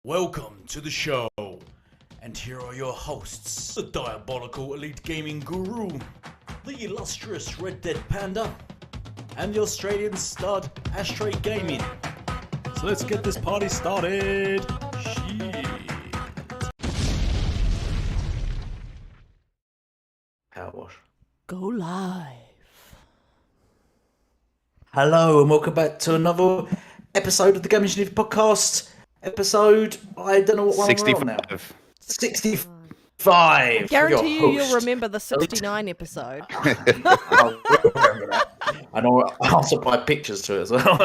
Welcome to the show, and here are your hosts, the diabolical Elite Gaming Guru, the illustrious Red Dead Panda, and the Australian stud Ashtray Gaming. So let's get this party started. Shit. Power wash. Go live. Hello and welcome back to another episode of the Gaming Guru podcast. Episode, I don't know what one we're on now. 65. I guarantee Your you'll host. remember the 69 episode. I will remember that. I know I'll supply pictures to it as well.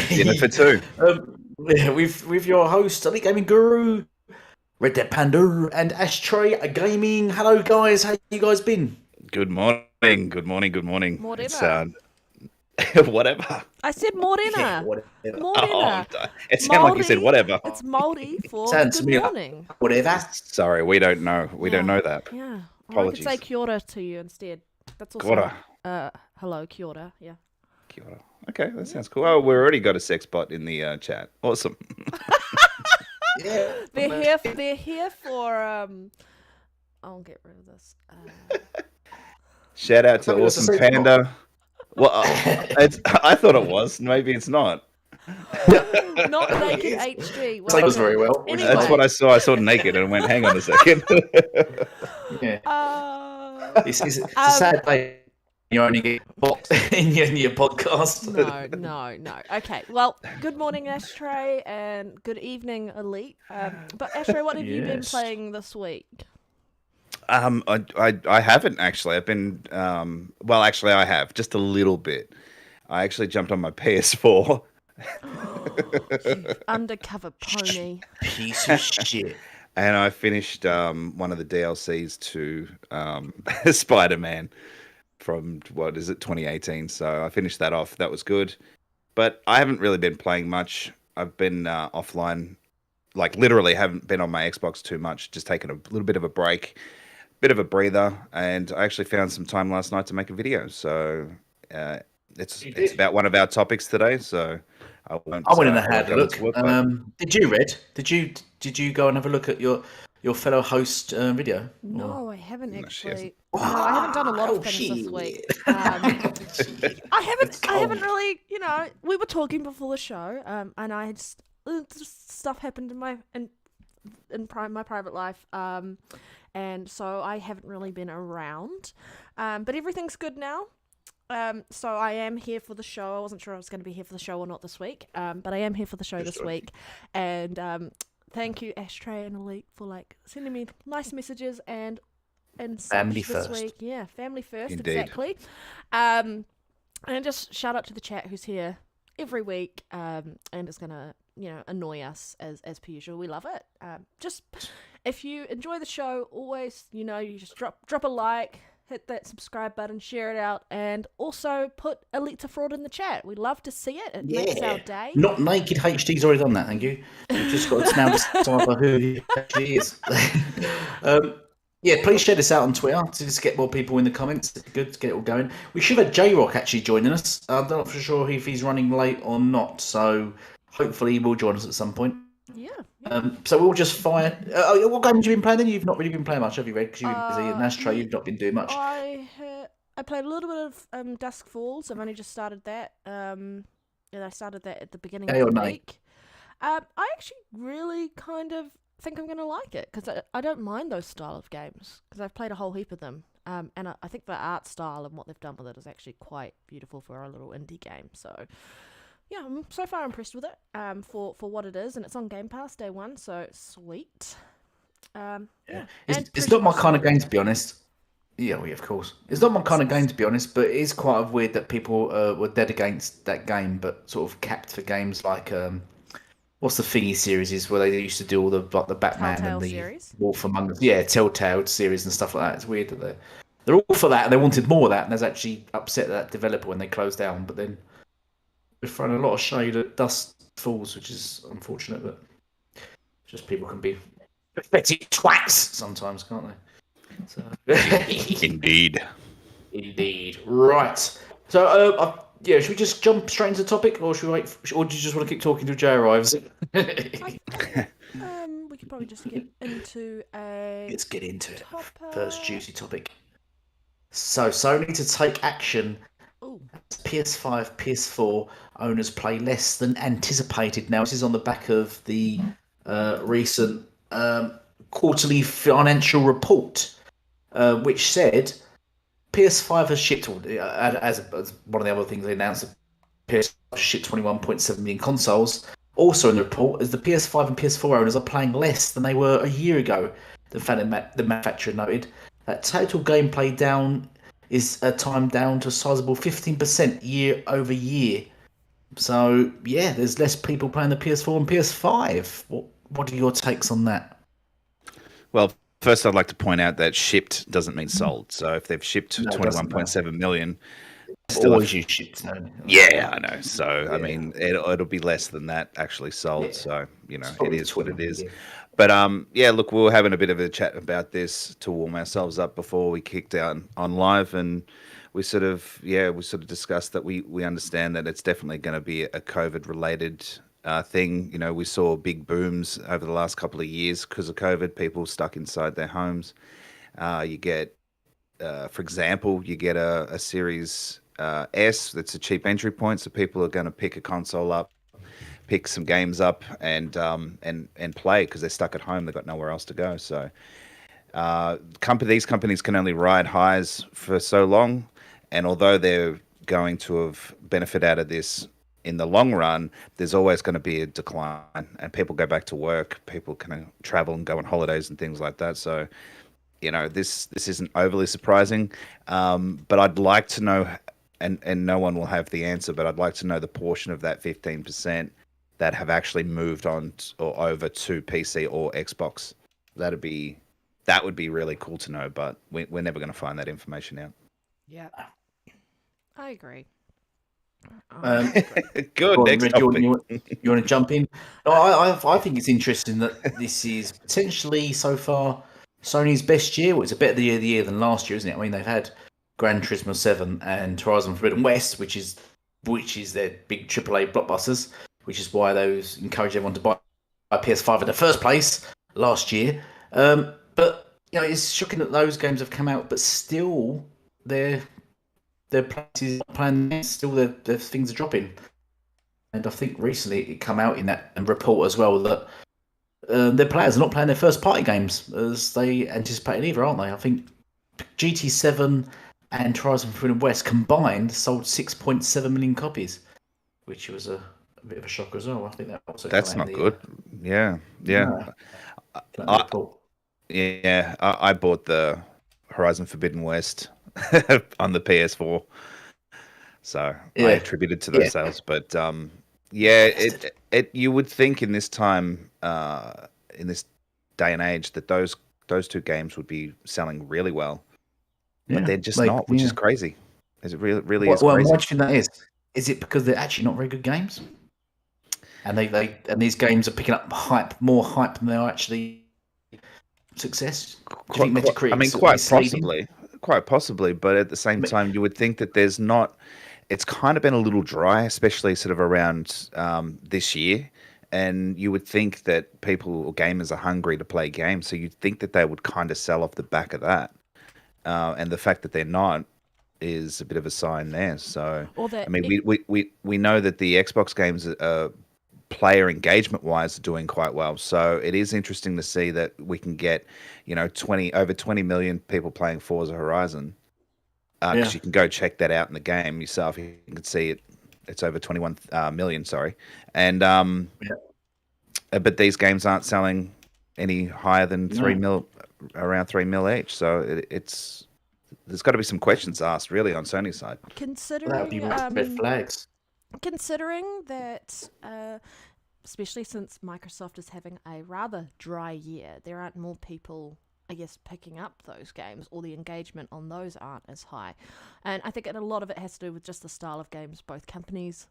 Dinner for two. With your host, Elite Gaming Guru, Red Dead Panda, and Ashtray Gaming. Hello guys, how you guys been? Good morning. Good morning. Good morning. Morena. Whatever. I said Morena. Whatever. Morena. It sounded like you said whatever. It's Moldy for Sounds good to me like- morning. Whatever. Sorry, we don't know. We don't know that. Yeah. Or I could Apologies. say kia ora to you instead. That's also Kia hello, kia ora. Yeah. Kia ora. Okay, that sounds cool. Oh, we've already got a sex bot in the chat. Awesome. Yeah. They're here for I'll get rid of this. Shout out to thought it was a Awesome sex Panda. Well, I thought it was. Maybe it's not. Not naked HG. It goes very well. Anyway. That's what I saw. I saw naked and went, hang on a second. Yeah. It's a Um, sad day. You only get bots in your podcast. No. Okay, well, good morning, Ashtray, and good evening, Elite. But Ashtray, what have you been Yes. playing this week? I haven't actually. I've been well, actually, I have just a little bit. I actually jumped on my PS4. You undercover pony. Piece of shit. And I finished one of the DLCs to Spider-Man from, 2018. So I finished that off. That was good. But I haven't really been playing much. I've been offline, like literally haven't been on my Xbox too much, just taking a little bit of a break, bit of a breather. And I actually found some time last night to make a video. So it's about one of our topics today. So I won't. I went in and won't had go a look. into it, but- Did you, Red? Did you go and have a look at your fellow host video? No, I haven't No, she hasn't. actually. No, I haven't done a lot of things this week. I haven't really. You know, we were talking before the show, and I just stuff happened in my my private life, and so I haven't really been around. But everything's good now. So I am here for the show. I wasn't sure I was going to be here for the show or not this week, but I am here for the show this week. And thank you, Ashtray and Elite, for sending me nice messages and Family such this first. week. Yeah, family first, Indeed. exactly. And just shout out to the chat who's here every week, and is gonna annoy us as per usual. We love it. Just if you enjoy the show, always you just drop a like. Hit that subscribe button, share it out, and also put Elite to Fraud in the chat. We love to see it. It makes our day. Not naked HD's already done that, thank you. You've just got to now decipher who he actually is. Yeah, please share this out on Twitter to just get more people in the comments. It's good to get it all going. We should have J-Rock actually joining us. I'm not for sure if he's running late or not, so hopefully he will join us at some point. Yeah. So we'll just fire. What game have you been playing then? You've not really been playing much, have you, Red? Because you've been busy. And Ashtray, you've not been doing much. I played a little bit of Dusk Falls. I've only just started that. And I started that at the beginning Yay of or the nay? week. I actually really kind of think I'm going to like it because I don't mind those style of games because I've played a whole heap of them. And I think the art style and what they've done with it is actually quite beautiful for a little indie game. So yeah, I'm so far impressed with it for what it is, and it's on Game Pass day one, so sweet. Yeah. It's not my kind of game, to be honest. Yeah, of course. It's not my kind of game, to be honest, but it is quite weird that people were dead against that game, but sort of capped for games like what's the Thingy series is where they used to do all the Batman Telltale and the series? Wolf Among Us. Yeah, Telltale series and stuff like that. It's weird that they're all for that and they wanted more of that, and there's actually upset that developer when they closed down, but then we're throwing a lot of shade at Dust Falls, which is unfortunate, but just people can be pathetic twats sometimes, can't they? So... Indeed. Indeed. Right. So Yeah, should we just jump straight into the topic, or should we wait? Or do you just want to keep talking till Jay arrives? We could probably just get into a Let's get into it. topic. First juicy topic. So, Sony to take action. Ooh. PS5, PS4 owners play less than anticipated. Now, this is on the back of the recent quarterly financial report, which said PS5 has shipped, as one of the other things they announced, PS5 shipped 21.7 million consoles. Also in the report, as the PS5 and PS4 owners are playing less than they were a year ago. The manufacturer noted that total gameplay down is a time down to a sizable 15% year over year. So yeah, there's less people playing the PS4 and PS5. What are your takes on that? Well, first I'd like to point out that shipped doesn't mean sold. So if they've shipped 21.7 million, still always use shipped. No. Yeah, I know. So I mean, it'll be less than that actually sold. Yeah. So it is what it is. Yeah. But look, we were having a bit of a chat about this to warm ourselves up before we kicked out on live, and we sort of discussed that we understand that it's definitely going to be a COVID related thing. We saw big booms over the last couple of years because of COVID. People stuck inside their homes. You get, for example, a Series S that's a cheap entry point, so people are going to pick a console up, pick some games up, and play because they're stuck at home. They've got nowhere else to go. So these companies can only ride highs for so long, and although they're going to have benefit out of this in the long run, there's always going to be a decline, and people go back to work. People can travel and go on holidays and things like that. So this isn't overly surprising, but I'd like to know, and no one will have the answer, but I'd like to know the portion of that 15% that have actually moved on or over to PC or Xbox. That would be really cool to know, but we're never going to find that information out. Yeah, I agree. Good. Next topic. You want to jump in? No, I think it's interesting that this is potentially so far Sony's best year. Well, it's a better year than last year, isn't it? I mean, they've had Gran Turismo 7 and Horizon Forbidden West, which is their big AAA blockbusters, which is why those encourage everyone to buy a PS5 in the first place last year. But it's shocking that those games have come out, but still their places are playing. Still, their things are dropping. And I think recently it come out in that report as well that their players are not playing their first party games as they anticipated either, aren't they? I think GT7 and Horizon Forbidden West combined sold 6.7 million copies, which was a bit of a shocker as well. I think that also that's not good. Yeah. I bought the Horizon Forbidden West on the PS4, so I attributed to those sales. But you would think in this time, in this day and age, that those two games would be selling really well, but they're just not, which is crazy. Is it really is crazy? Well, I'm watching that is it because they're actually not very good games, and these games are picking up more hype than they are actually success? Do you think Metacritic? I mean, quite possibly, but at the same time, you would think that there's not. It's kind of been a little dry, especially sort of around this year, and you would think that people or gamers are hungry to play games, so you'd think that they would kind of sell off the back of that, and the fact that they're not is a bit of a sign there. So, I mean, we know that the Xbox games player engagement wise are doing quite well. So it is interesting to see that we can get, over 20 million people playing Forza Horizon. Because you can go check that out in the game yourself. You can see it's over 21 million, sorry. And but these games aren't selling any higher than 3 mil, around 3 mil each. So there's got to be some questions asked really on Sony's side. Considering red flags. Considering that, especially since Microsoft is having a rather dry year, there aren't more people, I guess, picking up those games, or the engagement on those aren't as high. And I think a lot of it has to do with just the style of games both companies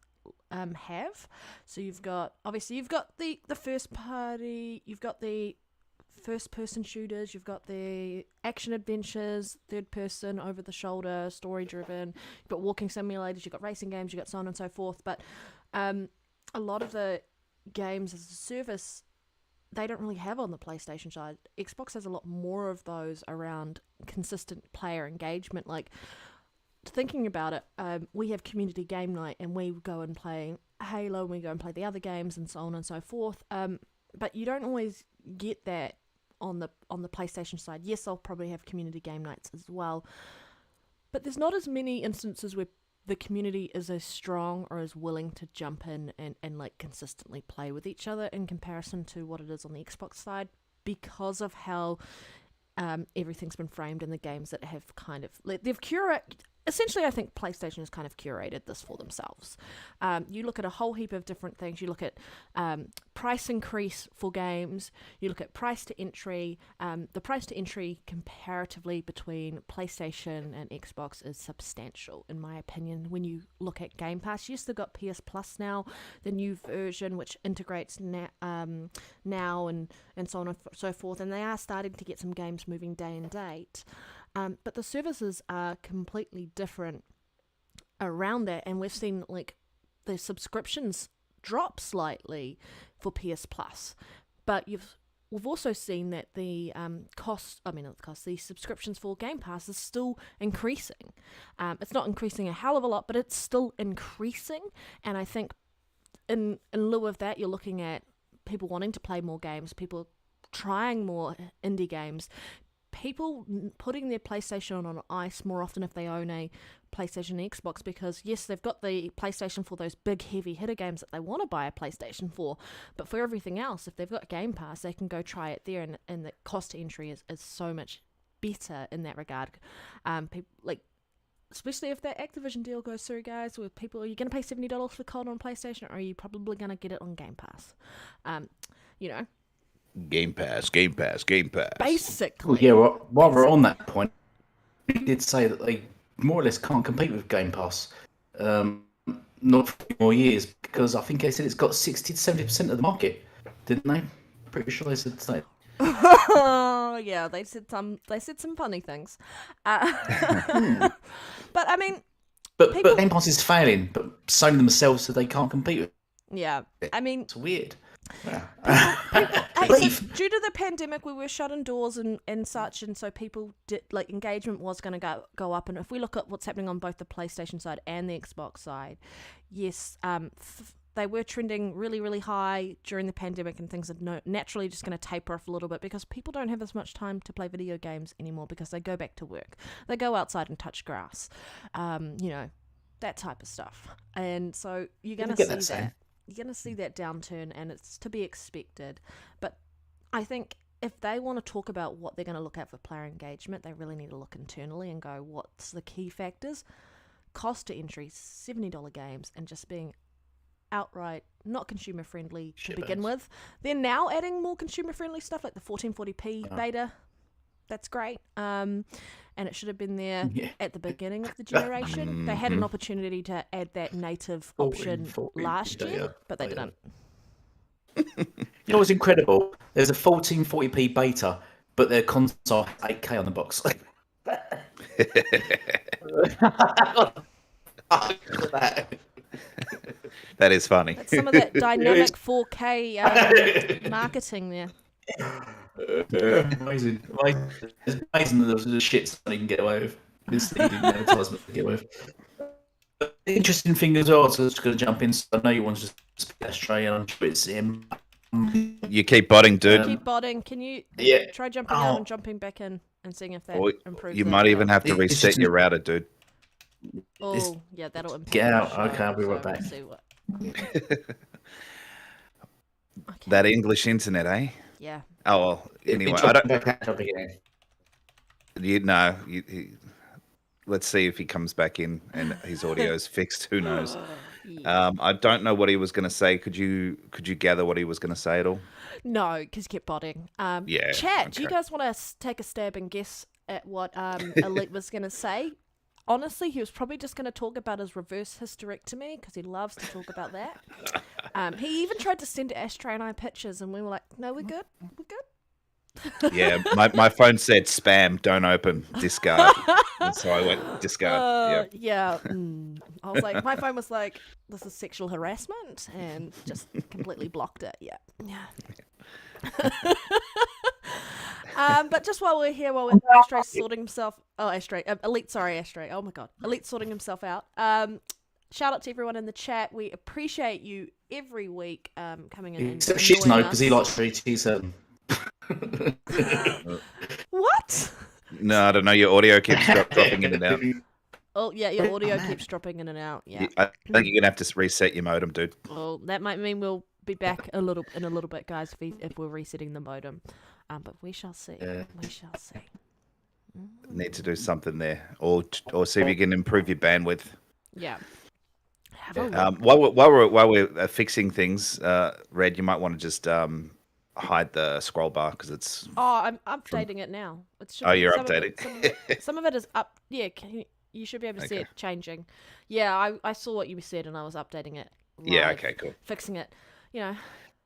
have. So you've got the first party, you've got the first-person shooters, you've got the action adventures, third-person, over-the-shoulder, story-driven, you've got walking simulators, you've got racing games, you've got so on and so forth. But a lot of the games as a service, they don't really have on the PlayStation side. Xbox has a lot more of those around consistent player engagement. Like, thinking about it, we have community game night, and we go and play Halo, and we go and play the other games, and so on and so forth. But you don't always get that on the PlayStation side. Yes, I'll probably have community game nights as well, but there's not as many instances where the community is as strong or as willing to jump in and like consistently play with each other in comparison to what it is on the Xbox side, because of how everything's been framed in the games that have kind of they've curated. Essentially, I think PlayStation has kind of curated this for themselves. You look at a whole heap of different things. You look at price increase for games. You look at price to entry. The price to entry comparatively between PlayStation and Xbox is substantial, in my opinion. When you look at Game Pass, yes, they've got PS Plus now, the new version, which integrates now and so on and so forth. And they are starting to get some games moving day and date. But the services are completely different around that, and we've seen like the subscriptions drop slightly for PS Plus, but we've also seen that the the subscriptions for Game Pass is still increasing. It's not increasing a hell of a lot, but it's still increasing, and I think in lieu of that, you're looking at people wanting to play more games, people trying more indie games, people putting their PlayStation on ice more often if they own a PlayStation and Xbox, because yes, they've got the PlayStation for those big heavy hitter games that they want to buy a PlayStation for, but for everything else, if they've got Game Pass, they can go try it there, and the cost to entry is so much better in that regard. People, like, especially if that Activision deal goes through, guys, with people, are you going to pay $70 for COD on PlayStation, or are you probably going to get it on Game Pass? Game Pass. Basically. Yeah, well, while we're on that point, we did say that they more or less can't compete with Game Pass, not for a few more years, because I think they said it's got 60 to 70% of the market, didn't they? Pretty sure they said that. Yeah, they said some funny things. But I mean, but Game Pass is failing, but Sony themselves said they can't compete with it. Yeah, I mean, It's weird. so due to the pandemic, we were shut indoors and such, and so people did, like, engagement was going to go up. And if we look at what's happening on both the PlayStation side and the Xbox side, yes, they were trending really, really high during the pandemic, and things are naturally just going to taper off a little bit because people don't have as much time to play video games anymore because they go back to work, they go outside and touch grass, that type of stuff. And so you're going to see that. You're going to see that downturn, and it's to be expected. But I think if they want to talk about what they're going to look at for player engagement, they really need to look internally and go, what's the key factors? Cost to entry, $70 games, and just being outright not consumer friendly to begin with. They're now adding more consumer friendly stuff like the 1440p beta. That's great. And it should have been there at the beginning of the generation. They had an opportunity to add that native option last year, but they didn't. You know what's incredible? There's a 1440p beta, but their console has 8K on the box. That is funny. That's some of that dynamic 4K marketing there. Amazing. It's amazing that there's shit Sony can get away with. This advertisement can get away with. Interesting thing as well, so I'm just going to jump in. So I know you want to just speak Australian. I'm sure it's him. You keep botting, dude. Keep botting. Can you try jumping out and jumping back in and seeing if that improves? You might even have to reset your router, dude. Oh, yeah, that'll improve. Get out. Okay, I'll be right back. That English internet, eh? Yeah. Oh, well, anyway, I don't... let's see if he comes back in and his audio is fixed. Who knows? I don't know what he was going to say. Could you gather what he was going to say at all? No, because kept botting. Chat, do you guys want to take a stab and guess at what Elite was going to say? Honestly, he was probably just going to talk about his reverse hysterectomy because he loves to talk about that. He even tried to send Ashtray and I pictures, and we were like, no, we're good. We're good. Yeah, my phone said spam, don't open, discard. And so I went discard. Yeah. I was like, my phone was like, this is sexual harassment, and just completely blocked it. Yeah. But just while we're here, while Astray's sorting himself, Astray. Oh my God, Elite sorting himself out. Shout out to everyone in the chat. We appreciate you every week coming in. Except and Shizno, annoying because us. he likes 3T7. What? No, I don't know. Your audio keeps dropping in and out. Oh yeah, your audio keeps dropping in and out. Yeah. I think you're gonna have to reset your modem, dude. Well, that might mean we'll be back in a little bit, guys, if we're resetting the modem. But we shall see. Yeah. We shall see. Need to do something there, or see if you can improve your bandwidth. Yeah. Have a look. While we're fixing things, Red, you might want to just hide the scroll bar because it's. Oh, I'm updating it now. It should be, You're some updating. Some of it is up. Yeah, you should be able to see it changing. Yeah, I saw what you said and I was updating it. Yeah. live, Okay. Cool. Fixing it. You know.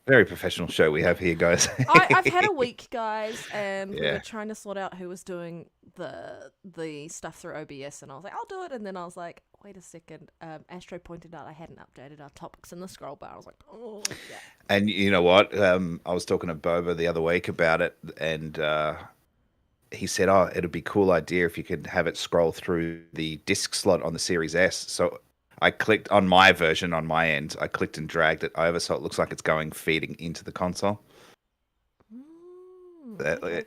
Very professional show we have here, guys. I've had a week, guys, and we Yeah. were trying to sort out who was doing the stuff through OBS, and I was like, I'll do it, and then I was like, wait a second. Astro pointed out I hadn't updated our topics in the scroll bar. I was like, oh, yeah. And you know what? I was talking to Boba the other week about it, and he said, "Oh, it'd be a cool idea if you could have it scroll through the disk slot on the Series S." So I clicked on my version on my end. I clicked and dragged it over, so it looks like it's feeding into the console.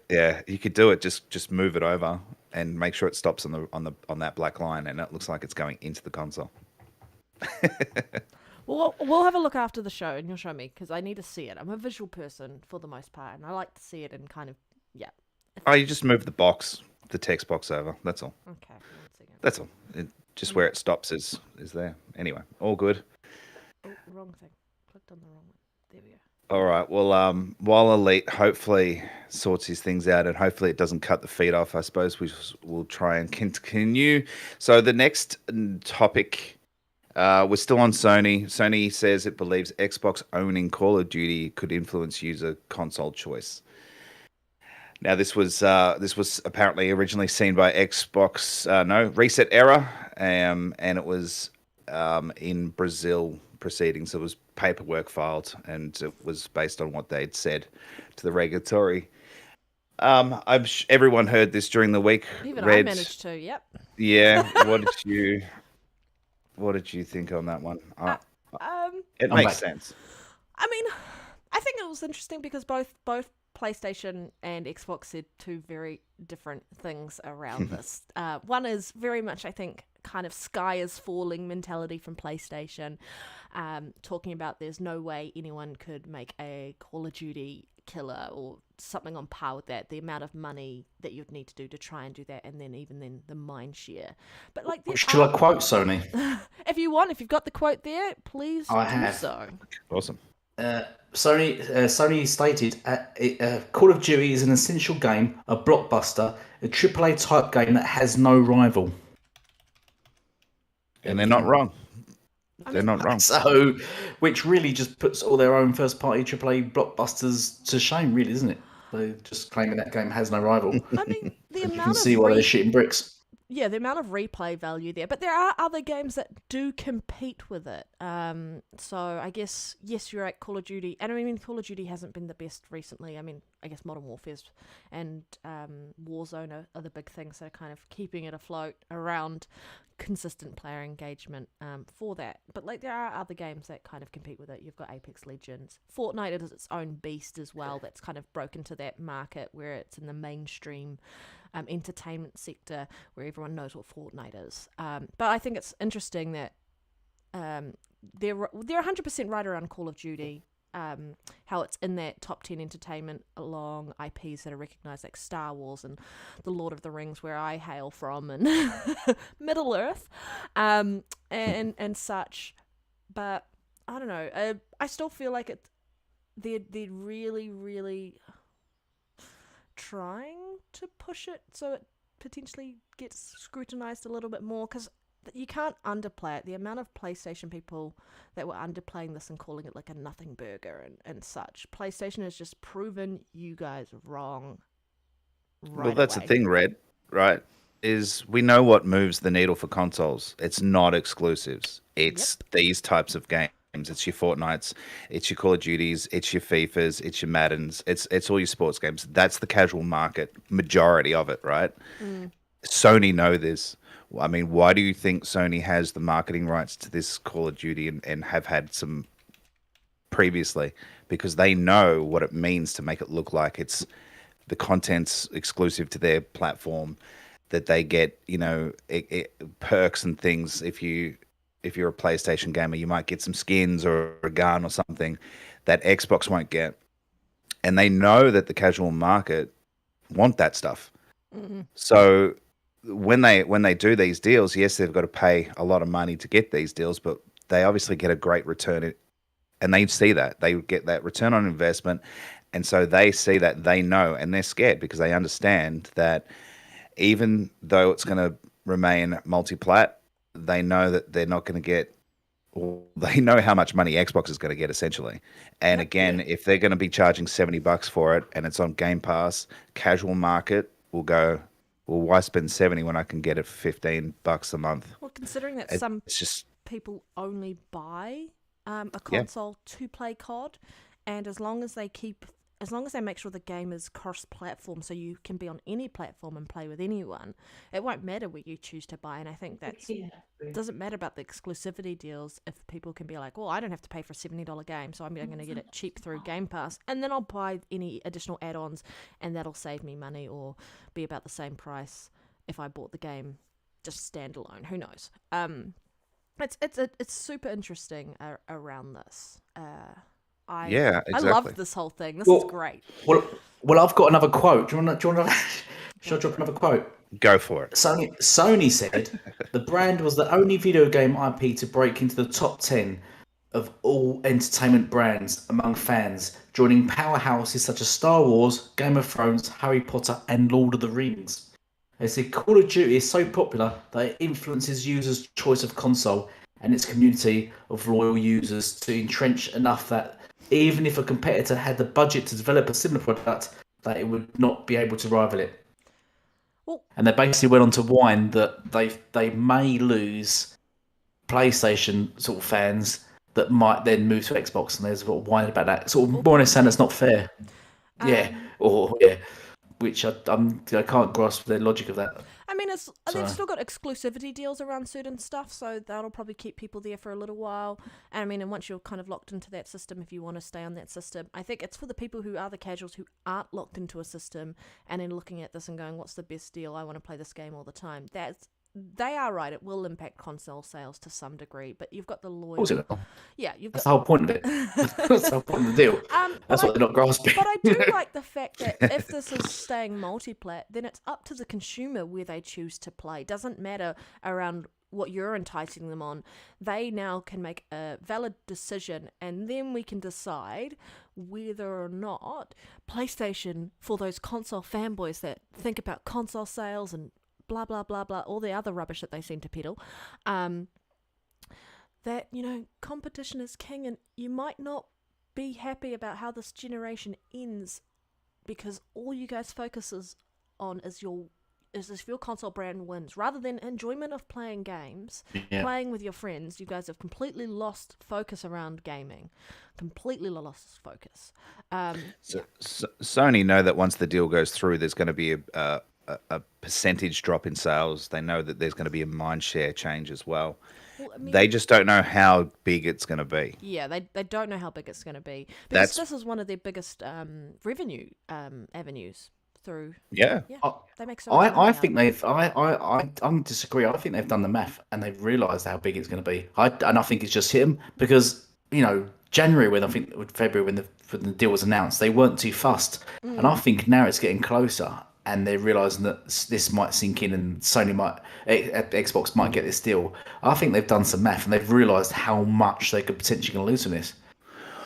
Yeah, you could do it. Just move it over and make sure it stops on that black line, and it looks like it's going into the console. We'll have a look after the show, and you'll show me because I need to see it. I'm a visual person for the most part, and I like to see it and kind of Oh, you just move the text box over. That's all. Okay. 1 second. That's all. Just where it stops is there. Anyway, all good. Oh, wrong thing. Clicked on the wrong one. There we go. All right. Well, while Elite hopefully sorts his things out, and hopefully it doesn't cut the feed off, I suppose we'll try and continue. So the next topic, we're still on Sony. Sony says it believes Xbox owning Call of Duty could influence user console choice. Now, this was apparently originally seen by Xbox, Reset Era, and it was in Brazil proceedings. It was paperwork filed, and it was based on what they'd said to the regulatory. Everyone heard this during the week. Even I managed to. Yep. Yeah. What did you think on that one? It makes sense. I mean, I think it was interesting because both PlayStation and Xbox said two very different things around this. One is very much, I think, kind of sky is falling mentality from PlayStation, talking about there's no way anyone could make a Call of Duty killer or something on par with that, the amount of money that you'd need to do to try and do that, and then even then the mind share. But like, Should I quote Sony? if you've got the quote there, please do so. Awesome. Sony stated, Call of Duty is an essential game, a blockbuster, a AAA type game that has no rival. And they're not wrong. They're not wrong. So, which really just puts all their own first-party AAA blockbusters to shame, really, isn't it? They're just claiming that game has no rival. I mean, the amount you can see why they're shitting bricks. Yeah, the amount of replay value there. But there are other games that do compete with it. So I guess, yes, you're right, Call of Duty. And I mean, Call of Duty hasn't been the best recently. I mean, I guess Modern Warfare and Warzone are the big things that are kind of keeping it afloat around consistent player engagement for that. But like, there are other games that kind of compete with it. You've got Apex Legends. Fortnite is its own beast as well. That's kind of broken to that market where it's in the mainstream entertainment sector where everyone knows what Fortnite is. But I think it's interesting that they're 100% right around Call of Duty, how it's in that top 10 entertainment along IPs that are recognised like Star Wars and The Lord of the Rings, where I hail from, and Middle Earth, and such. But I don't know. I still feel like they're really, really trying to push it so it potentially gets scrutinized a little bit more, because you can't underplay it. The amount of PlayStation people that were underplaying this and calling it like a nothing burger and such. PlayStation has just proven you guys wrong. Well, that's the thing, Red, right? Is we know what moves the needle for consoles. It's not exclusives. It's these types of games. It's your Fortnites, it's your Call of Duties, it's your FIFAs, it's your Maddens, it's all your sports games. That's the casual market, majority of it, right? Sony know this. I mean, why do you think Sony has the marketing rights to this Call of Duty and have had some previously? Because they know what it means to make it look like it's the content's exclusive to their platform, that they get, perks and things. If you're a PlayStation gamer, you might get some skins or a gun or something that Xbox won't get. And they know that the casual market want that stuff. So when they do these deals, yes, they've got to pay a lot of money to get these deals, but they obviously get a great return. And they see that. They get that return on investment. And so they see that, they know, and they're scared because they understand that even though it's going to remain multi-plat, they know that they're not going to get, or they know how much money Xbox is going to get essentially. And again, if they're going to be charging $70 for it and it's on Game Pass, casual market will go, well, why spend 70 when I can get it for $15 a month? Well, considering that people only buy a console to play COD, and as long as they make sure the game is cross-platform, so you can be on any platform and play with anyone, it won't matter where you choose to buy. And I think that doesn't matter about the exclusivity deals if people can be like, well, I don't have to pay for a $70 game, so I'm going to get it cheap through Game Pass, and then I'll buy any additional add-ons, and that'll save me money or be about the same price if I bought the game just standalone. Who knows? It's super interesting around this. Exactly. I love this whole thing. This is great. Well, I've got another quote. Do you want to? Should I drop another quote? Go for it. Sony said the brand was the only video game IP to break into the top 10 of all entertainment brands among fans, joining powerhouses such as Star Wars, Game of Thrones, Harry Potter, and Lord of the Rings. They said Call of Duty is so popular that it influences users' choice of console and its community of loyal users to entrench enough that even if a competitor had the budget to develop a similar product, that it would not be able to rival it. And they basically went on to whine that they may lose PlayStation sort of fans that might then move to Xbox, and they're sort of whining about that. Sort of more or less saying that's not fair. Which I can't grasp the logic of that. I mean, they've still got exclusivity deals around certain stuff, so that'll probably keep people there for a little while. And I mean, and once you're kind of locked into that system, if you want to stay on that system, I think it's for the people who are the casuals who aren't locked into a system and then looking at this and going, what's the best deal? I want to play this game all the time. They are right. It will impact console sales to some degree, but you've got the loyal. That's the whole point of it. That's the whole point of the deal. That's what they're not grasping. But I do like the fact that if this is staying multi-plat, then it's up to the consumer where they choose to play. Doesn't matter around what you're enticing them on. They now can make a valid decision, and then we can decide whether or not PlayStation, for those console fanboys that think about console sales and blah, blah, blah, blah, all the other rubbish that they seem to peddle, that, competition is king, and you might not be happy about how this generation ends because all you guys focus on is if your console brand wins. Rather than enjoyment of playing games, playing with your friends, you guys have completely lost focus around gaming. Completely lost focus. Sony know that once the deal goes through, there's going to be a percentage drop in sales. They know that there's going to be a mind share change as well. They just don't know how big it's going to be. Yeah, they don't know how big it's going to be. Because this is one of their biggest revenue avenues through. Yeah. They make so much money. I think I disagree. I think they've done the math and they've realised how big it's going to be. And I think it's just hit them because, February when the deal was announced, they weren't too fussed. And I think now it's getting closer. And they're realising that this might sink in and Xbox might get this deal. I think they've done some math and they've realised how much they could potentially going to lose from this.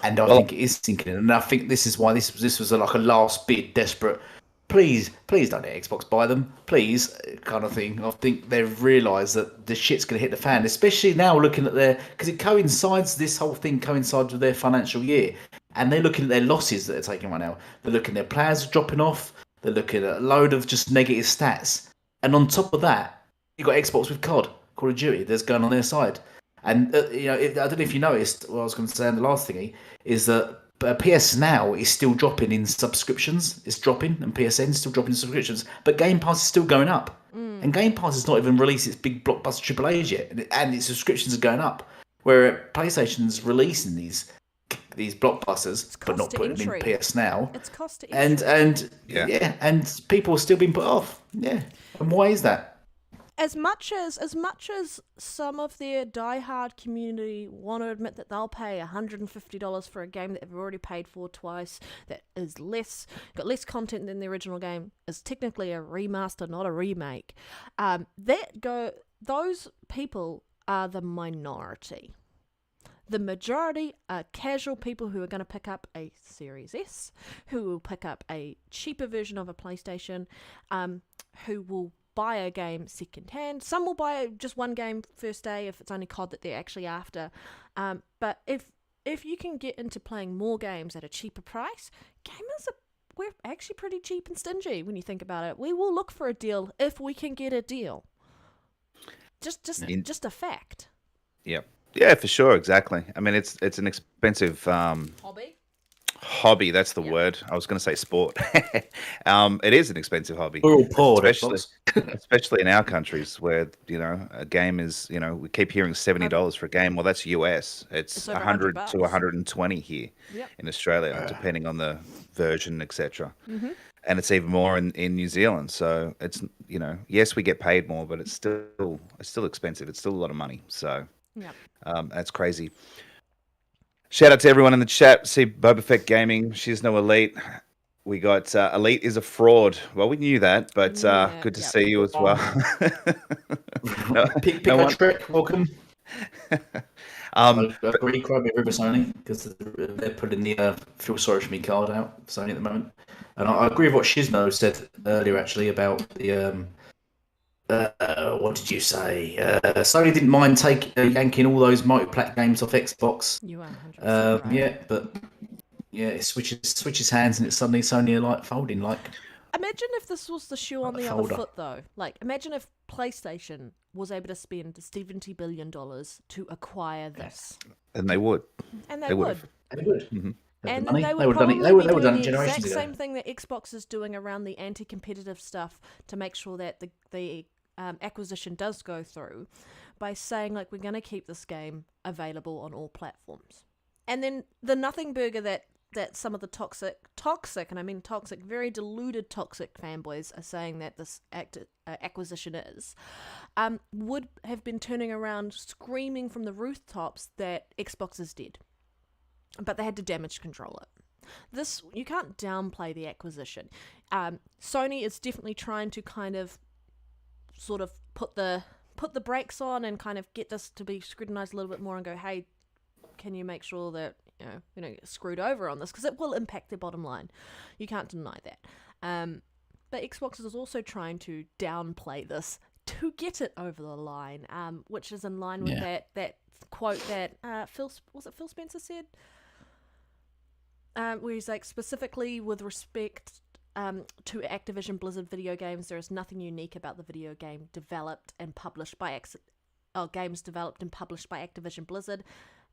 And I think it is sinking in. And I think this is why this was like a last bid, desperate please don't let Xbox buy them, please, kind of thing. I think they've realised that the shit's going to hit the fan, especially now looking at because it coincides, this whole thing coincides with their financial year, and they're looking at their losses that they're taking right now. They're looking at their players dropping off, they're looking at a load of just negative stats, and on top of that, you've got Xbox with COD, Call of Duty, that's going on their side. And, I don't know if you noticed, what I was going to say in the last thingy, is that PS Now is still dropping in subscriptions. It's dropping, and PSN is still dropping in subscriptions. But Game Pass is still going up. And Game Pass has not even released its big blockbuster AAAs yet, and its subscriptions are going up. Where PlayStation's releasing these blockbusters, but not putting them in PS Now. It's cost to entry. And people are still being put off. Yeah. And why is that? As much as some of their diehard community want to admit that they'll pay $150 for a game that they've already paid for twice, that is got less content than the original game, is technically a remaster, not a remake. Those people are the minority. The majority are casual people who are going to pick up a Series S, who will pick up a cheaper version of a PlayStation, who will buy a game second hand. Some will buy just one game first day if it's only COD that they're actually after. But if you can get into playing more games at a cheaper price, we're actually pretty cheap and stingy when you think about it. We will look for a deal if we can get a deal. Just a fact. Yep. Yeah, for sure. Exactly. I mean, it's an expensive hobby. That's the word. I was going to say sport. It is an expensive hobby. We're all poor, especially in our countries where a game is we keep hearing $70 for a game. Well, that's US. It's 100 to 120 here in Australia, depending on the version, etc. Mm-hmm. And it's even more in New Zealand. So it's yes, we get paid more, but it's still expensive. It's still a lot of money. So that's crazy. Shout out to everyone in the chat. See Boba Fett Gaming. She's no Elite. We got Elite is a fraud. Well, we knew that, but good to see you as well. Pick Trick, welcome. I agree, cry me River Sony, because they're putting the feel sorry for me card out for Sony at the moment. And I agree with what Shizno said earlier, actually, about the what did you say? Sony didn't mind yanking all those multi-plat games off Xbox. You are 100% right. Yeah, but it switches hands, and it's suddenly Sony are like folding. Like, imagine if this was the shoe on the other foot, though. Like, imagine if PlayStation was able to spend $70 billion to acquire this. And they would. And they would. They would. Mm-hmm. And then they would probably be doing the exact same thing that Xbox is doing around the anti-competitive stuff to make sure that the acquisition does go through, by saying, like, we're going to keep this game available on all platforms. And then the nothing burger that some of the toxic, and I mean toxic, very deluded toxic fanboys are saying that this acquisition is, would have been turning around screaming from the rooftops that Xbox is dead. But they had to damage control it. This, you can't downplay the acquisition. Sony is definitely trying to kind of sort of put the brakes on and kind of get this to be scrutinized a little bit more and go, hey, can you make sure that we don't get screwed over on this, because it will impact their bottom line. You can't deny that. But Xbox is also trying to downplay this to get it over the line, which is in line with that quote that Phil Spencer said, where he's like, specifically with respect to Activision Blizzard video games, there is nothing unique about the video game developed and published by games developed and published by Activision Blizzard.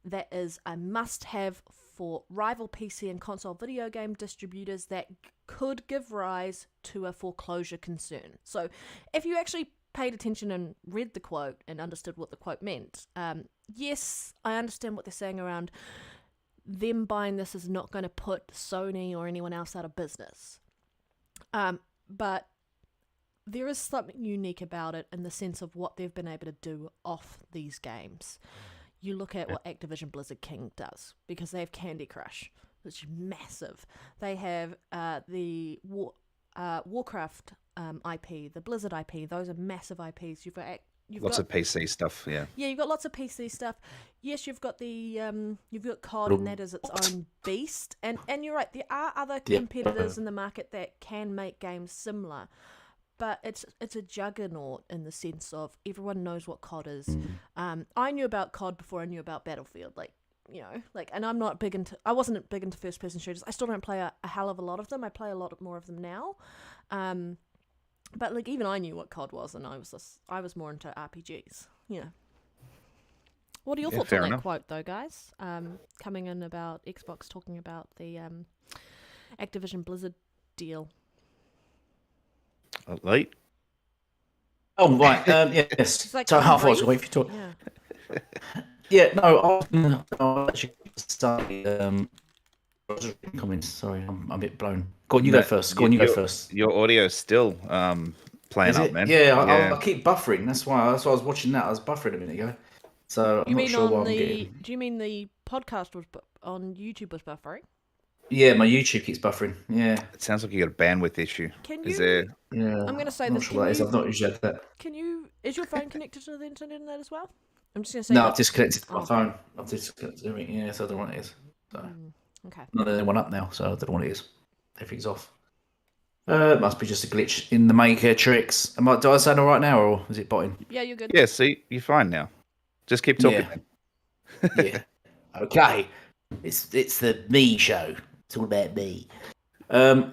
That is a must-have for rival PC and console video game distributors that could give rise to a foreclosure concern. So if you actually paid attention and read the quote and understood what the quote meant, yes, I understand what they're saying around them buying this is not going to put Sony or anyone else out of business. But there is something unique about it in the sense of what they've been able to do off these games. You look at what Activision Blizzard King does, because they have Candy Crush, which is massive. They have the Warcraft IP, the Blizzard IP. Those are massive IPs. You've got Lots of PC stuff, yeah. Yeah, you've got lots of PC stuff. Yes, you've got you've got COD, and that is its own beast. And you're right, there are other competitors in the market that can make games similar, but it's a juggernaut in the sense of everyone knows what COD is. I knew about COD before I knew about Battlefield, and I wasn't big into first person shooters. I still don't play a hell of a lot of them. I play a lot more of them now. But like even I knew what COD was, and I was more into RPGs. Yeah. What are your thoughts on that quote, though, guys? Coming in about Xbox talking about the Activision Blizzard deal. Late. Oh right. Yes. Like so half hours away if you talk. Yeah. Yeah. No. I'll actually start. Comments. Sorry, I'm a bit blown. Go on, you go first. Go first. Your audio's still playing up, man. Yeah, I keep buffering. That's why I was watching that. I was buffering a minute ago. So I'm not sure what I'm getting. Do you mean the podcast was on YouTube was buffering? Yeah, my YouTube keeps buffering. Yeah. It sounds like you got a bandwidth issue. Is there? Yeah. I'm going to say I'm not this. Sure what that is. I've not usually had that. Is your phone connected to the internet in that as well? I'm just going to say. No, I've disconnected my phone. I've disconnected everything. Yeah, so I don't know what it is. So. Okay. Not the one up now, so I don't know what it is. Everything's off. It must be just a glitch in the Matrix. Do I sound all right now, or is it botting? Yeah, you're good. Yeah, see, you're fine now. Just keep talking. Yeah. Okay. It's the me show. It's all about me. I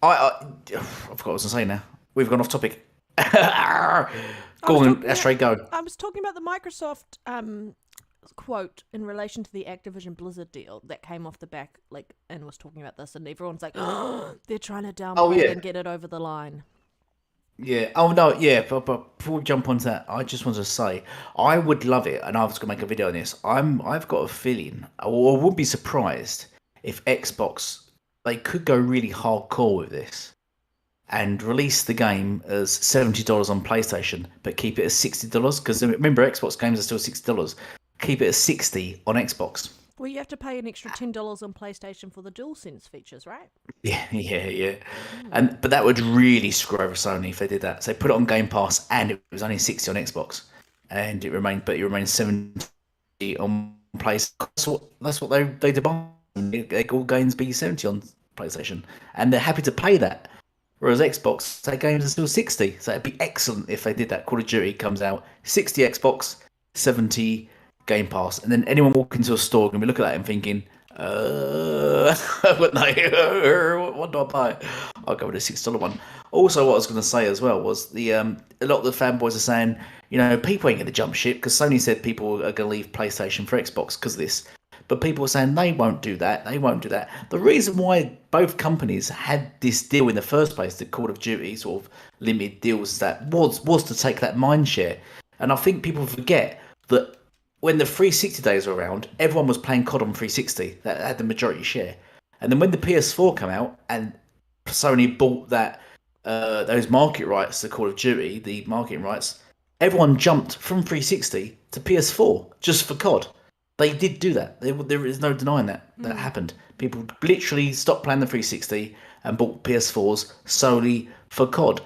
forgot what I was going to say now. We've gone off topic. Go on, Astray, go. I was talking about the Microsoft quote in relation to the Activision Blizzard deal that came off the back, and was talking about this, and everyone's like, oh, they're trying to downplay it and get it over the line. Yeah. Oh no. Yeah. But before we jump onto that, I just wanted to say I would love it, and I was going to make a video on this. I've got a feeling, or I wouldn't be surprised if Xbox they could go really hardcore with this and release the game as $70 on PlayStation, but keep it as $60 because remember Xbox games are still $60. Keep it at $60 on Xbox. Well, you have to pay an extra $10 on PlayStation for the DualSense features, right? Yeah. But that would really screw over Sony if they did that. So they put it on Game Pass, and it was only $60 on Xbox, and it remained $70 on PlayStation. That's what they demand. All games be $70 on PlayStation, and they're happy to pay that. Whereas Xbox, their games are still 60. So it'd be excellent if they did that. Call of Duty comes out 60 Xbox, 70 Game Pass, and then anyone walking into a store can be looking at that and thinking, what do I buy? I'll go with a $6 one. Also, what I was going to say as well was a lot of the fanboys are saying, people ain't going to jump ship because Sony said people are going to leave PlayStation for Xbox because of this. But people are saying they won't do that. The reason why both companies had this deal in the first place, the Call of Duty sort of limited deals, that was to take that mind share. And I think people forget that when the 360 days were around, everyone was playing COD on 360. That had the majority share. And then when the PS4 came out and Sony bought those market rights to Call of Duty, the marketing rights, everyone jumped from 360 to PS4 just for COD. They did do that. There is no denying that happened. People literally stopped playing the 360 and bought PS4s solely for COD.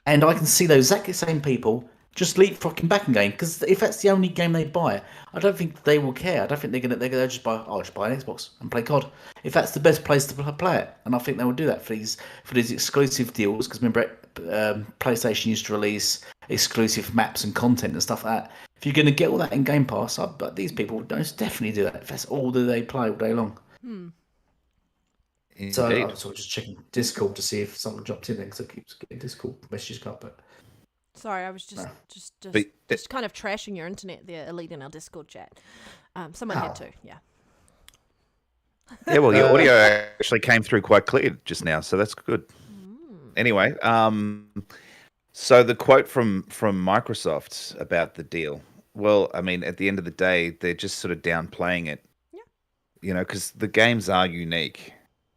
And I can see those exactly same people just leapfrogging back again, because if that's the only game they buy, I don't think they will care. I don't think they're gonna just buy. I'll just buy an Xbox and play COD. If that's the best place to play it, and I think they will do that for these exclusive deals. Because remember, PlayStation used to release exclusive maps and content and stuff like that. If you're gonna get all that in Game Pass, but these people don't definitely do that. If that's all that they play all day long. So I was sort of just checking Discord to see if someone dropped in there, because I keep getting Discord messages come up, but. Sorry, I was just kind of trashing your internet there, Elite, in our Discord chat. Someone had to, yeah. Yeah, well, your audio actually came through quite clear just now, so that's good. Anyway, so the quote from Microsoft about the deal. Well, I mean, at the end of the day, they're just sort of downplaying it. Yeah. Because the games are unique.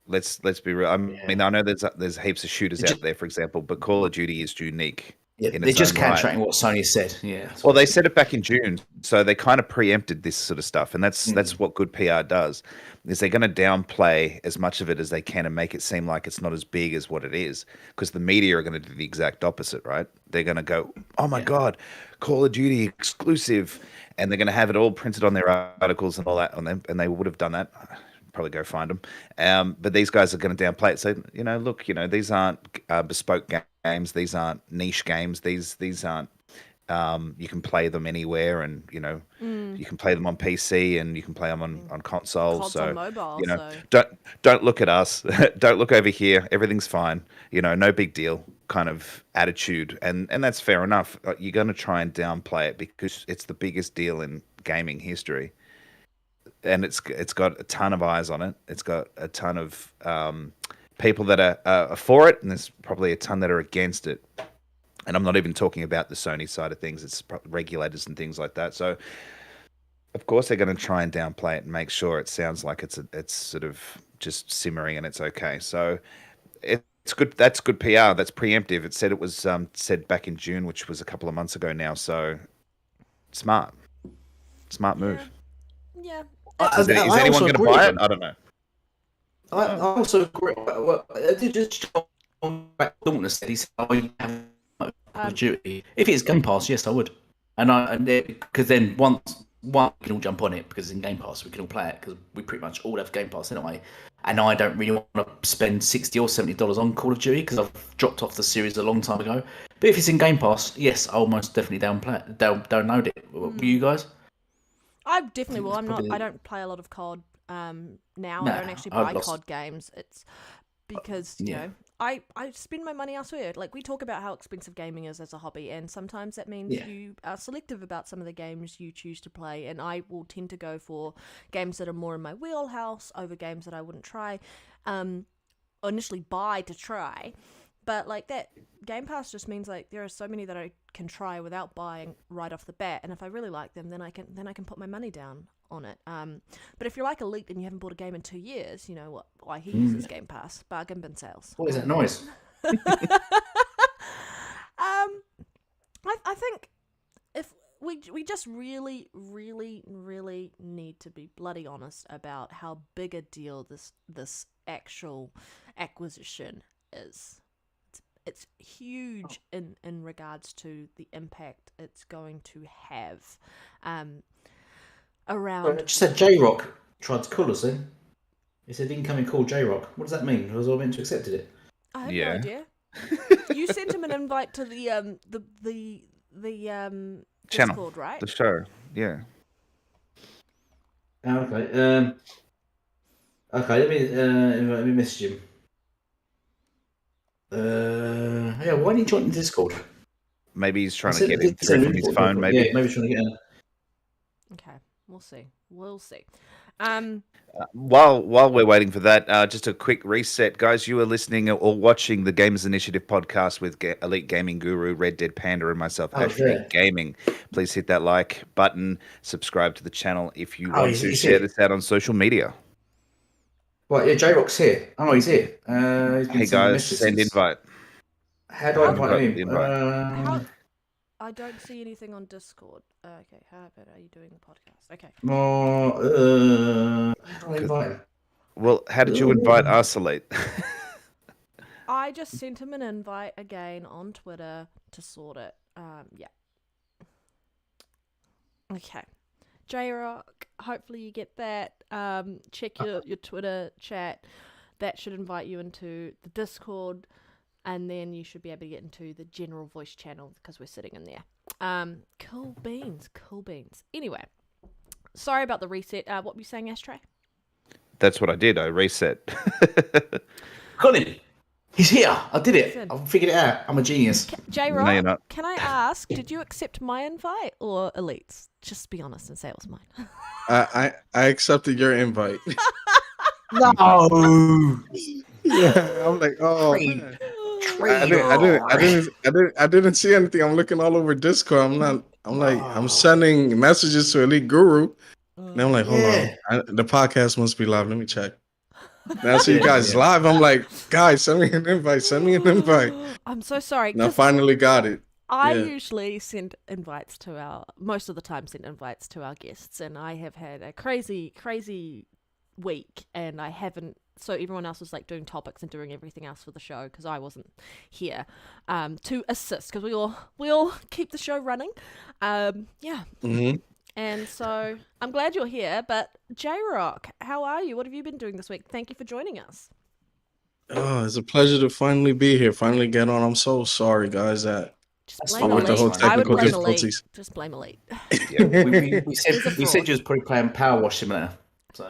Let's be real. I mean, I know there's heaps of shooters out there, for example, but Call of Duty is unique. Yeah, in they're its just own right. counteracting what Sony said. Yeah. that's Well, what they said it back in June, so they kind of preempted this sort of stuff, and that's what good PR does. Is they're going to downplay as much of it as they can and make it seem like it's not as big as what it is, because the media are going to do the exact opposite, right? They're going to go, "Oh my God, Call of Duty exclusive," and they're going to have it all printed on their articles and all that on them, and they would have done that. Probably go find them. But these guys are going to downplay it. So look, these aren't bespoke games. These aren't niche games. These aren't. You can play them anywhere, and you can play them on PC and you can play them on console. COD's so on mobile, don't look at us. Don't look over here. Everything's fine. No big deal kind of attitude, and that's fair enough. You're going to try and downplay it because it's the biggest deal in gaming history, and it's got a ton of eyes on it. It's got a ton of people that are for it, and there's probably a ton that are against it. And I'm not even talking about the Sony side of things. It's regulators and things like that. So, of course, they're going to try and downplay it and make sure it sounds like it's sort of just simmering and it's okay. So, it's good. That's good PR. That's preemptive. It said it was said back in June, which was a couple of months ago now. So, smart move. Yeah. Is anyone going to buy it? I don't know. I also agree. Well, just Dawn said he said, Call of Duty. If it's Game Pass, yes, I would. And because then once we can all jump on it because in Game Pass we can all play it because we pretty much all have Game Pass anyway. And I don't really want to spend $60 or $70 on Call of Duty because I've dropped off the series a long time ago. But if it's in Game Pass, yes, I'll most definitely download it. Will you guys? I definitely will. I don't play a lot of COD now. I don't actually buy COD games. It's because I spend my money elsewhere. Like, we talk about how expensive gaming is as a hobby, and sometimes that means you are selective about some of the games you choose to play, and I will tend to go for games that are more in my wheelhouse over games that I wouldn't try, or initially buy to try. But, like, that Game Pass just means, like, there are so many that I can try without buying right off the bat, and if I really like them, then I can put my money down on it. But if you're like Elite and you haven't bought a game in 2 years, you know what? Why he uses Game Pass, bargain bin sales. What is that noise? I think if we just really, really, really need to be bloody honest about how big a deal this actual acquisition is. It's huge in regards to the impact it's going to have. Around. Just said J-Rock tried to call us in. He said incoming call J-Rock. What does that mean? Was I meant to accepted it? I have no idea. You sent him an invite to the channel, Discord, right? the show. Yeah. Oh, okay. Okay. Let me message him. Yeah. Why didn't you join the Discord? Maybe he's trying to get in through from his phone. Maybe. Yeah. Maybe he's trying to get in. Okay. We'll see. While we're waiting for that, just a quick reset, guys. You are listening or watching the Gamers Initiative podcast with Elite Gaming Guru, Red Dead Panda, and myself, #Gaming. Please hit that like button, subscribe to the channel if you want to share this out on social media. Right, yeah, J-Rock's here. Oh, he's here. Hey guys, send invite. How do I invite him? I don't see anything on Discord. Okay, how are you doing the podcast? Okay. How do I invite him? Well, how did you invite us, Elite? I just sent him an invite again on Twitter to sort it. Yeah. Okay. J-Rock, hopefully you get that. Check your Twitter chat. That should invite you into the Discord. And then you should be able to get into the general voice channel because we're sitting in there. Cool beans. Anyway, sorry about the reset. What were you saying, Ashtray? That's what I did. I reset. Got him. He's here. I did it. I figured it out. I'm a genius. J-Rock, No, you're not. can I ask, did you accept my invite or Elite's? Just be honest and say it was mine. I accepted your invite. No. Yeah, I'm like, oh. Man. I didn't see anything. I'm looking all over Discord. I'm sending messages to Elite Guru. And I'm like, hold on. The podcast must be live. Let me check. Now I see you guys live. I'm like, guys, send me an invite. I'm so sorry. And I finally got it. I usually send invites to most of the time send invites to our guests, and I have had a crazy week, and I haven't. So everyone else was like doing topics and doing everything else for the show because I wasn't here to assist because we all keep the show running. Mm-hmm. And so I'm glad you're here. But J-Rock, how are you? What have you been doing this week? Thank you for joining us. Oh, it's a pleasure to finally be here. Finally get on. I'm so sorry, guys, that Just blame fine. with the Elite. whole I would technical blame difficulties. Elite. Just blame Elite. we said He's a we said fraud. you was probably playing Power Wash Simulator. So.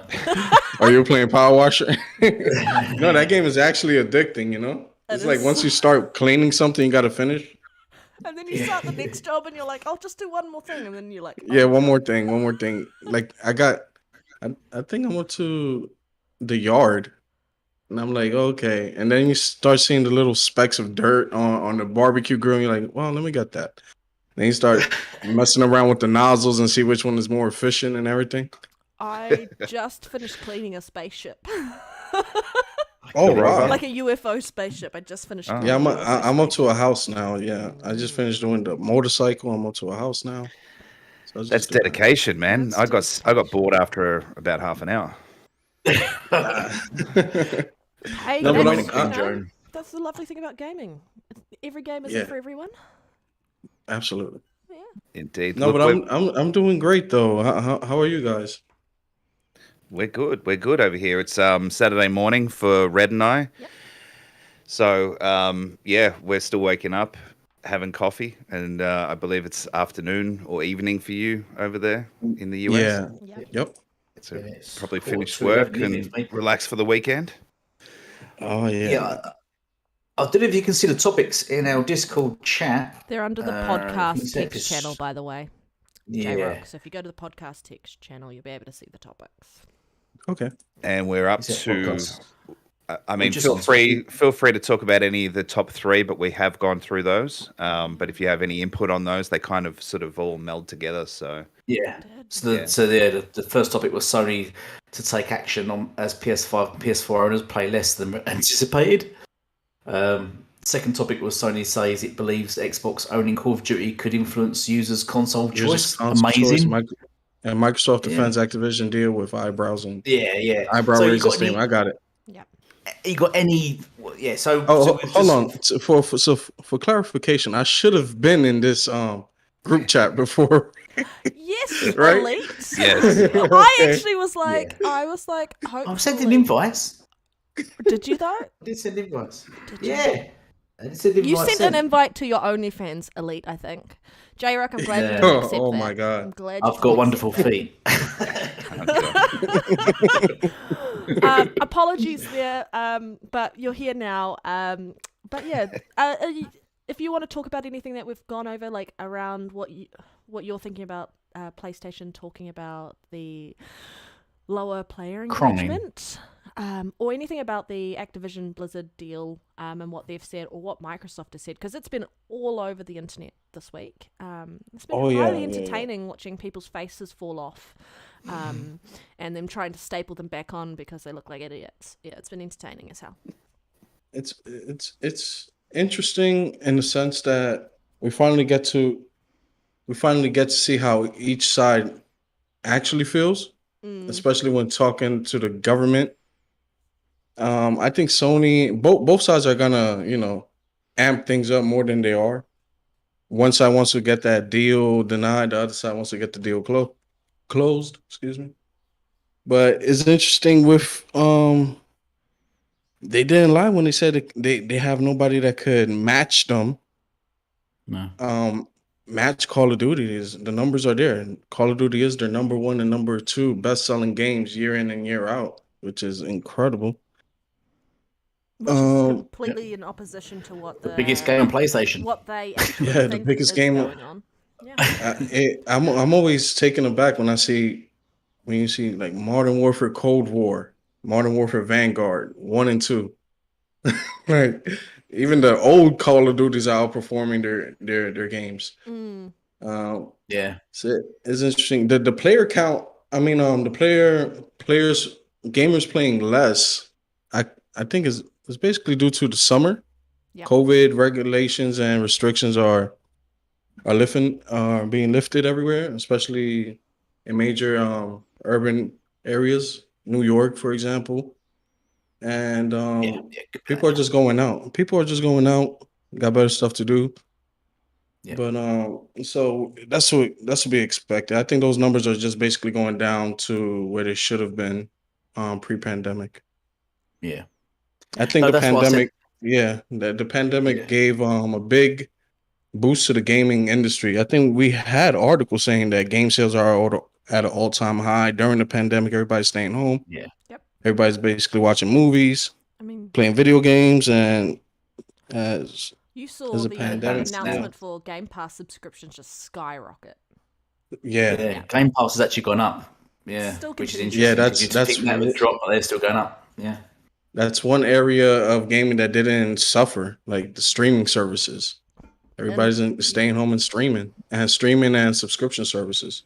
Are you playing Power Washer? No, that game is actually addicting. You know, it's like once you start cleaning something, you got to finish. And then you start the next job, and you're like, "I'll just do one more thing," and then you're like, "Oh, Yeah, one God." more thing. Like I think I went to the yard, and I'm like, okay. And then you start seeing the little specks of dirt on the barbecue grill, and you're like, well, let me get that. Then you start messing around with the nozzles and see which one is more efficient and everything. I just finished cleaning a spaceship. Oh, wow. Like a UFO spaceship. I just finished. Yeah, cleaning I'm a up to a house now. Yeah, I just finished doing the motorcycle. I'm up to a house now. So I was That's just doing dedication, man. That's I got bored after about half an hour. that. Hey, No, but that's the lovely thing about gaming. Every game isn't for everyone. Absolutely. Yeah. Indeed. No, Look, but I'm doing great though. How are you guys? we're good. We're good over here. It's Saturday morning for Red and I. Yep. So yeah, we're still waking up, having coffee, and I believe it's afternoon or evening for you over there in the US. Yeah. Yep. Yep. So Yes. probably Quarter finish to work 11 and evenings, mate. relax for the weekend. Oh yeah. Yeah. I don't know if you can see the topics in our Discord chat. They're under the I podcast think text it's- channel, by the way. Yeah. J-Rock. So if you go to the podcast text channel, you'll be able to see the topics. Okay. And we're up Is it to. podcast? I mean, just feel on free to talk about any of the top three, but we have gone through those. But if you have any input on those, they kind of sort of all meld together. So Yeah. The first topic was Sony to take action on as PS5 and PS4 owners play less than anticipated. Second topic was Sony says it believes Xbox owning Call of Duty could influence users' console choice. Amazing. And Microsoft defends Activision deal with eyebrows and Yeah. eyebrow So you raising got any- statement. I got it. Yeah. You got any? Yeah. So. Oh, so hold on. For clarification, I should have been in this group chat before. Yes, Right? Elite. Yes. I actually was like, I'm sending hopefully. invites. Did you though? I did send invites. Did you? Yeah. I did send You invites. sent an invite to your OnlyFans, Elite, I think. J-Rock, I'm glad you Yeah. didn't accept Oh that. my God. I'm glad you I've got didn't wonderful accept feet. that. Apologies there, but you're here now. But yeah, if you want to talk about anything that we've gone over, like around what you're thinking about PlayStation talking about the lower player engagement, or anything about the Activision Blizzard deal, and what they've said or what Microsoft has said, because it's been all over the internet this week. It's been highly entertaining watching people's faces fall off, and them trying to staple them back on because they look like idiots. Yeah, it's been entertaining as hell. It's interesting in the sense that we finally get to see how each side actually feels, especially when talking to the government. I think Sony, both sides are gonna, amp things up more than they are. One side wants to get that deal denied, the other side wants to get the deal closed. Excuse me. But it's interesting with they didn't lie when they said they have nobody that could match them. No. Match Call of Duty. The numbers are there. Call of Duty is their number one and number two best-selling games year in and year out, which is incredible. Which is completely in opposition to what the biggest game on PlayStation. What they actually the think biggest is game going on. Yeah. I'm always taken aback when you see like Modern Warfare Cold War, Modern Warfare Vanguard 1 and 2. Like even the old Call of Duties are outperforming their games. Yeah. So it's interesting. The player count, the players gamers playing less, I think is basically due to the summer. Yeah. COVID regulations and restrictions are are being lifted everywhere, especially in major urban areas, New York, for example. And good people are plan. just going out. People are just going out. Got better stuff to do. Yeah. But so that's to be expected. I think those numbers are just basically going down to where they should have been pre-pandemic. Yeah. I think No, the that's what I said. pandemic, yeah, the pandemic Yeah. gave a big boost to the gaming industry. I think we had articles saying that game sales are at an all-time high during the pandemic. Everybody's staying home. Yeah. Yep. Everybody's basically watching movies, I mean, playing video games, and as you saw as a the pandemic, announcement for Game Pass subscriptions just skyrocket. yeah, Game Pass has actually gone up. Yeah, Still which is continues. interesting. Yeah, 'cause you'd that's think that would drop, but they're still going up. Yeah. that's one area of gaming that didn't suffer, like the streaming services. Everybody's staying home and streaming and subscription services.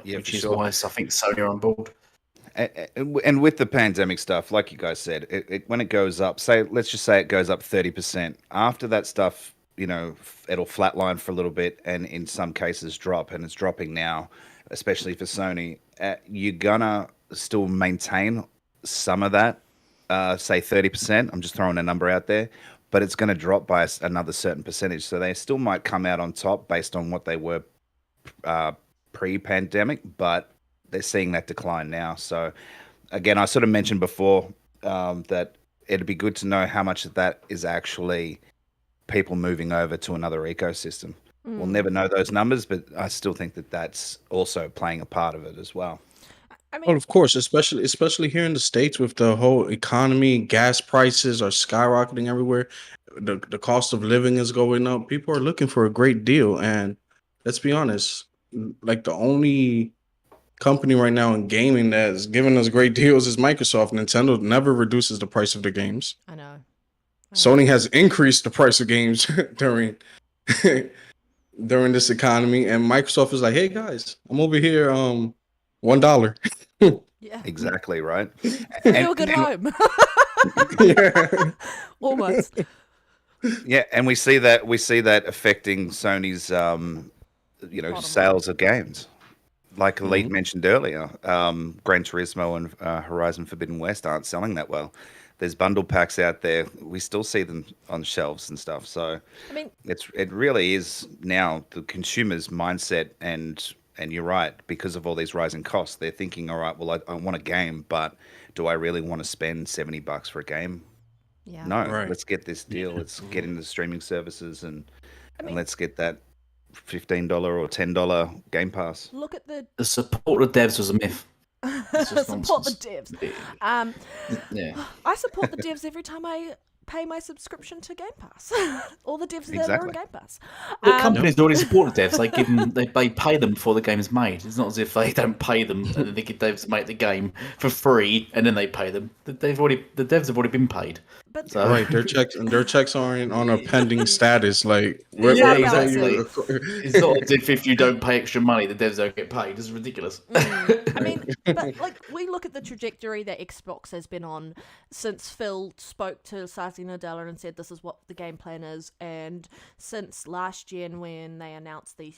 Yeah, which for is sure. why I think Sony are on board. And with the pandemic stuff, like you guys said, when it goes up, let's just say it goes up 30%. After that stuff, it'll flatline for a little bit, and in some cases drop, and it's dropping now, especially for Sony. You're gonna still maintain some of that, say 30%. I'm just throwing a number out there, but it's going to drop by another certain percentage. So they still might come out on top based on what they were pre-pandemic, but they're seeing that decline now. So again, I sort of mentioned before that it'd be good to know how much of that is actually people moving over to another ecosystem. We'll never know those numbers, but I still think that that's also playing a part of it as well. I mean, Well, of course, especially here in the States with the whole economy, gas prices are skyrocketing everywhere. The cost of living is going up. People are looking for a great deal, and let's be honest, like the only company right now in gaming that's giving us great deals is Microsoft. Nintendo never reduces the price of their games. I know. Sony has increased the price of games during during this economy, and Microsoft is like, "Hey guys, I'm over here, $1." Yeah. Exactly right. Feel good home. Yeah. Almost. Yeah, and we see that affecting Sony's Bottom sales of games. Like Elite mentioned earlier, Gran Turismo and Horizon Forbidden West aren't selling that well. There's bundle packs out there. We still see them on shelves and stuff. So I mean, it really is now the consumer's mindset, and you're right, because of all these rising costs, they're thinking, all right, well, I want a game, but do I really want to spend $70 for a game? yeah. No, Right. let's get this deal. Let's get into the streaming services and mean- let's get that $15 or $10 Game Pass. Look at the The support of devs was a myth. It's just support the nonsense. devs. Yeah. I support the devs every time I pay my subscription to Game Pass. All the devs that are Exactly. on Game Pass. The companies already support the devs. They give them, they pay them before the game is made. It's not as if they don't pay them and then they give devs to make the game for free and then they pay them. The devs have already been paid. But So Right, their checks aren't on a pending status. Like, Yeah, Yeah, exactly. It's not as if you don't pay extra money, the devs don't get paid. It's ridiculous. I mean, but like we look at the trajectory that Xbox has been on since Phil spoke to Satya Nadella and said this is what the game plan is, and since last gen when they announced the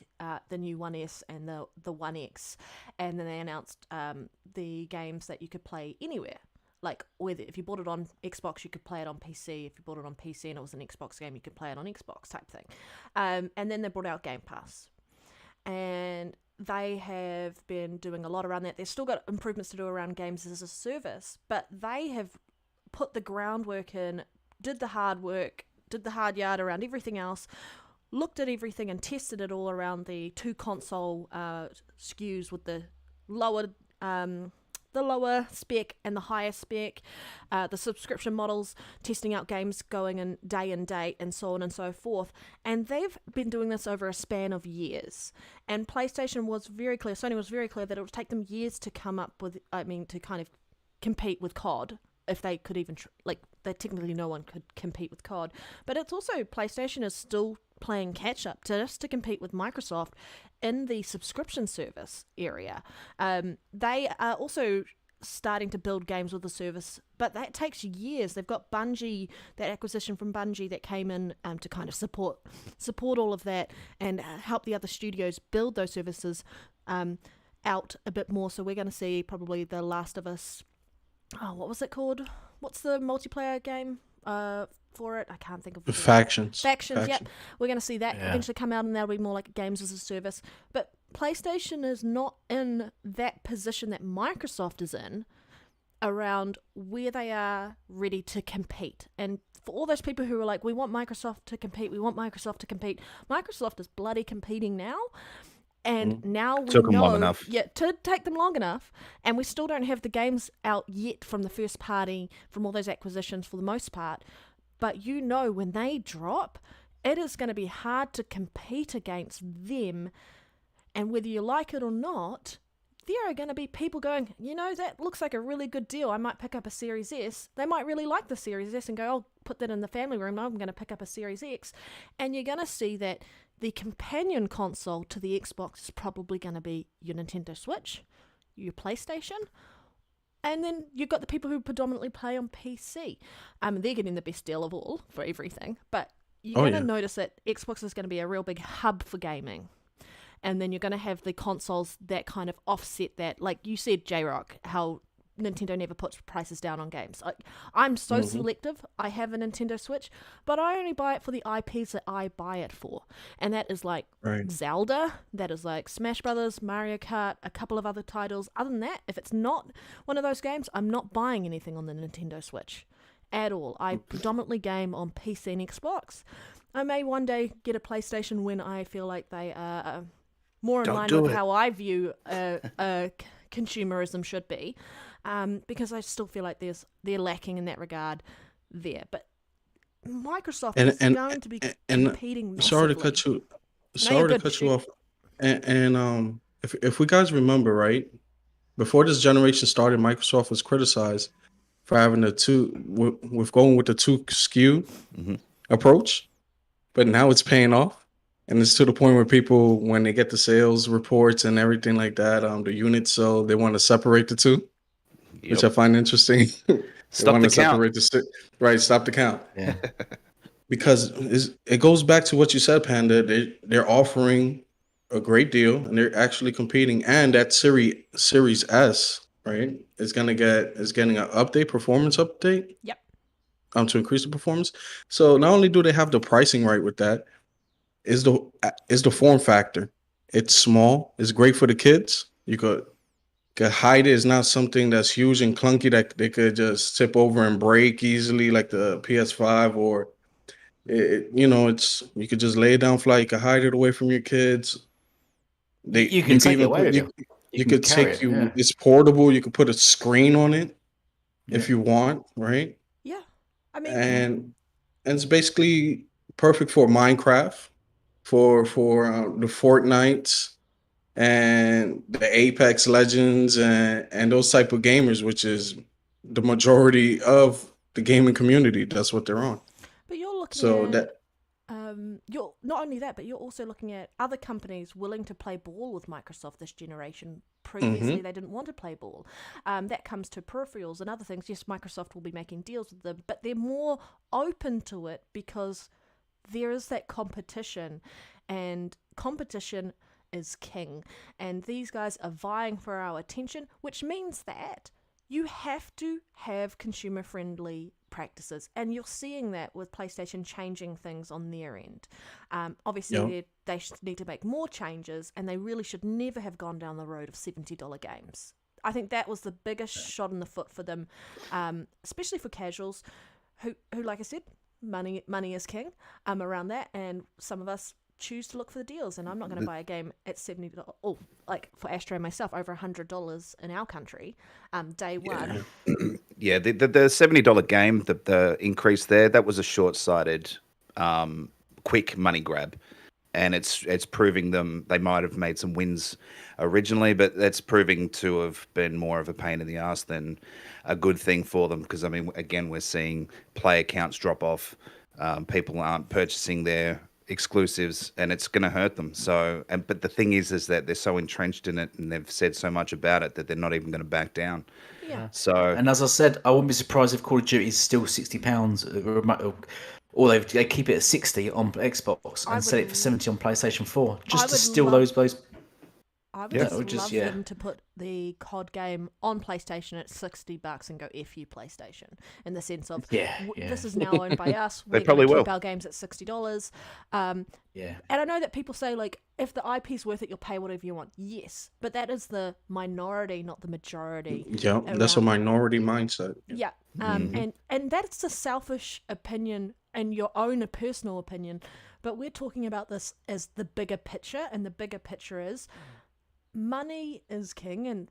new One S and the One X, and then they announced the games that you could play anywhere. Like, whether if you bought it on Xbox, you could play it on PC. If you bought it on PC and it was an Xbox game, you could play it on Xbox type thing. And then they brought out Game Pass. And they have been doing a lot around that. They've still got improvements to do around games as a service, but they have put the groundwork in, did the hard work, did the hard yard around everything else, looked at everything and tested it all around the two console SKUs with the lower spec and the higher spec, the subscription models, testing out games going in date, and so on and so forth. And they've been doing this over a span of years. And PlayStation was very clear, Sony was very clear that it would take them years to come up with, to kind of compete with COD, if they could even, technically no one could compete with COD. But it's also, PlayStation is still playing catch up to compete with Microsoft in the subscription service area. They are also starting to build games with the service, but that takes years. They've got Bungie, that acquisition from Bungie that came in to kind of support all of that and help the other studios build those services out a bit more. So we're going to see probably The Last of Us. Oh, what was it called? What's the multiplayer game for it? I can't think of it. Factions. Yep. We're going to see that eventually come out, and that'll be more like games as a service. But PlayStation is not in that position that Microsoft is in around where they are ready to compete. And for all those people who are like, we want Microsoft to compete, Microsoft is bloody competing now. And now we Took them know, long enough. Yeah, to take them long enough, and we still don't have the games out yet from the first party, from all those acquisitions for the most part. But you know, when they drop, it is going to be hard to compete against them. And whether you like it or not, there are going to be people going, you know, that looks like a really good deal. I might pick up a Series S. They might really like the Series S and go, I'll put that in the family room. I'm going to pick up a Series X. And you're going to see that the companion console to the Xbox is probably going to be your Nintendo Switch, your PlayStation, and then you've got the people who predominantly play on PC. They're getting the best deal of all for everything, but you're going to notice that Xbox is going to be a real big hub for gaming. And then you're going to have the consoles that kind of offset that. Like you said, J-Rock, how Nintendo never puts prices down on games. I'm so selective. I have a Nintendo Switch, but I only buy it for the IPs that I buy it for. And that is like Zelda, that is like Smash Brothers, Mario Kart, a couple of other titles. Other than that, if it's not one of those games, I'm not buying anything on the Nintendo Switch at all. I predominantly game on PC and Xbox. I may one day get a PlayStation when I feel like they are more in line with how I view consumerism should be. Because I still feel like they're lacking in that regard there. But Microsoft is going to be competing massively. Sorry to cut you off. And if we guys remember, right, before this generation started, Microsoft was criticized for having with going with the 2 SKU approach. But now it's paying off. And it's to the point where people, when they get the sales reports and everything like that, the units, so they want to separate the two. Which I find interesting. Stop the count. Stop the count. Yeah. Because it goes back to what you said, Panda. They're offering a great deal, and they're actually competing. And that Series S, right, is getting an performance update. Yep. To increase the performance. So not only do they have the pricing right with that, is the form factor. It's small. It's great for the kids. You could hide it. It's not something that's huge and clunky that they could just tip over and break easily like the PS5 or you could just lay it down flat. You could hide it away from your kids. You can take it away with you. It's portable. You could put a screen on it if you want, right? Yeah. I mean, and it's basically perfect for Minecraft, for the Fortnites and the Apex Legends and those type of gamers, which is the majority of the gaming community. That's what they're on. But you're looking you're not only that, but you're also looking at other companies willing to play ball with Microsoft this generation. Previously, they didn't want to play ball. That comes to peripherals and other things. Yes, Microsoft will be making deals with them, but they're more open to it because there is that competition, and competition is king. And these guys are vying for our attention, which means that you have to have consumer-friendly practices, and you're seeing that with PlayStation changing things on their end. Obviously, they need to make more changes, and they really should never have gone down the road of $70 games. I think that was the biggest shot in the foot for them, especially for casuals who, like I said, money is king around that, and some of us choose to look for the deals, and I'm not going to buy a game at $70. Oh, like for Astro and myself, over $100 in our country, day one. Yeah, the $70 game, the increase there, that was a short-sighted, quick money grab, and it's proving them they might have made some wins originally, but that's proving to have been more of a pain in the ass than a good thing for them. Because I mean, again, we're seeing player counts drop off. People aren't purchasing their exclusives, and it's going to hurt them. So, but the thing is that they're so entrenched in it, and they've said so much about it that they're not even going to back down. Yeah. So, And as I said, I wouldn't be surprised if Call of Duty is still £60, or they keep it at 60 on Xbox and sell it for 70 on PlayStation 4, just to steal those. I would Yeah, just or just- love yeah. them to put the COD game on PlayStation at $60 and go F you PlayStation, in the sense of Yeah, this is now owned by us. They We're probably going to keep will. our games at $60. Yeah. And I know that people say, like, if the IP's worth it, you'll pay whatever you want. Yes, but that is the minority, not the majority. Yeah, that's a around- minority mindset. Yeah, and that's a selfish opinion and your own personal opinion, but we're talking about this as the bigger picture, and the bigger picture is money is king, and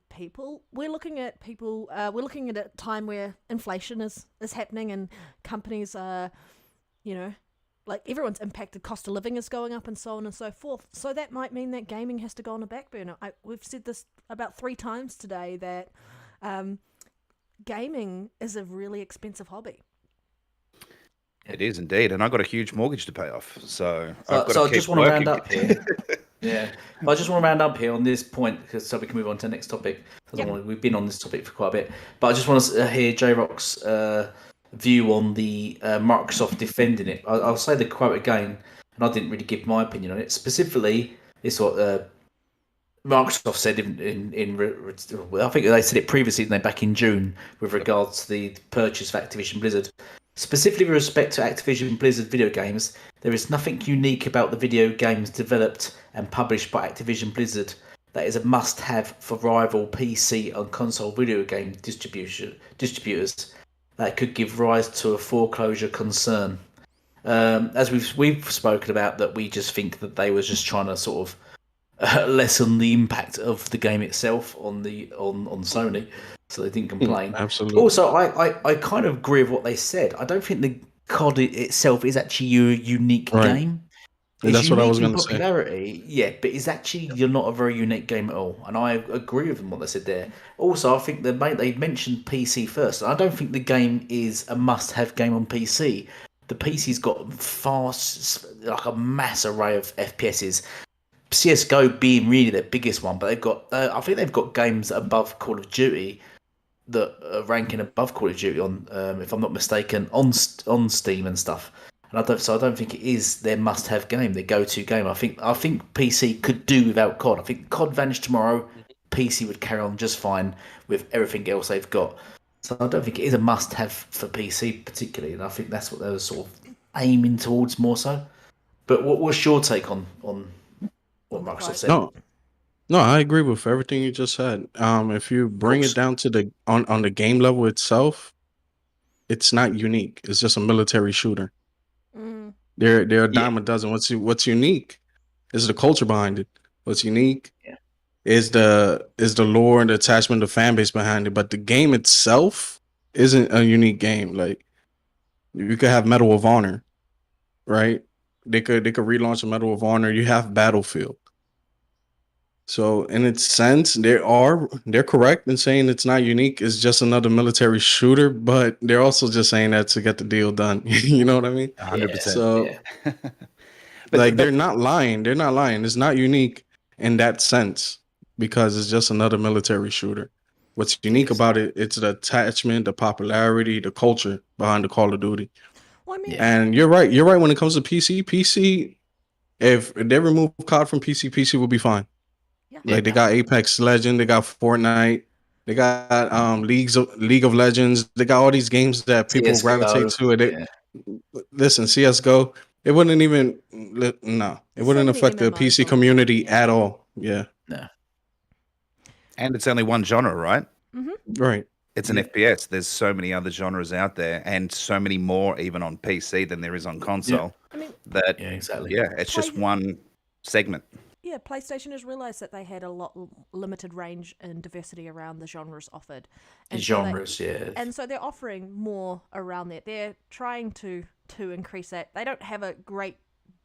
we're looking at a time where inflation is happening, and companies are, like, everyone's impacted, cost of living is going up, and so on and so forth. So that might mean that gaming has to go on a back burner. We've said this about 3 times today, that gaming is a really expensive hobby. Yeah. It is indeed, and I've got a huge mortgage to pay off, so I've got So to I just keep want to round working. up here. Yeah, I just want to round up here on this point, so we can move on to the next topic. We've been on this topic for quite a bit, but I just want to hear J-Rock's view on the Microsoft defending it. I'll say the quote again, and I didn't really give my opinion on it. Specifically, it's what Microsoft said I think they said it previously, back in June, with regards to the purchase of Activision Blizzard. Specifically with respect to Activision Blizzard video games, there is nothing unique about the video games developed and published by Activision Blizzard that is a must-have for rival PC and console video game distributors that could give rise to a foreclosure concern. As we've spoken about, that we just think that they were just trying to sort of lessen the impact of the game itself on Sony, so they didn't complain. Absolutely. Also, I kind of agree with what they said. I don't think the COD itself is actually a unique game. And that's what I was going to say. Popularity, yeah, but it's actually you're not a very unique game at all. And I agree with them what they said there. Also, I think they mentioned PC first. I don't think the game is a must-have game on PC. The PC's got like a mass array of FPSs. CS:GO being really their biggest one, but they've got I think they've got games above Call of Duty that are ranking above Call of Duty on, if I'm not mistaken, on Steam and stuff. And I don't think it is their must-have game, their go-to game. I think PC could do without COD. I think COD vanished tomorrow, PC would carry on just fine with everything else they've got. So I don't think it is a must-have for PC particularly, and I think that's what they were sort of aiming towards more so. But what's your take on what Microsoft said? No, I agree with everything you just said. If you bring it down to on the game level itself, it's not unique. It's just a military shooter. They're a dime a dozen. What's unique is the culture behind it. What's unique is the lore and the attachment, the fan base behind it. But the game itself isn't a unique game. Like, you could have Medal of Honor, right? They could relaunch a Medal of Honor. You have Battlefield. So in its sense, they're correct in saying it's not unique. It's just another military shooter, but they're also just saying that to get the deal done. You know what I mean? 100%. So, like, they're not lying. They're not lying. It's not unique in that sense because it's just another military shooter. What's unique about it? It's the attachment, the popularity, the culture behind the Call of Duty. Well, I mean, And you're right. You're right when it comes to PC. If they remove COD from PC will be fine. Like, they got Apex Legend, they got Fortnite, they got League of Legends, they got all these games that people CS:GO, gravitate to. Listen, CS:GO, it wouldn't even it wouldn't affect the PC community at all. Yeah. No. And it's only one genre, right? Right. It's an FPS. There's so many other genres out there, and so many more even on PC than there is on console. I mean, exactly. Yeah, it's just one segment. Yeah, PlayStation has realised that they had a lot limited range and diversity around the genres offered. And and so they're offering more around that. They're trying to increase that. They don't have a great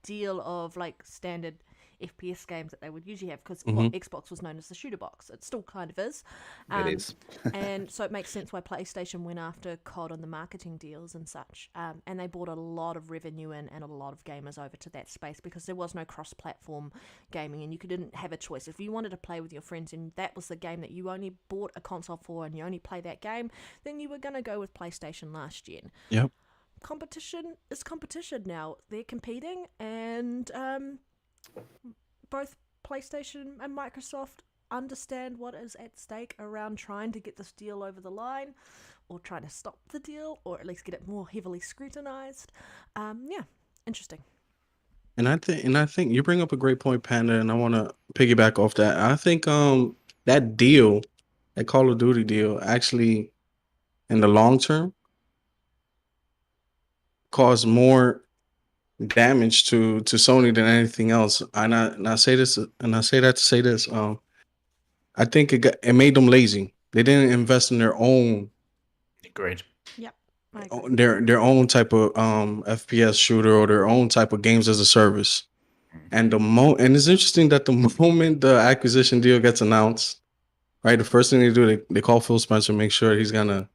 deal of, like, standard FPS games that they would usually have, because Mhm. Xbox was known as the shooter box. It still kind of is. It is. And so it makes sense why PlayStation went after COD on the marketing deals and such. And they brought a lot of revenue in and a lot of gamers over to that space, because there was no cross-platform gaming, and you didn't have a choice. If you wanted to play with your friends and that was the game that you only bought a console for and you only play that game, then you were going to go with PlayStation last gen. Yep. Competition is competition now. They're competing, and both PlayStation and Microsoft understand what is at stake around trying to get this deal over the line, or trying to stop the deal, or at least get it more heavily scrutinized. Yeah, interesting. And I think you bring up a great point, Panda, and I want to piggyback off that. I think that deal, that Call of Duty deal, actually in the long term caused more damage to Sony than anything else. And I say this, and I say that to say this. I think it made them lazy. They didn't invest in their own Agreed. Yep. I agree. their own type of FPS shooter or their own type of games as a service. And and it's interesting that the moment the acquisition deal gets announced, right, the first thing they do, they call Phil Spencer, make sure he's gonna,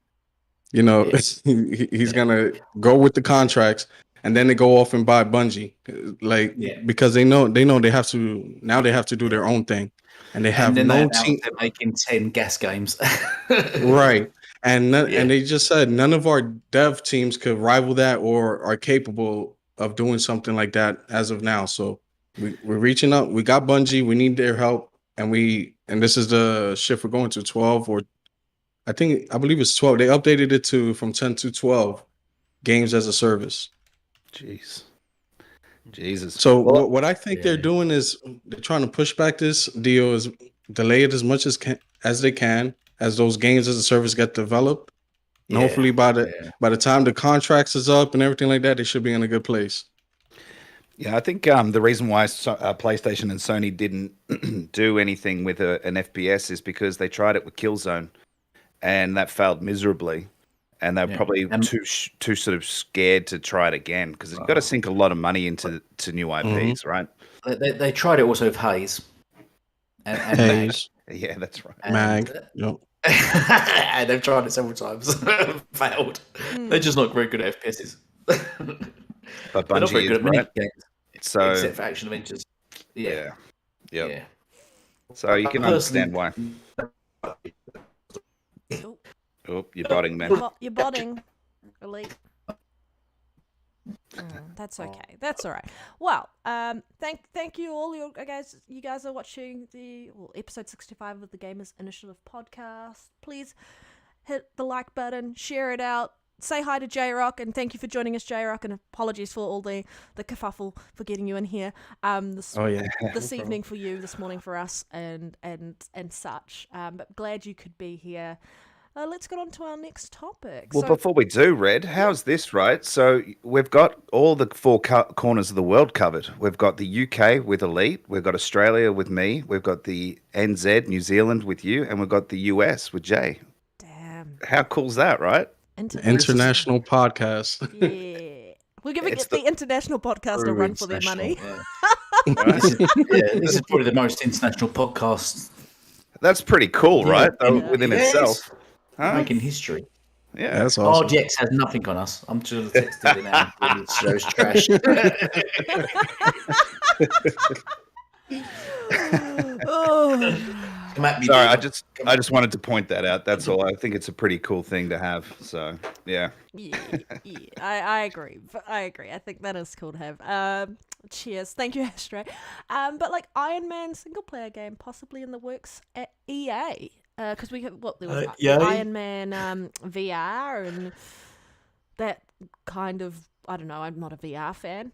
you know, he's gonna go with the contracts, and then they go off and buy Bungie, like because they know they have to do their own thing, and they have no team. They're making 10 gas games. Right. And and they just said none of our dev teams could rival that or are capable of doing something like that as of now. So we're reaching out. We got Bungie. We need their help. And this is the shift we're going to 12, or I believe it's 12. They updated it from 10 to 12 games as a service. Jeez. Jesus. So what I think they're doing is they're trying to push back this deal, is delay it as much as they can, as those games as a service get developed. And hopefully by the time the contracts is up and everything like that, they should be in a good place. Yeah, I think the reason why PlayStation and Sony didn't do anything with an FPS is because they tried it with Killzone, and that failed miserably. And they're probably too sort of scared to try it again, because you've got to sink a lot of money into new IPs, right? They tried it also with Haze. And Haze. Yeah, that's right. Mag. Yep. And they've tried it several times. Failed. They're just not very good at FPSs. But They're not very Bungie good is, at mini right? games. So, except for action adventures. yeah. Yeah. So you can understand why. Oh, you're botting, man. You're botting. Elite. That's okay. That's all right. Well, thank you all. You guys are watching the episode 65 of the Gamers Initiative podcast. Please hit the like button, share it out, say hi to J-Rock, and thank you for joining us, J-Rock, and apologies for all the kerfuffle for getting you in here this evening for you, this morning for us, and such. But glad you could be here. Let's get on to our next topic. Well, before we do, Red, how's this, right? So we've got all the four corners of the world covered. We've got the UK with Elite, we've got Australia with me, we've got the NZ, New Zealand with you, and we've got the US with Jay. Damn. How cool's that, right? International podcast. Yeah. We're giving the international podcast a run for their money. This is probably the most international podcast. That's pretty cool, right? Within itself. Huh? Making history. Yeah, that's awesome. RGX has nothing on us. I'm just texting it now. This show's trash. Sorry, I just wanted to point that out. That's all. I think it's a pretty cool thing to have. So yeah. I agree. I think that is cool to have. Cheers. Thank you, Ashtray. But like Iron Man single player game possibly in the works at EA. Because there was Iron Man VR and that kind of, I don't know, I'm not a VR fan.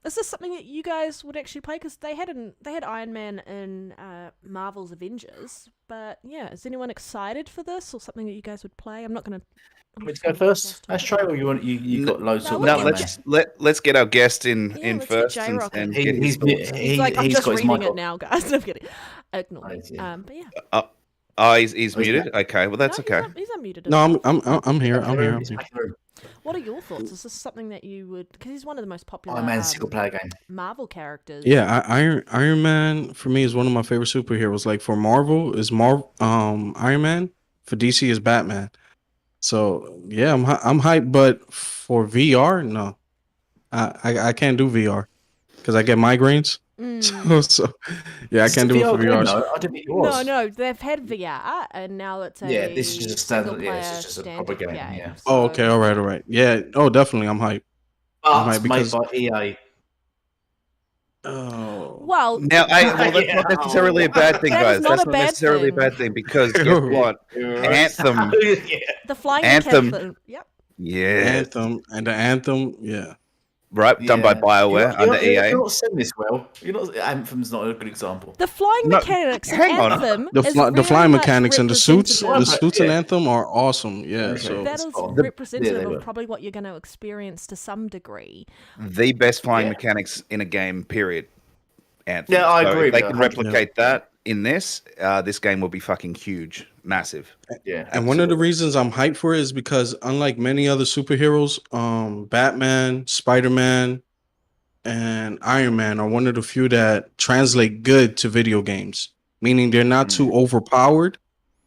Is this something that you guys would actually play? Because they had Iron Man in Marvel's Avengers, but yeah, is anyone excited for this or something that you guys would play? I'm not gonna. Let's go first. Let's try. Or you got loads of. No, let's get our guest in first, and he's like, I'm just reading it now, guys. I'm kidding. Ignore me. But yeah. He's muted. Okay, well that's okay. He's unmuted. No, I'm here. I'm here. What are your thoughts? Is this something that you would? Because he's one of the most popular Iron Man single player game. Marvel characters. Yeah, Iron Man for me is one of my favorite superheroes. Like for Marvel is Iron Man. For DC is Batman. So yeah, I'm hyped. But for VR, no, I can't do VR because I get migraines. So yeah, I can't do it for VR. No, I didn't think it was. No, they've had VR and now it's a Yeah, this is just a standard. Yeah, single-player this is just a proper standard game. Yeah. Oh, okay, all right. Yeah. Oh, definitely, I'm hyped. But made by EA. Oh. Well, Now, that's not necessarily a bad thing, That is guys. not That's a not bad necessarily thing. a bad thing because guess what? Anthem. the flying Anthem. Anthem. Yep. Yeah. Anthem and the Anthem, yeah. Right, done by BioWare under EA. You're not saying this well. Anthem's not a good example. The flying No, mechanics in hang on. Anthem The is flying very much mechanics and the suits representative- in Anthem are awesome. Yeah, Okay. so That is spot on. representative Yeah, they of were. probably what you're going to experience to some degree. The best flying Yeah. mechanics in a game, period. Anthem. Yeah, I So agree If they with can that, 100%. replicate that in this game will be fucking huge, massive. Yeah. and one of the reasons I'm hyped for it is because unlike many other superheroes, Batman, Spider-Man, and Iron Man are one of the few that translate good to video games, meaning they're not too overpowered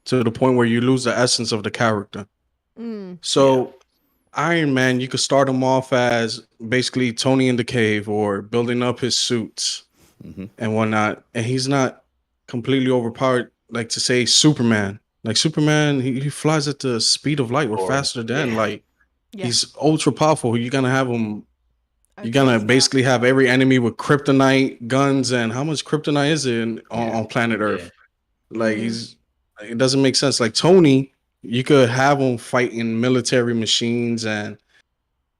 to the point where you lose the essence of the character. So Iron Man, you could start him off as basically Tony in the cave or building up his suits and whatnot. And he's not completely overpowered, like to say Superman. Like Superman, he flies at the speed of light or faster than light. Yeah. He's ultra powerful. You're gonna have him. You're gonna Okay, basically have every enemy with kryptonite guns, and how much kryptonite is it on planet Earth? Like it doesn't make sense. Like Tony, you could have him fighting military machines, and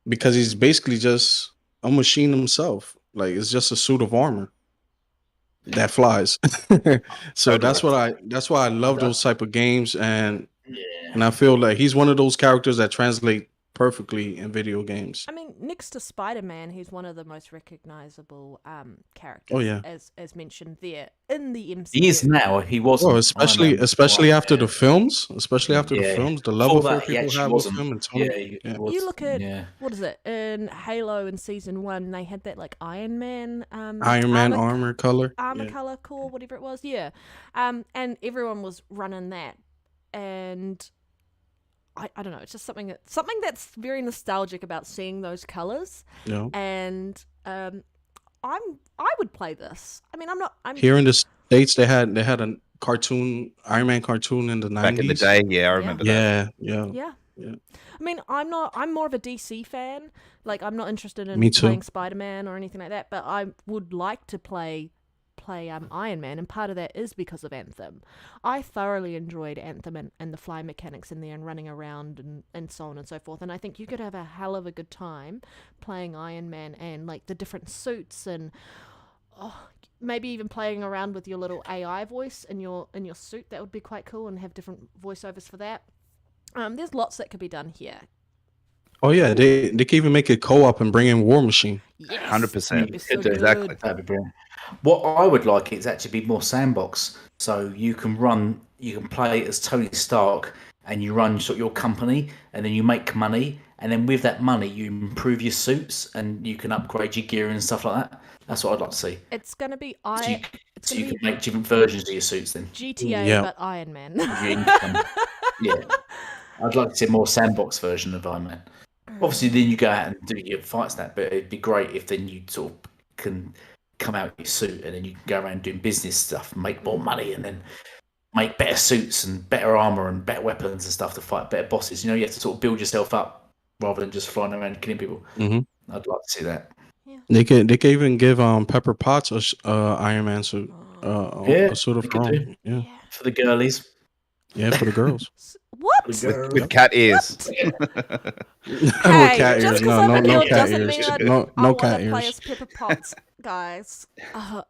because he's basically just a machine himself. Like it's just a suit of armor that flies. So that's why I love those type of games, and I feel like he's one of those characters that translate perfectly in video games. I mean, next to Spider-Man, he's one of the most recognizable characters. Oh, yeah. as mentioned there in the MCU. He is now. He wasn't. Oh, especially after the films, the level Before for that, he people actually have with wasn't. him and Tony. Yeah, he was. You look at Yeah. what is it in Halo in season 1? They had that like Iron Man armor color. color core, whatever it was. Yeah, and everyone was running that, and I don't know. It's just something that's very nostalgic about seeing those colors. Yeah. And I would play this. I mean, I'm Here in the States, they had a cartoon, Iron Man cartoon in the 90s. Back in the day, yeah, I remember that. Yeah. I mean, I'm more of a DC fan. Like, I'm not interested in Me too. playing Spider-Man or anything like that, but I would like to play Iron Man, and part of that is because of Anthem. I thoroughly enjoyed Anthem and the fly mechanics in there and running around and so on and so forth, and I think you could have a hell of a good time playing Iron Man and like the different suits and maybe even playing around with your little AI voice in your suit. That would be quite cool, and have different voiceovers for that. There's lots that could be done here. Oh yeah, they can even make it co-op and bring in War Machine. Yes, 100%. that'd be so Exactly. good. That'd be brilliant. What I would like is actually be more sandbox, so you can play as Tony Stark, and you run sort of your company, and then you make money, and then with that money you improve your suits, and you can upgrade your gear and stuff like that. That's what I'd like to see. It's gonna be So you can make different versions of your suits then. GTA, but Iron Man. Yeah, I'd like to see a more sandbox version of Iron Man. Obviously, then you go out and do your fights that, but it'd be great if then you sort of can come out with your suit, and then you can go around doing business stuff, and make more money, and then make better suits and better armor and better weapons and stuff to fight better bosses. You know, you have to sort of build yourself up rather than just flying around killing people. Mm-hmm. I'd like to see that. They can even give Pepper Potts a Iron Man suit, a suit of her own. Yeah, For the girlies. Yeah, for the girls. What? With cat ears. Hey, cat just ears. because No, I'm no, a no girl cat doesn't ears. mean I No wanna cat play ears. as Pepper Potts, guys.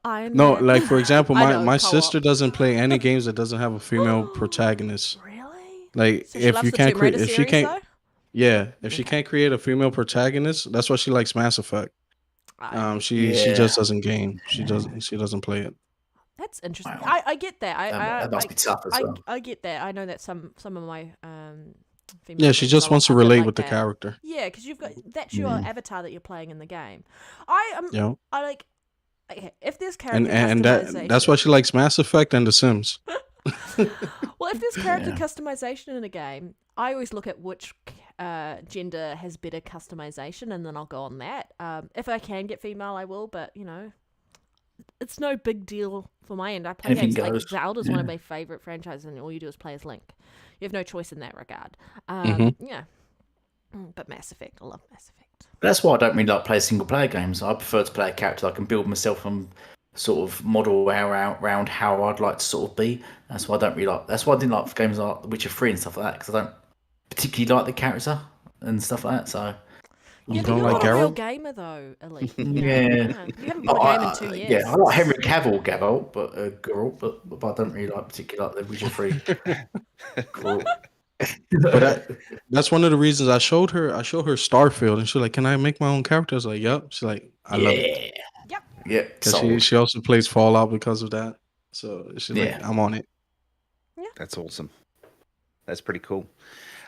Iron No, Man. like for example, I know, my co-op. sister doesn't play any games that doesn't have a female protagonist. Really? Like So she if loves you the can't Tomb Raider create, if she series, can't, though? yeah, if she can't create a female protagonist, that's why she likes Mass Effect. She just doesn't game. She doesn't play it. That's interesting. Wow. I get that. That must be tough as well. I get that. I know that some of my female Yeah, she friends just a wants to bit relate like with the that. character. Yeah, because that's your avatar that you're playing in the game. Yeah. I like. Okay, if there's And character and customization, that's why she likes Mass Effect and The Sims. well, if there's character Yeah. customization in a game, I always look at which gender has better customization, and then I'll go on that. If I can get female, I will, but it's no big deal for my end. I play Anything games like goes. Zelda's one of Yeah. my favorite franchises, and all you do is play as Link. You have no choice in that regard. Yeah. But Mass Effect, I love Mass Effect. That's why I don't really like play single player games. I prefer to play a character I can build myself and sort of model around how I'd like to sort of be. That's why I don't really like. That's why I didn't like games like The Witcher 3 and stuff like that, because I don't particularly like the character and stuff like that. So Yeah, but don't you're like not a real Geralt? gamer though, Elite. Yeah. You haven't bought a game in 2 years. Yeah, I like Henry Cavill, but Geralt, but I don't really like particularly like The Witcher 3. Geralt. But that's one of the reasons I showed her Starfield, and she's like, "Can I make my own character?" I was like, "Yep." She's like, "I love it," Yep. Yeah, because she also plays Fallout because of that. So she's like, "I'm on it." That's awesome. That's pretty cool.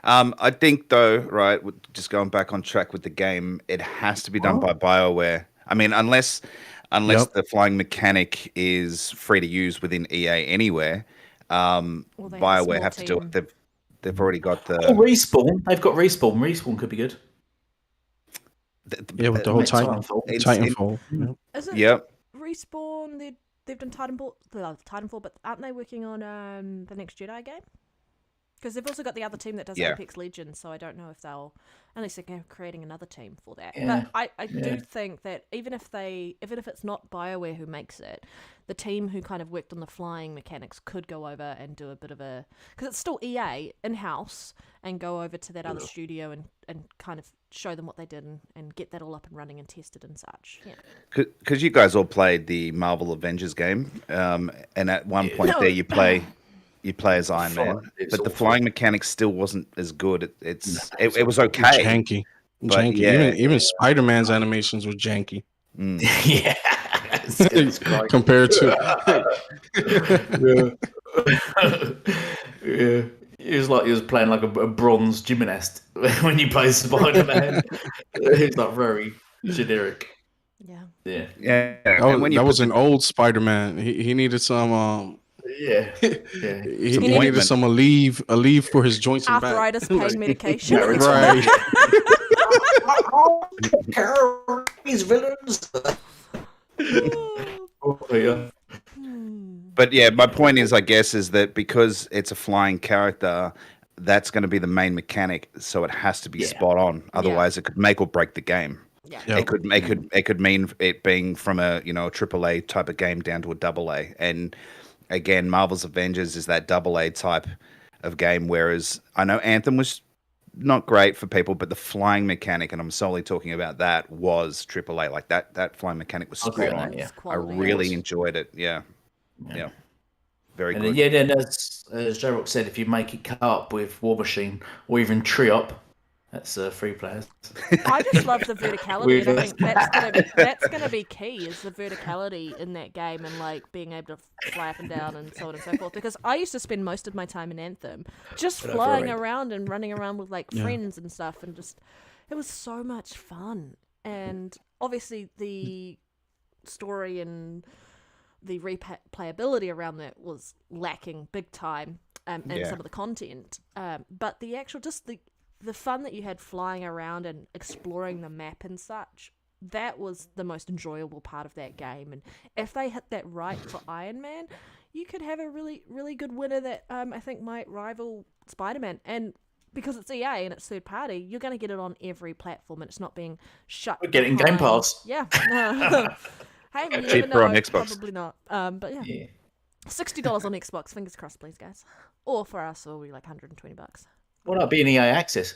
I think though, right, just going back on track with the game, it has to be done by BioWare. I mean, unless the flying mechanic is free to use within EA anywhere, BioWare have to do it. They've already got the Respawn. They've got Respawn. Respawn could be good. Yeah, with the whole Titanfall. Isn't Yep. Respawn? They've done Titanfall, but aren't they working on the next Jedi game? Because they've also got the other team that does Apex Legends, so I don't know if they'll, unless they're creating another team for that. Yeah. But I do think that even if it's not BioWare who makes it, the team who kind of worked on the flying mechanics could go over and do a bit of a, because it's still EA in-house, and go over to that other studio and kind of show them what they did and get that all up and running and tested and such. Yeah. Because you guys all played the Marvel Avengers game, and at one point there you play as Iron Man, but the flying mechanics still wasn't as good. It was okay. Janky. But Even Spider-Man's animations were janky. Yeah. Compared to yeah. It was like he was playing like a bronze gymnast when you play Spider-Man. It's like very generic. Yeah. Yeah. Yeah. That was an old Spider-Man. He needed some Yeah. he needed some Aleve for his joints and back. Arthritis pain medication. Right. These villains. Yeah. But yeah, my point is, I guess, is that because it's a flying character, that's going to be the main mechanic, so it has to be spot on. Otherwise, it could make or break the game. Yeah. It could mean it being from a AAA type of game down to a AA. And again, Marvel's Avengers is that AA type of game, whereas I know Anthem was not great for people, but the flying mechanic, and I'm solely talking about that, was AAA. Like that flying mechanic was spot on. Yeah. I really enjoyed it. Yeah. Very good. Then as J-Rock said, if you make it cut up with War Machine or even Tri-Op, that's 3 players. I just love the verticality, and I think that's gonna be key, is the verticality in that game, and like being able to fly up and down and so on and so forth. Because I used to spend most of my time in Anthem just flying around and running around with like friends and stuff, and just it was so much fun. And obviously the story and the replayability around that was lacking big time, and some of the content. But the actual the fun that you had flying around and exploring the map and such, that was the most enjoyable part of that game. And if they hit that right for Iron Man, you could have a really, really good winner that I think might rival Spider-Man. And because it's EA and it's third party, you're going to get it on every platform, and it's not being shut. We're getting Game Pass. Yeah. Hey, you never cheaper know. on Xbox. Probably not. But yeah. $60 on Xbox. Fingers crossed, please, guys. Or for us, it'll be like $120. Well, that'd be an EA Access,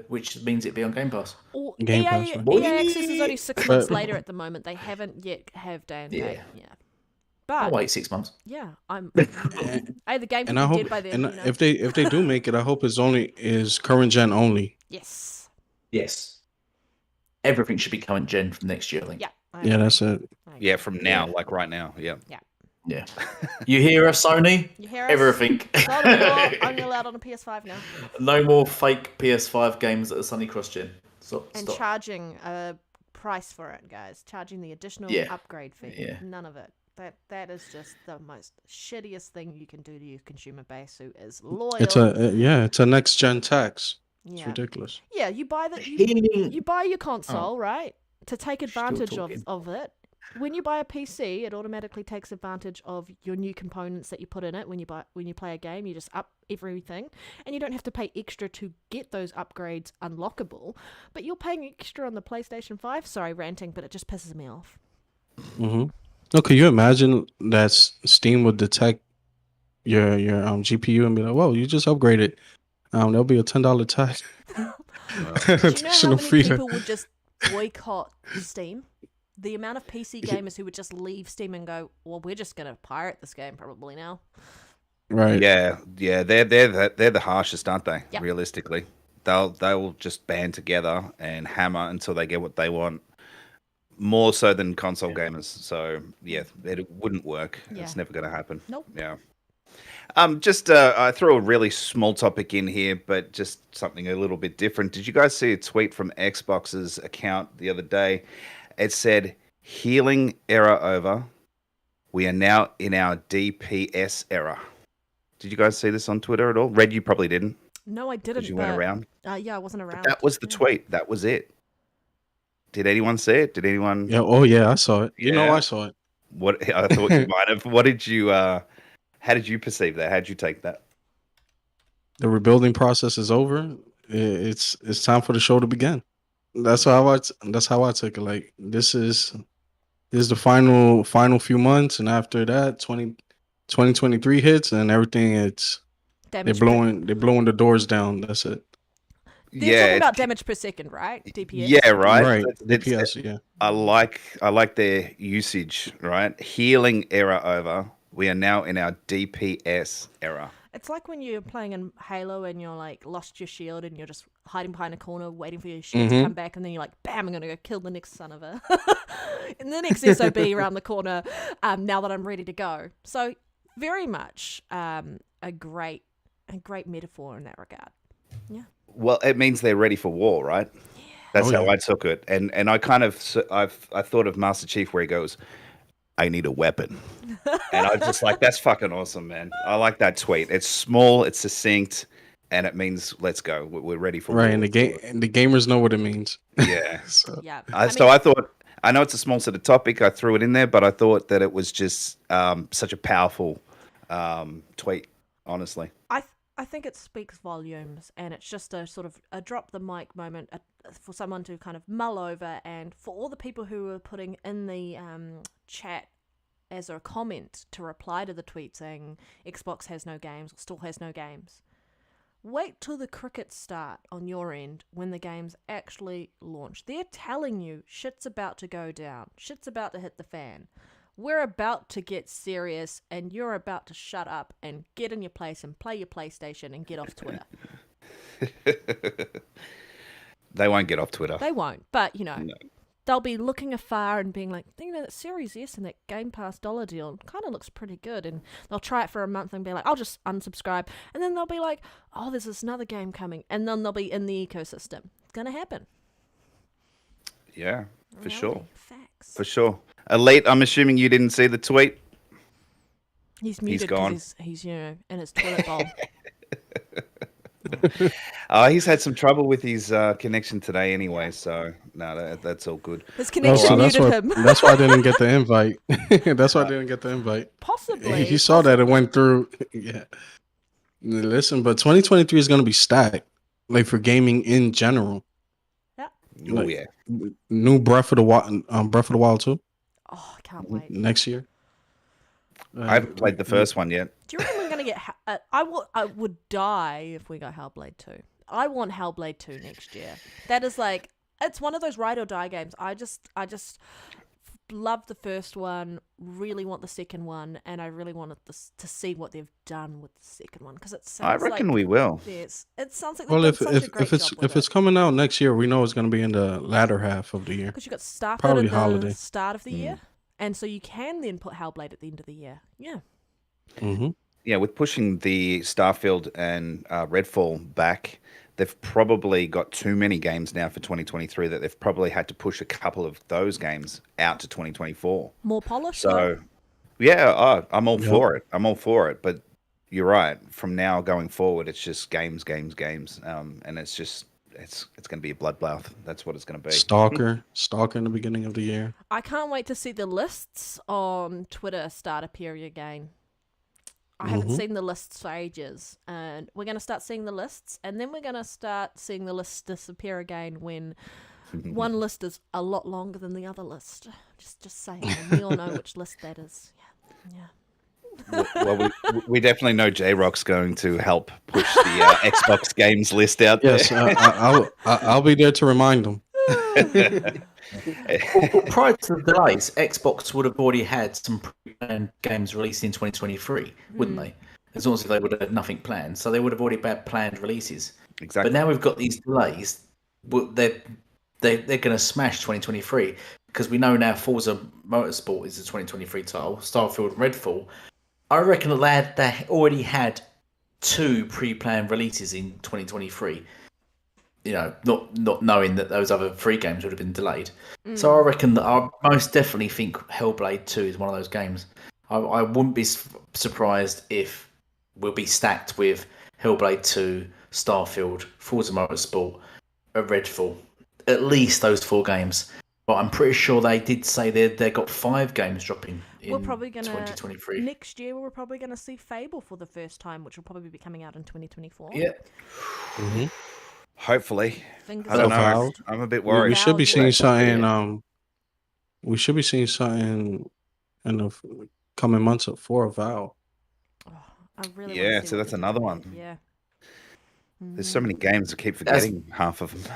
which means it'd be on Game Pass. Or Game Pass, EA, right? EA Access is only 6 months later at the moment. They haven't yet have day and date. Yeah. I'll But wait 6 months. yeah, the game And could I be hope, dead by then. and you know? if they do make it, I hope is current gen only. Yes. Yes. Everything should be current gen from next year, I think. Yeah. Yeah, that's it. Yeah, from now, like right now. Yeah. Yeah. You hear us, Sony? You hear us? Everything. Tell them you're only allowed on a PS5 now. No more fake PS5 games at the Sony cross-gen. Stop. Charging a price for it, guys. Charging the additional upgrade fee. Yeah. None of it. That is just the most shittiest thing you can do to your consumer base who is loyal. It's a next gen tax. It's ridiculous. Yeah, you buy you buy your console, right? To take advantage of it. When you buy a PC, it automatically takes advantage of your new components that you put in it. When you play a game, you just up everything, and you don't have to pay extra to get those upgrades unlockable. But you're paying extra on the PlayStation 5. Sorry, ranting, but it just pisses me off. Mm-hmm. Oh, could you imagine that Steam would detect your GPU and be like, "Whoa, you just upgraded. There'll be a $10 tax." Do you know how many people would just boycott Steam? The amount of PC gamers who would just leave Steam and go, well, we're just going to pirate this game probably now. Right. Yeah. They're the harshest, aren't they? Yep. Realistically, they'll just band together and hammer until they get what they want. More so than console gamers. So yeah, it wouldn't work. Yeah. It's never going to happen. Nope. Yeah. I threw a really small topic in here, but just something a little bit different. Did you guys see a tweet from Xbox's account the other day? It said, "Healing era over. We are now in our DPS era." Did you guys see this on Twitter at all? Red, you probably didn't. No, I didn't. Because you weren't around. Yeah, I wasn't around. But that was the tweet. That was it. Did anyone see it? Did anyone? Yeah. Oh, yeah. I saw it. You know, I saw it. What I thought you might have. What did you? How did you perceive that? How did you take that? The rebuilding process is over. It's time for the show to begin. That's how I took it. Like this is the final few months, and after that, 2023 hits and everything. They're blowing the doors down. That's it. They're talking about damage per second, right? DPS. Yeah, right. Right. DPS. Yeah. I like their usage. Right. Healing era over. We are now in our DPS era. It's like when you're playing in Halo and you're like lost your shield and you're just hiding behind a corner waiting for your shield to come back, and then you're like, bam, I'm gonna go kill the next son of a and the next SOB around the corner, now that I'm ready to go. So very much a great metaphor in that regard. Yeah. Well, it means they're ready for war, right? Yeah. That's how I took it. And I kind of I thought of Master Chief where he goes, "I need a weapon." And I was just like, that's fucking awesome, man. I like that tweet. It's small, it's succinct, and it means let's go. We're ready for war. Right, and the gamers know what it means. Yeah. Yeah. I thought, I know it's a small sort of topic. I threw it in there, but I thought that it was just such a powerful tweet, honestly. I think it speaks volumes, and it's just a sort of a drop the mic moment for someone to kind of mull over, and for all the people who are putting in the chat as a comment to reply to the tweet saying Xbox has no games or still has no games. Wait till the crickets start on your end when the games actually launch. They're telling you shit's about to go down. Shit's about to hit the fan. We're about to get serious, and you're about to shut up and get in your place and play your PlayStation and get off Twitter. They won't get off Twitter. They won't, but, they'll be looking afar and being like, that Series S and that Game Pass dollar deal kind of looks pretty good. And they'll try it for a month and be like, I'll just unsubscribe. And then they'll be like, oh, there's this another game coming. And then they'll be in the ecosystem. It's going to happen. Yeah, for sure. Facts. For sure. Elite, I'm assuming you didn't see the tweet. He's muted because he's in his toilet bowl. He's had some trouble with his connection today anyway, so no, that's all good. His connection muted him. That's why I didn't get the invite. That's why I didn't get the invite. Possibly. He saw that it went through. Yeah. Listen, but 2023 is going to be stacked, like for gaming in general. Yeah. Oh yeah. New Breath of the Wild 2. Oh, I can't wait. Next year. I haven't played the first one yet. Do you reckon we're gonna get? I would die if we got Hellblade 2. I want Hellblade 2 next year. That is like, it's one of those ride or die games. I just love the first one. Really want the second one, and I really wanted to see what they've done with the second one because it sounds. I reckon we will. Yes, it sounds like. Well, if it's coming out next year, we know it's going to be in the latter half of the year. Because you got Starfield probably at holiday. the start of the year. And so you can then put Hellblade at the end of the year. Yeah. Mm-hmm. Yeah, with pushing the Starfield and Redfall back, they've probably got too many games now for 2023 that they've probably had to push a couple of those games out to 2024. More polish. So, yeah, I'm all Yep. for it. I'm all for it. But you're right. From now going forward, it's just games. And it's just it's going to be a bloodbath. That's what it's going to be. Stalker in the beginning of the year. I can't wait to see the lists on Twitter start appearing again. I haven't seen the lists for ages, and we're going to start seeing the lists, and then we're going to start seeing the lists disappear again when one list is a lot longer than the other list. Just saying, and we all know which list that is. Yeah. Well, we definitely know J-Rock's going to help push the Xbox games list out there. Yes, I'll be there to remind them. Well, prior to the delays, Xbox would have already had some pre-planned games released in 2023, wouldn't they? As long as they would have had nothing planned, so they would have already had planned releases. Exactly. But now we've got these delays. They're going to smash 2023 because we know now Forza Motorsport is a 2023 title. Starfield and Redfall. I reckon that they already had 2 pre-planned releases in 2023. You know, not knowing that those other 3 games would have been delayed. So I reckon that I most definitely think Hellblade 2 is one of those games. I wouldn't be surprised if we'll be stacked with Hellblade 2, Starfield, Forza Motorsport, and Redfall. At least those 4 games. But I'm pretty sure they did say they got 5 games dropping in We're probably 2023. Next year we're probably gonna see Fable for the first time, which will probably be coming out in 2024. Yeah. Mm-hmm. Hopefully. Fingers I don't know. crossed. I'm a bit We worried. should be Valve, seeing yeah. something. We should be seeing something in the coming months for Valve. Oh, I really Yeah, wanna see so what that's they do another with one. that, Yeah. There's so many games I keep forgetting half of them.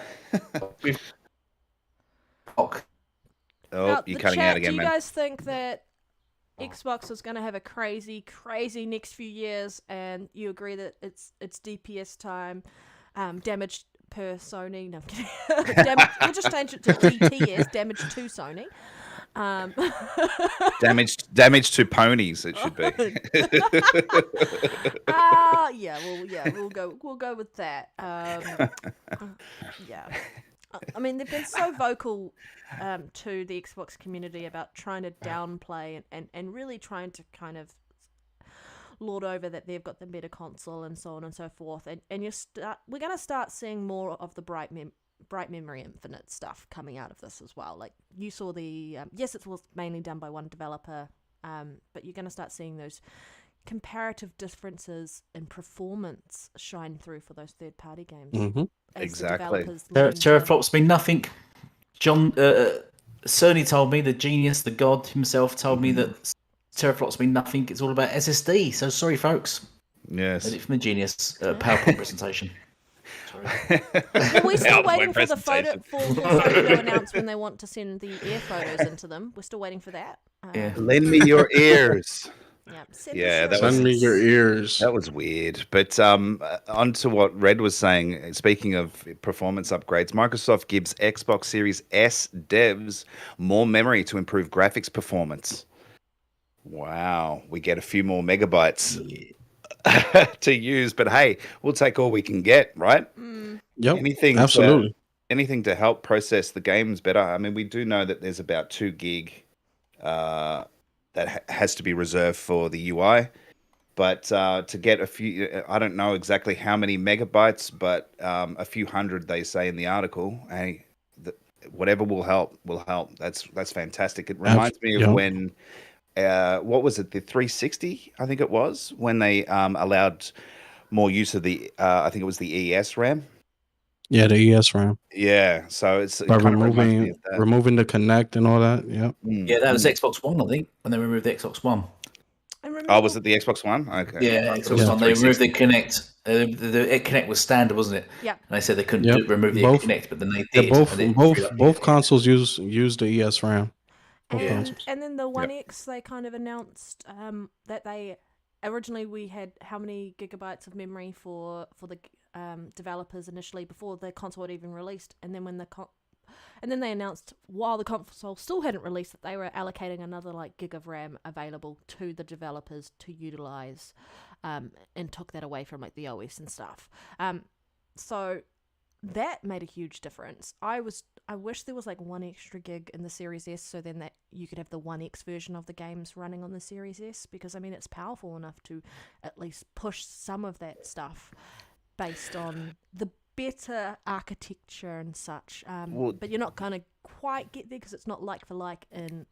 Fuck. Oh, Now, you're the cutting chat, out again, do you man. guys think that Xbox is going to have a crazy next few years, and you agree that it's DPS time, damage per Sony? No, I'm kidding. We'll just change it to DTS, damage to Sony. Damage to ponies. It should be. We'll go with that. Yeah. I mean, they've been so vocal to the Xbox community about trying to downplay and really trying to kind of lord over that they've got the better console and so on and so forth. And we're going to start seeing more of the Bright Memory Infinite stuff coming out of this as well. Like you saw the yes, it was mainly done by one developer, but you're going to start seeing those comparative differences in performance shine through for those third-party games. Mm-hmm. As Exactly. the developers learn to- Teraflops mean nothing. John Cerny told me, the genius, the god himself told me that teraflops mean nothing. It's all about SSD. So sorry, folks. Yes. Edit from the genius PowerPoint presentation. Sorry. Well, we're still PowerPoint waiting for the photo presentation. for Sony to announce when they want to send the air photos into them. We're still waiting for that. Yeah. Lend me your ears. Yeah. Yeah, that Send me your ears. That was weird. But on to what Red was saying, speaking of performance upgrades, Microsoft gives Xbox Series S devs more memory to improve graphics performance. Wow. We get a few more megabytes to use, but hey, we'll take all we can get, right? Yep. Absolutely. Anything to help process the games better. I mean, we do know that there's about 2 gig that has to be reserved for the UI. But to get a few, I don't know exactly how many megabytes, but a few hundred, they say in the article. Hey, whatever will help, will help. That's fantastic. It reminds me of when, what was it, the 360, I think it was, when they allowed more use of the, I think it was the ES RAM. Yeah, the ES RAM. Yeah, so it By kind of reminds me of that. removing the Connect and all that. Yep. Yeah, that was Xbox One, I think, when they removed the Xbox One. Oh, was it the Xbox One? Okay. Yeah, Xbox One. They removed the Connect. The Connect was standard, wasn't it? Yeah. And they said they couldn't remove the Connect, but then they did. Both consoles use the ES RAM. And then the One X, they kind of announced that they originally we had how many gigabytes of memory for the developers initially before the console had even released, and then when the And then they announced, while the console still hadn't released, that they were allocating another like gig of RAM available to the developers to utilize, and took that away from like the OS and stuff. So that made a huge difference. I wish there was like 1 extra gig in the Series S, so then that you could have the 1X version of the games running on the Series S, because I mean it's powerful enough to at least push some of that stuff based on the better architecture and such, but you're not going to quite get there because it's not like for like in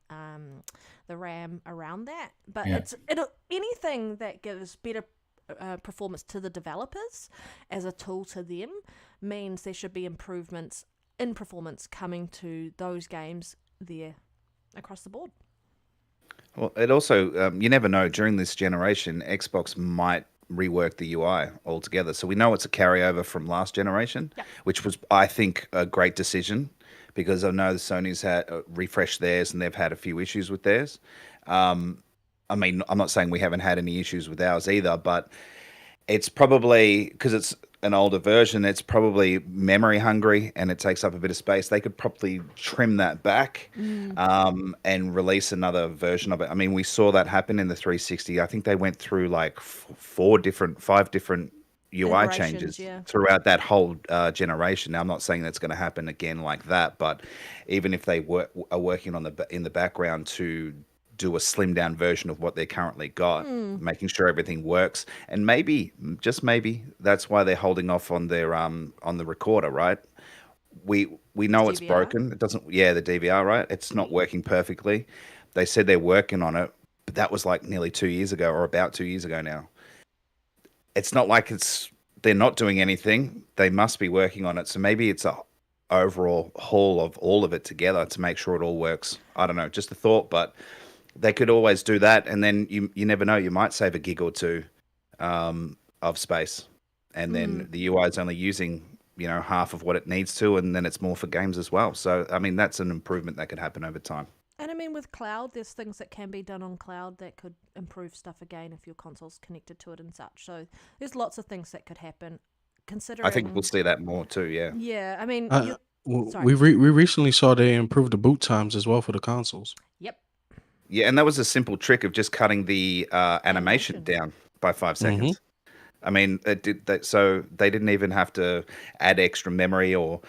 the RAM around that. But anything that gives better performance to the developers as a tool to them means there should be improvements in performance coming to those games there across the board. Well, it also, you never know, during this generation, Xbox might rework the UI altogether. So we know it's a carryover from last generation, which was, I think, a great decision, because I know the Sony's had refreshed theirs and they've had a few issues with theirs. I mean, I'm not saying we haven't had any issues with ours either, but it's probably, because it's an older version, it's probably memory hungry and it takes up a bit of space. They could probably trim that back and release another version of it. I mean, we saw that happen in the 360. I think they went through like 5 different UI changes throughout that whole generation. Now, I'm not saying that's going to happen again like that, but even if they are working on in the background to do a slimmed down version of what they currently got, making sure everything works, and maybe, just maybe, that's why they're holding off on their on the recorder, right? We know it's broken. It doesn't. Yeah, the DVR, right? It's not working perfectly. They said they're working on it, but that was like nearly 2 years ago, or about 2 years ago now. It's not like they're not doing anything. They must be working on it. So maybe it's a overall haul of all of it together to make sure it all works. I don't know, just a thought, but they could always do that, and then you never know. You might save a gig or two of space, and then the UI is only using half of what it needs to, and then it's more for games as well. So I mean, that's an improvement that could happen over time. And I mean, with cloud, there's things that can be done on cloud that could improve stuff again if your console's connected to it and such. So there's lots of things that could happen. Considering, I think we'll see that more too. Yeah. Yeah, I mean, we recently saw they improved the boot times as well for the consoles. Yep. Yeah, and that was a simple trick of just cutting the animation down by 5 seconds. I mean, it did that, so they didn't even have to add extra memory or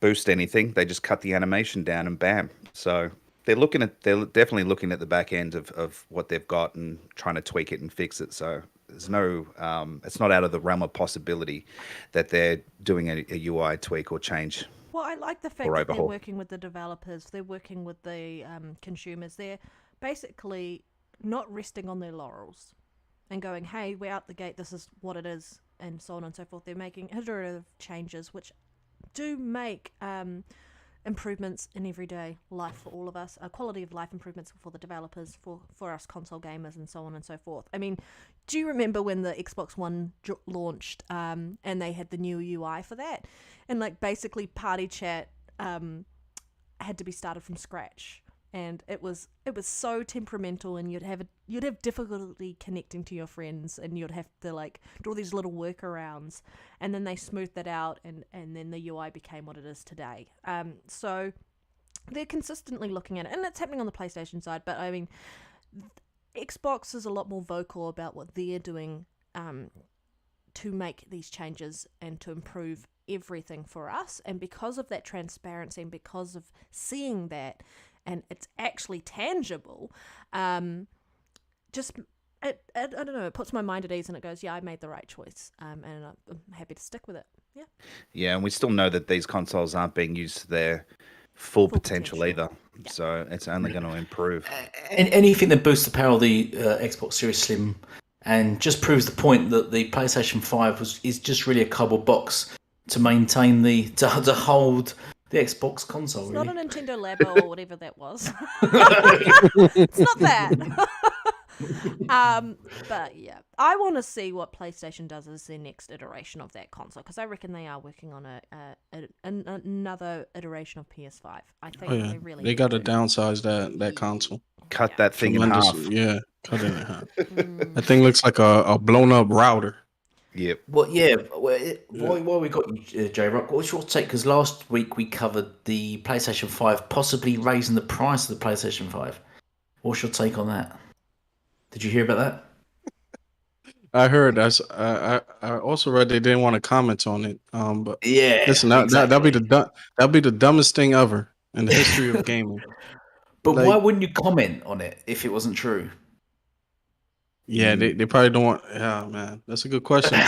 boost anything. They just cut the animation down and bam. So they're definitely looking at the back end of what they've got and trying to tweak it and fix it. So there's no, it's not out of the realm of possibility that they're doing a UI tweak or change. Well, I like the fact that they're working with the developers, they're working with the consumers. They're basically not resting on their laurels and going, hey, we're out the gate, this is what it is, and so on and so forth. They're making iterative changes which do make improvements in everyday life for all of us, quality of life improvements for the developers, for us console gamers, and so on and so forth. I mean, do you remember when the Xbox One launched and they had the new UI for that? And like basically party chat had to be started from scratch. And it was so temperamental, and you'd have difficulty connecting to your friends, and you'd have to like do all these little workarounds, and then they smoothed that out, and then the UI became what it is today. So they're consistently looking at it, and it's happening on the PlayStation side. But I mean, Xbox is a lot more vocal about what they're doing to make these changes and to improve everything for us. And because of that transparency, and because of seeing that, and it's actually tangible, I don't know, it puts my mind at ease, and it goes, yeah, I made the right choice, and I'm happy to stick with it. Yeah, and we still know that these consoles aren't being used to their full potential either, so it's only going to improve. Anything that boosts the power of the Xbox Series Slim and just proves the point that the PlayStation 5 is just really a cardboard box to maintain to hold the Xbox console. It's really not a Nintendo Labo or whatever that was. It's not that. But yeah, I want to see what PlayStation does as their next iteration of that console, because I reckon they are working on another iteration of PS5. I think they got to downsize that console. Cut that thing in half. Yeah, cut it in half. That thing looks like a blown up router. Yep. Well, yeah. Why we got you, J Rock? What's your take? Because last week we covered the PlayStation 5 possibly raising the price of the PlayStation 5. What's your take on that? Did you hear about that? I heard. I also read they didn't want to comment on it. But Yeah, listen, that'd be the dumbest thing ever in the history of gaming. But Like, why wouldn't you comment on it if it wasn't true? yeah, they probably don't want. Yeah, man, that's a good question.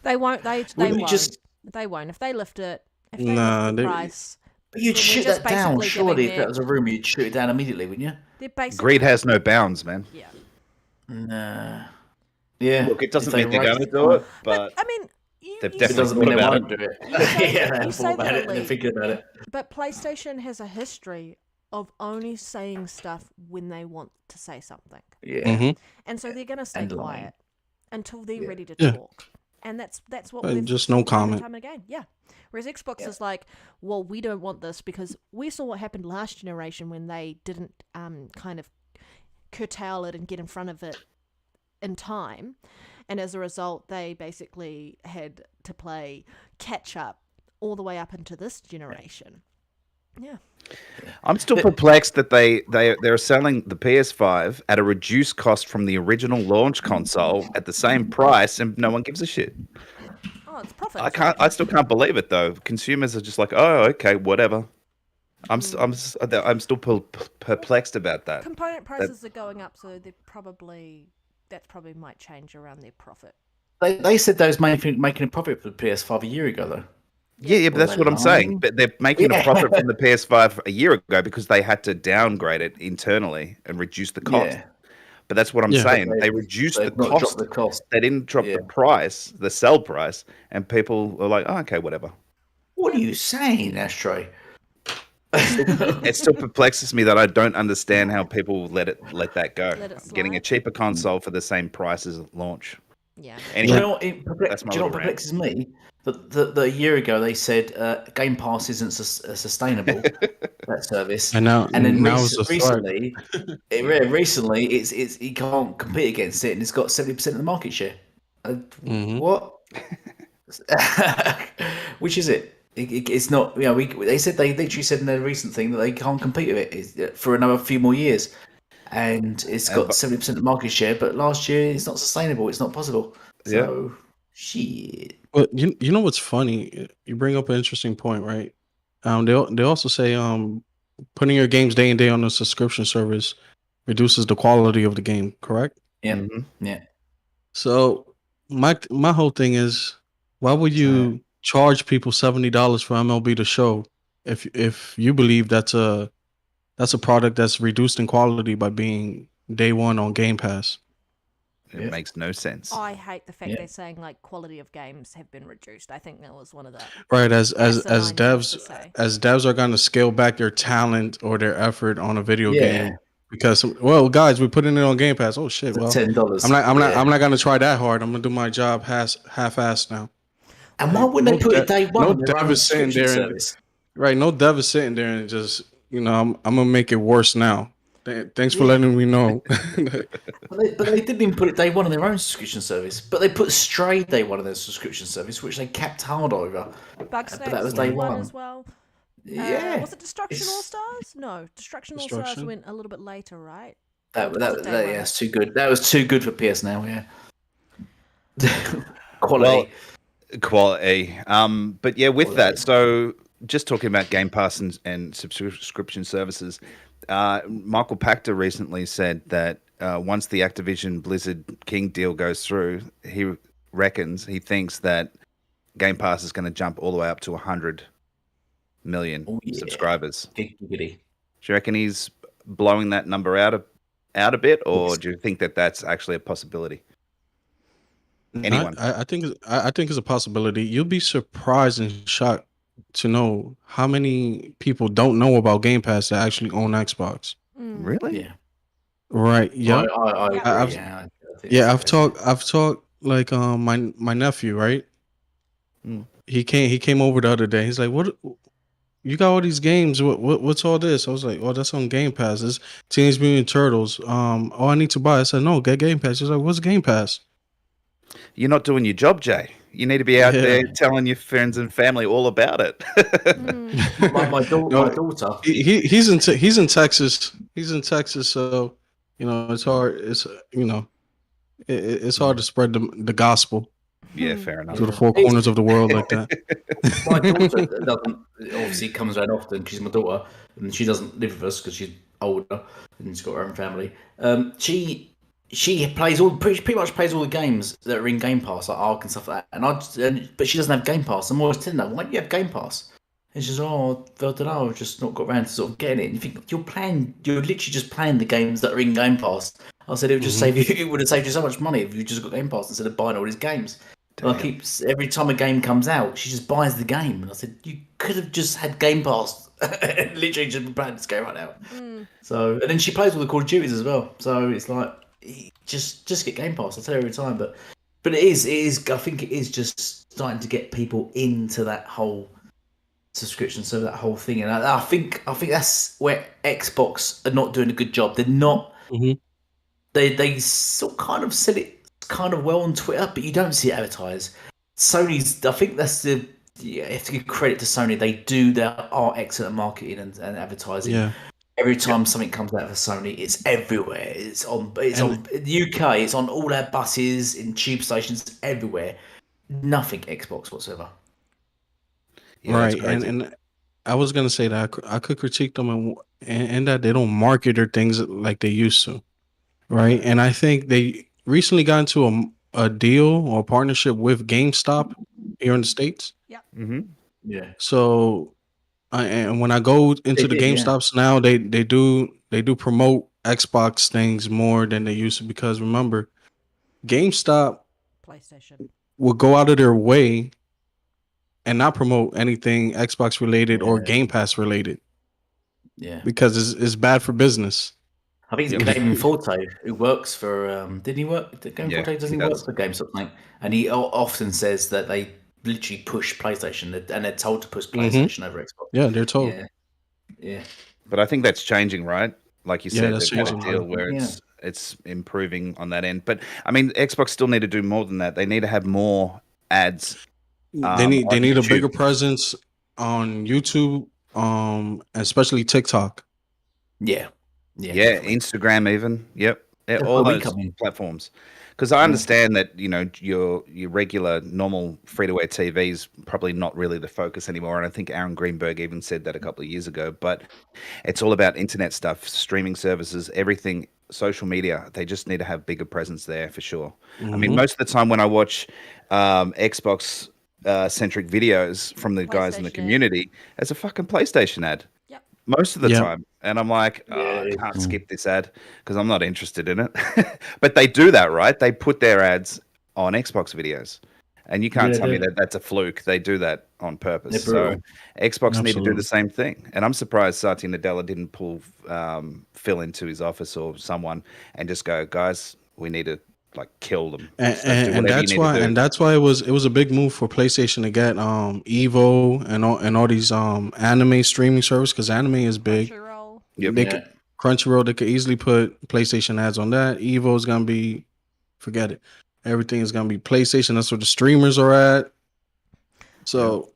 They won't. They Wouldn't you won't. just- They won't. If they lift it, if they Nah, lift the they- price, But you'd Then we're shoot just that down, basically surely. giving If their- that was a rumor, you'd shoot it down immediately, wouldn't you? they're basically Greed has no bounds, man. yeah. Nah. Yeah. Look, it doesn't if they mean they're raise going to the do price- it, but I mean, you, they've you It definitely doesn't mean they thought about won't do it. You say yeah, that- they you thought say about that, it and they're Elite. thinking about it. But PlayStation has a history of only saying stuff when they want to say something, Yeah. Mhm. and so they're gonna stay And lying. quiet until they're Yeah. ready to Yeah. talk. And that's what But we've just no seen time and comment. time again. Yeah. Whereas Xbox Yeah. is like, well, we don't want this because we saw what happened last generation when they didn't kind of curtail it and get in front of it in time, and as a result, they basically had to play catch up all the way up into this generation. Yeah. I'm still perplexed that they're selling the PS5 at a reduced cost from the original launch console at the same price, and no one gives a shit. Oh, it's profit. I still can't believe it though. Consumers are just like, oh, okay, whatever. I'm still perplexed about that. Component prices are going up, so that probably might change around their profit. They said they was making a profit for the PS5 a year ago, though. Yeah, but Were that's they what I'm saying. lying? But they're making a Yeah. profit from the PS5 a year ago because they had to downgrade it internally and reduce the cost. Yeah. But that's what I'm Yeah. saying. But They reduced the they've not dropped cost. the cost. They didn't drop Yeah. the price, the sell price, and people were like, oh, okay, whatever. What are you saying, Ashtray? It still perplexes me that I don't understand how people let that go. Let it Getting a slide. cheaper console for the same price as launch. Yeah. Do Anyway, you know what, that's my do you know what little rant. perplexes me? That a year ago they said Game Pass isn't sustainable, that service. And now, And then now it's a threat. recently, it's you can't compete against it, and it's got 70% of the market share. Mhm. What? Which is it? It's not. You know, they literally said in their recent thing that they can't compete with it for another few more years, and it's got 70% of the market share. But last year, it's not sustainable. It's not possible. So shit. But you know what's funny? You bring up an interesting point, right? They also say putting your games day and day on a subscription service reduces the quality of the game. Correct? Yeah. Mhm. Yeah. So my whole thing is, why would you charge people $70 for MLB The Show if you believe that's a product that's reduced in quality by being day one on Game Pass? It makes no sense. I hate the fact Yeah. they're saying like quality of games have been reduced. I think that was one of the Right, as asinine things to say. devs are going to scale back their talent or their effort on a video Yeah. game because, well, guys, we're putting it on Game Pass. Oh shit! Well, $10. I'm not going to try that hard. I'm going to do my job half-assed now. And why wouldn't they put it day one? No on their dev own is sitting subscription there, service? right? No dev is sitting there and just, I'm gonna make it worse now. Thanks for letting me know. But they didn't even put it day one on their own subscription service. But they put Stray day one on their subscription service, which they capped hard over. Bug But that was day day one one. as well. Yeah. Was it Destruction It's- All Stars? No, Destruction All Stars Destruction? went a little bit later, right? That Was it day one? yeah, it's too good. That was too good for PS Now. Yeah. Quality. Quality. But yeah, with Quality. that, so just talking about Game Pass and subscription services, Michael Pachter recently said that once the Activision Blizzard King deal goes through, he thinks that Game Pass is going to jump all the way up to 100 million Oh, yeah. subscribers. Giggity. Do you reckon he's blowing that number out a bit, or do you think that that's actually a possibility? Anyone? I think it's a possibility. You'll be surprised and shocked to know how many people don't know about Game Pass that actually own Xbox. Really? Yeah. Right? Yeah. I agree. I've- yeah, I think Yeah, so. I've talked like my nephew, right? Mm. He came over the other day. He's like, "What? You got all these games? What's all this?" I was like, "Oh, that's on Game Pass. It's Teenage Mutant Turtles. Oh, I need to buy it." I said, "No, get Game Pass." He's like, "What's Game Pass?" You're not doing your job, Jay. You need to be out there telling your friends and family all about it. My daughter. He's in Texas. He's in Texas, so it's hard. It's hard to spread the gospel Yeah, fair enough. to the four corners of the world like that. My daughter doesn't obviously comes around often. She's my daughter, and she doesn't live with us because she's older and she's got her own family. She plays pretty much plays all the games that are in Game Pass, like Ark and stuff like that. But she doesn't have Game Pass. I'm always telling her, why do you have Game Pass? And she's I don't know, I've just not got around to sort of getting it. And you think you're literally just playing the games that are in Game Pass. I said it would just save you. It would have saved you so much money if you just got Game Pass instead of buying all these games. Like every time a game comes out, she just buys the game. And I said, you could have just had Game Pass and literally just been playing this game right now. So, and then she plays all the Call of Duties as well. So it's like, just get Game Pass. I tell her every time, but it is. I think it is just starting to get people into that whole subscription, so that whole thing. And I think that's where Xbox are not doing a good job. They're not. They sort of kind of sell it kind of well on Twitter, but you don't see it advertised. Sony's, I think that's you have to give credit to Sony. They are excellent marketing and advertising. Yeah. Every time something comes out for Sony, it's everywhere. It's on in the UK. It's on all our buses, in tube stations, everywhere. Nothing Xbox whatsoever. Yeah, Right, and I was gonna say that I could critique them and that they don't market their things like they used to, right? And I think they recently got into a deal or a partnership with GameStop here in the States. Yeah. So, and when I go into the GameStops now, they do promote Xbox things more than they used to, because remember, GameStop PlayStation will go out of their way and not promote anything Xbox related or Game Pass related. Yeah. Because it's bad for business. I think it's Gaming Forte who works for. Didn't he work? Gaming Forte doesn't he work for GameStop, mate? And he often says that they literally push PlayStation, and they're told to push PlayStation over Xbox. Yeah, they're told. Yeah. But I think that's changing, right? Like you said, that's they've got a deal where it's improving on that end. But I mean, Xbox still need to do more than that. They need to have more ads. They need a bigger presence on YouTube, especially TikTok. Yeah, Instagram even. Yep. Yeah, all those platforms. Because I understand that, your regular, normal free-to-air TV is probably not really the focus anymore. And I think Aaron Greenberg even said that a couple of years ago. But it's all about internet stuff, streaming services, everything, social media. They just need to have bigger presence there for sure. I mean, most of the time when I watch Xbox centric videos from the guys in the community, it's a fucking PlayStation ad. Most of the time. And I'm like, I can't skip this ad because I'm not interested in it. But they do that, right? They put their ads on Xbox videos. And you can't tell me that that's a fluke. They do that on purpose. So Xbox need to do the same thing. And I'm surprised Satya Nadella didn't pull Phil into his office or someone and just go, guys, we need to kill them. And that's why it was a big move for PlayStation to get Evo and all these anime streaming service, because anime is big. Crunchyroll, they could easily put PlayStation ads on that. Evo is gonna be, forget it. Everything is gonna be PlayStation. That's where the streamers are at. So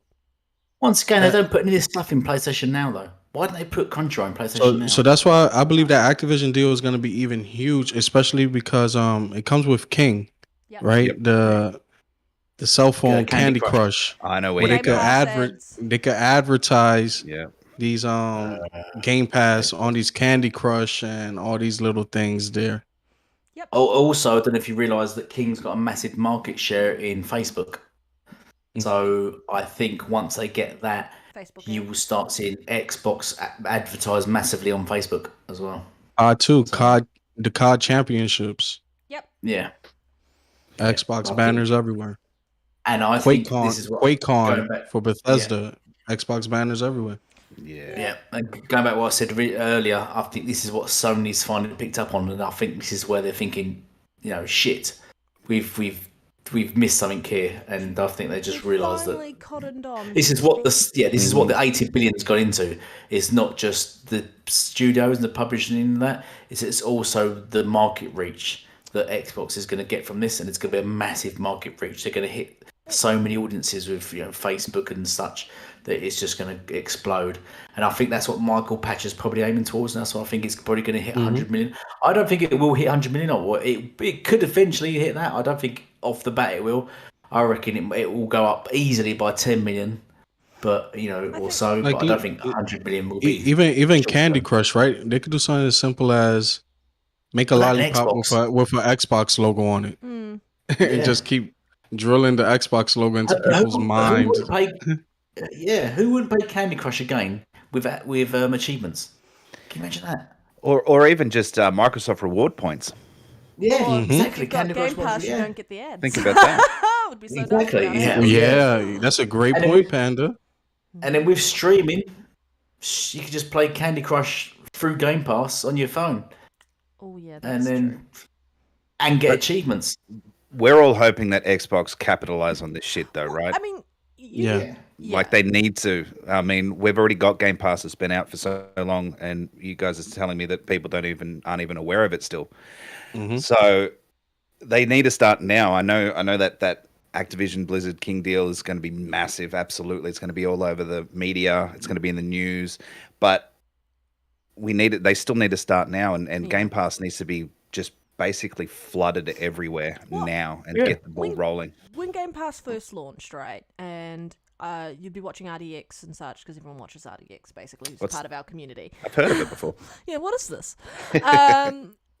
once again, they don't put any of this stuff in PlayStation Now though. Why don't they put Crunchyroll in PlayStation Now? So that's why I believe that Activision deal is going to be even huge, especially because it comes with King, right? The cell phone Candy Crush. I know where they could advertise these Game Pass on these Candy Crush and all these little things there. Also, I don't know if you realise that King's got a massive market share in Facebook. So I think once they get that, you will start seeing Xbox advertise massively on Facebook as well. COD championships. Yeah. Xbox banners everywhere. And I think this is what QuakeCon for Bethesda. Xbox banners everywhere. Yeah. And going back to what I said earlier, I think this is what Sony's finally picked up on, and I think this is where they're thinking, shit, we've missed something here, and I think they just realised that this is what the $80 billion's got into. It's not just the studios and the publishing and that. It's also the market reach. that Xbox is going to get from this, and it's going to be a massive market reach. They're going to hit so many audiences with Facebook and such that it's just going to explode. And I think that's what Michael Patcher's probably aiming towards, and that's what I think it's probably going to hit 100 million. I don't think it will hit 100 million, or it could eventually hit that. I don't think off the bat it will. I reckon it will go up easily by 10 million. But or so. Like, but I don't think 100 million will be. Even Candy Crush, right? They could do something as simple as make a lollipop with an Xbox logo on it, and just keep drilling the Xbox logo into people's minds. Who wouldn't play Candy Crush again with achievements? Can you imagine that? Or even just Microsoft reward points. Yeah, exactly. Candy Crush Pass, you don't get the ads. Think about that. Would be so exactly. Nice yeah, that's a great point, Panda. And then with streaming, you could just play Candy Crush through Game Pass on your phone. Oh yeah, that's true. And get achievements. We're all hoping that Xbox capitalize on this shit, though, right? I mean, like they need to. I mean, we've already got Game Pass that's been out for so long, and you guys are telling me that people aren't even aware of it still. So they need to start now. I know that Activision Blizzard King deal is going to be massive. Absolutely, it's going to be all over the media. It's going to be in the news. But they still need to start now, and Game Pass needs to be just basically flooded everywhere now and get the ball rolling. When Game Pass first launched, right, and you'd be watching RDX and such, because everyone watches RDX basically. It's part of our community. I've heard of it before. Yeah, what is this?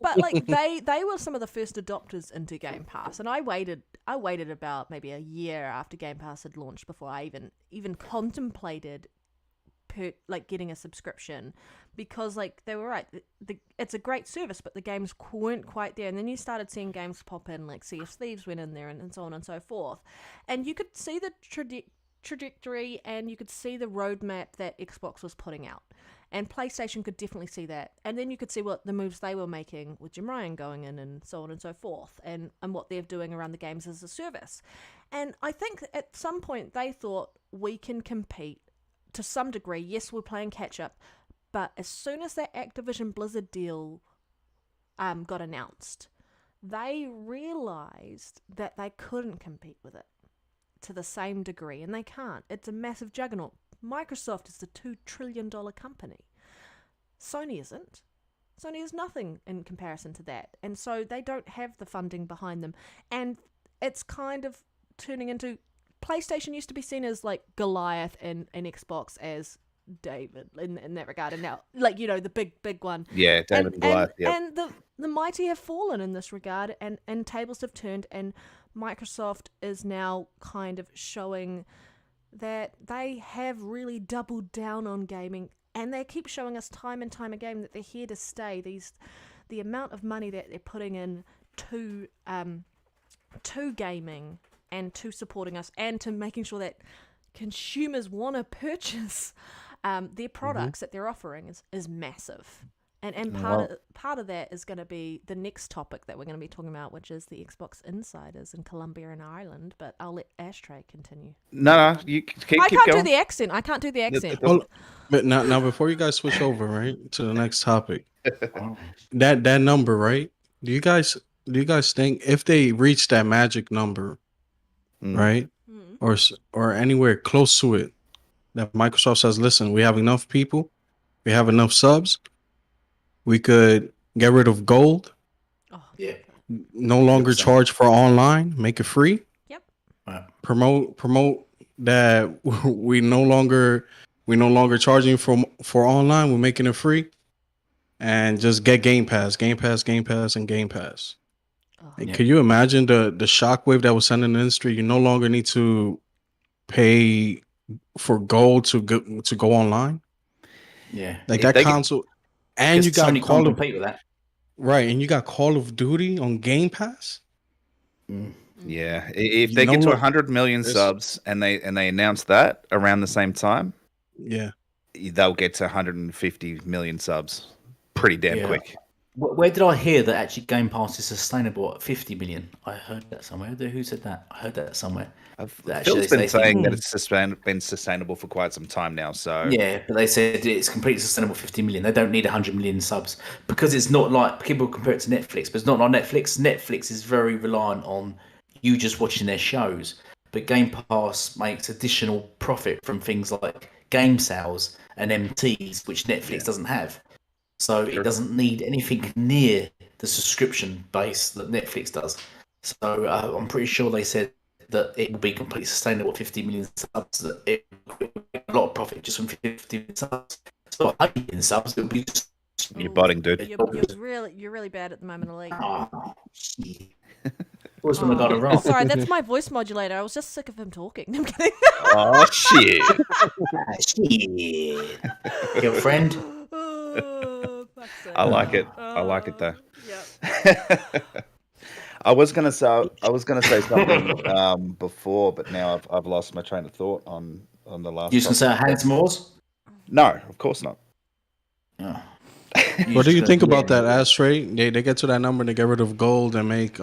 But like they were some of the first adopters into Game Pass, and I waited about maybe a year after Game Pass had launched before I even contemplated getting a subscription, because like they were right, it's a great service, but the games weren't quite there. And then you started seeing games pop in, like Sea of Thieves went in there, and so on and so forth, and you could see the trajectory, and you could see the roadmap that Xbox was putting out. And PlayStation could definitely see that. And then you could see what the moves they were making with Jim Ryan going in and so on and so forth, and what they're doing around the games as a service. And I think at some point they thought we can compete to some degree. Yes, we're playing catch up, but as soon as that Activision Blizzard deal got announced, they realized that they couldn't compete with it to the same degree, and they can't. It's a massive juggernaut. Microsoft is the $2 trillion company. Sony isn't. Sony is nothing in comparison to that. And so they don't have the funding behind them. And it's kind of turning into... PlayStation used to be seen as like Goliath, and Xbox as David in that regard. And now, like, the big one. Yeah, David and Goliath. And the mighty have fallen in this regard, and tables have turned, and Microsoft is now kind of showing that they have really doubled down on gaming, and they keep showing us time and time again that they're here to stay. The amount of money that they're putting in to gaming, and to supporting us, and to making sure that consumers want to purchase their products that they're offering is massive. And part of that is going to be the next topic that we're going to be talking about, which is the Xbox insiders in Colombia and Ireland. But I'll let Ashtray continue. No, you keep going. I can't do the accent. Well, but now before you guys switch over, right, to the next topic, that number, right? Do you guys think if they reach that magic number, right, or anywhere close to it, that Microsoft says, listen, we have enough people, we have enough subs, we could get rid of gold. Oh, yeah. No longer charge for online, make it free. Yep. Promote that we no longer charging for online, we're making it free. And just get Game Pass. Oh, yeah. Can you imagine the shockwave that was sent in the industry? You no longer need to pay for gold to go online. Yeah, like that console, and you got Call of with that. Right, and you got Call of Duty on Game Pass. Yeah, if they get to 100 million subs and they announce that around the same time, yeah, they'll get to 150 million subs pretty damn quick. Where did I hear that actually Game Pass is sustainable at 50 million? I heard that somewhere. Who said that? I heard that somewhere. Phil's been saying that it's been sustainable for quite some time now. So yeah, but they said it's completely sustainable. 50 million. They don't need 100 million subs because it's not like people compare it to Netflix, but it's not like Netflix. Netflix is very reliant on you just watching their shows, but Game Pass makes additional profit from things like game sales and MTs, which Netflix doesn't have. So it doesn't need anything near the subscription base that Netflix does. So I'm pretty sure they said that it will be completely sustainable at 50 million subs. That it will make a lot of profit just from 50 million subs. It's not 100 million subs. It will be just. you're botting, dude. You're really bad at the moment, Elite. Oh, shit. What's when I got it wrong? Sorry, that's my voice modulator. I was just sick of him talking. I'm kidding. Oh shit! Shit. Your friend. Oh, fuck's sake. I like it. I like it though. Yeah. I was gonna say something before, but now I've lost my train of thought on the last. You just gonna say Handsome Wars? No, of course not. Oh. What do you think about that, Astray? They get to that number and they get rid of gold and make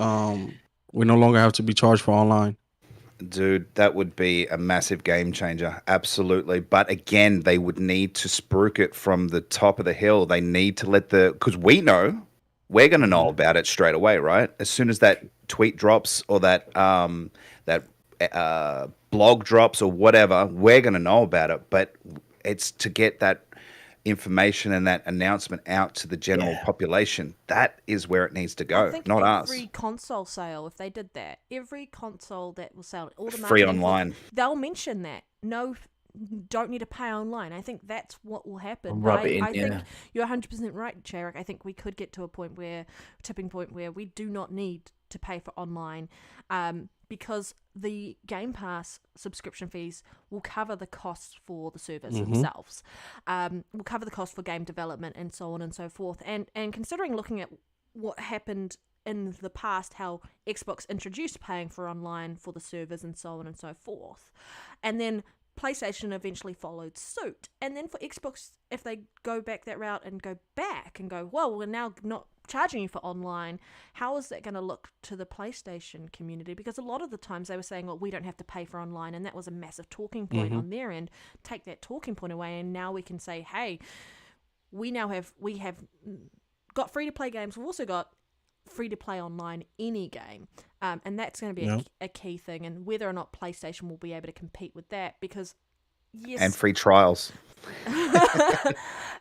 we no longer have to be charged for online. Dude, that would be a massive game changer. Absolutely. But again, they would need to spruik it from the top of the hill. They need to let because we're going to know about it straight away, right? As soon as that tweet drops or that blog drops or whatever, we're going to know about it. But it's to get that information and that announcement out to the general population. That is where it needs to go, not us. Every console sale, if they did that, every console that will sell all the free marketing online, they'll mention that. No, don't need to pay online. I think that's what will happen. Rub it in, I think you're 100% right, Jarek. I think we could get to a tipping point where we do not need to pay for online, because the Game Pass subscription fees will cover the costs for the servers themselves, will cover the cost for game development and so on and so forth. And considering looking at what happened in the past, how Xbox introduced paying for online for the servers and so on and so forth, and then PlayStation eventually followed suit. And then for Xbox, if they go back that route and go, well, we're now not charging you for online, how is that going to look to the PlayStation community? Because a lot of the times they were saying, well, we don't have to pay for online, and that was a massive talking point on their end. Take that talking point away, and now we can say, hey, we have got free-to-play games. We've also got free-to-play online any game, and that's going to be a key thing, and whether or not PlayStation will be able to compete with that, because and free trials.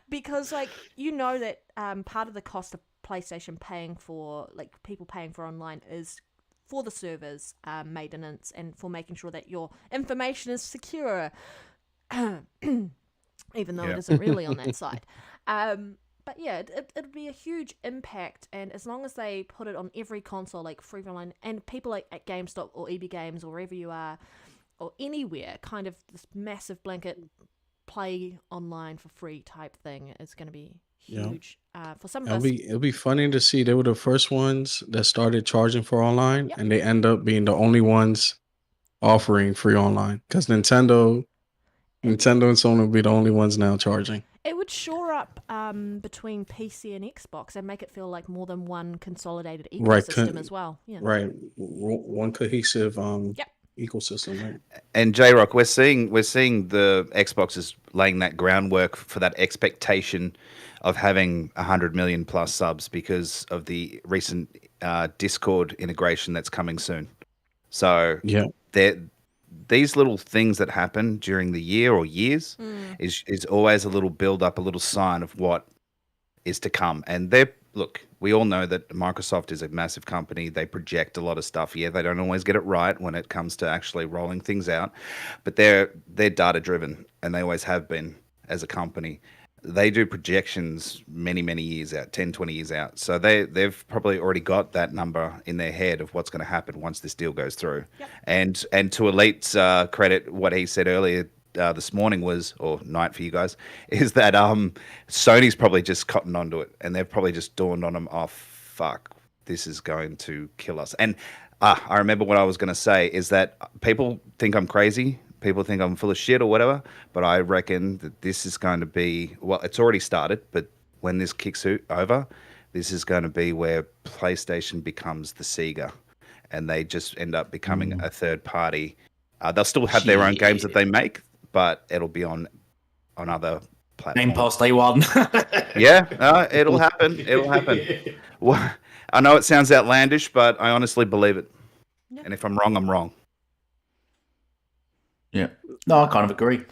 Because that part of the cost of PlayStation paying for, people paying for online, is for the servers, maintenance, and for making sure that your information is secure, even though it isn't really on that side. But yeah, it'd be a huge impact, and as long as they put it on every console, like free online, and people like at GameStop or EB Games or wherever you are, or anywhere, kind of this massive blanket play online for free type thing is going to be huge. For some of us, it'll be funny to see they were the first ones that started charging for online, and they end up being the only ones offering free online, because Nintendo and Sony will be the only ones now charging. It would shore up between PC and Xbox and make it feel like more than one consolidated ecosystem as well. Yeah. Right, one cohesive ecosystem. Right? And J-Rock, we're seeing the Xbox is laying that groundwork for that expectation of having 100 million plus subs because of the recent Discord integration that's coming soon. So these little things that happen during the year or years is always a little build up, a little sign of what is to come. And we all know that Microsoft is a massive company. They project a lot of stuff. Yeah, they don't always get it right when it comes to actually rolling things out, but they're data driven, and they always have been as a company. They do projections many, many years out, 10, 20 years out. So they've probably already got that number in their head of what's going to happen once this deal goes through. Yep. And to Elite's credit, what he said earlier this morning or night for you guys, is that Sony's probably just cottoned onto it, and they've probably just dawned on them, oh, fuck, this is going to kill us. And I remember what I was going to say is that people think I'm crazy. People think I'm full of shit or whatever, but I reckon that this is going to be, well, it's already started, but when this kicks over, this is going to be where PlayStation becomes the Sega, and they just end up becoming a third party. They'll still have their own games that they make, but it'll be on other platforms. Game Pass Day One. Yeah, it'll happen. It'll happen. Well, I know it sounds outlandish, but I honestly believe it. Yeah. And if I'm wrong, I'm wrong. Yeah. No, I kind of agree.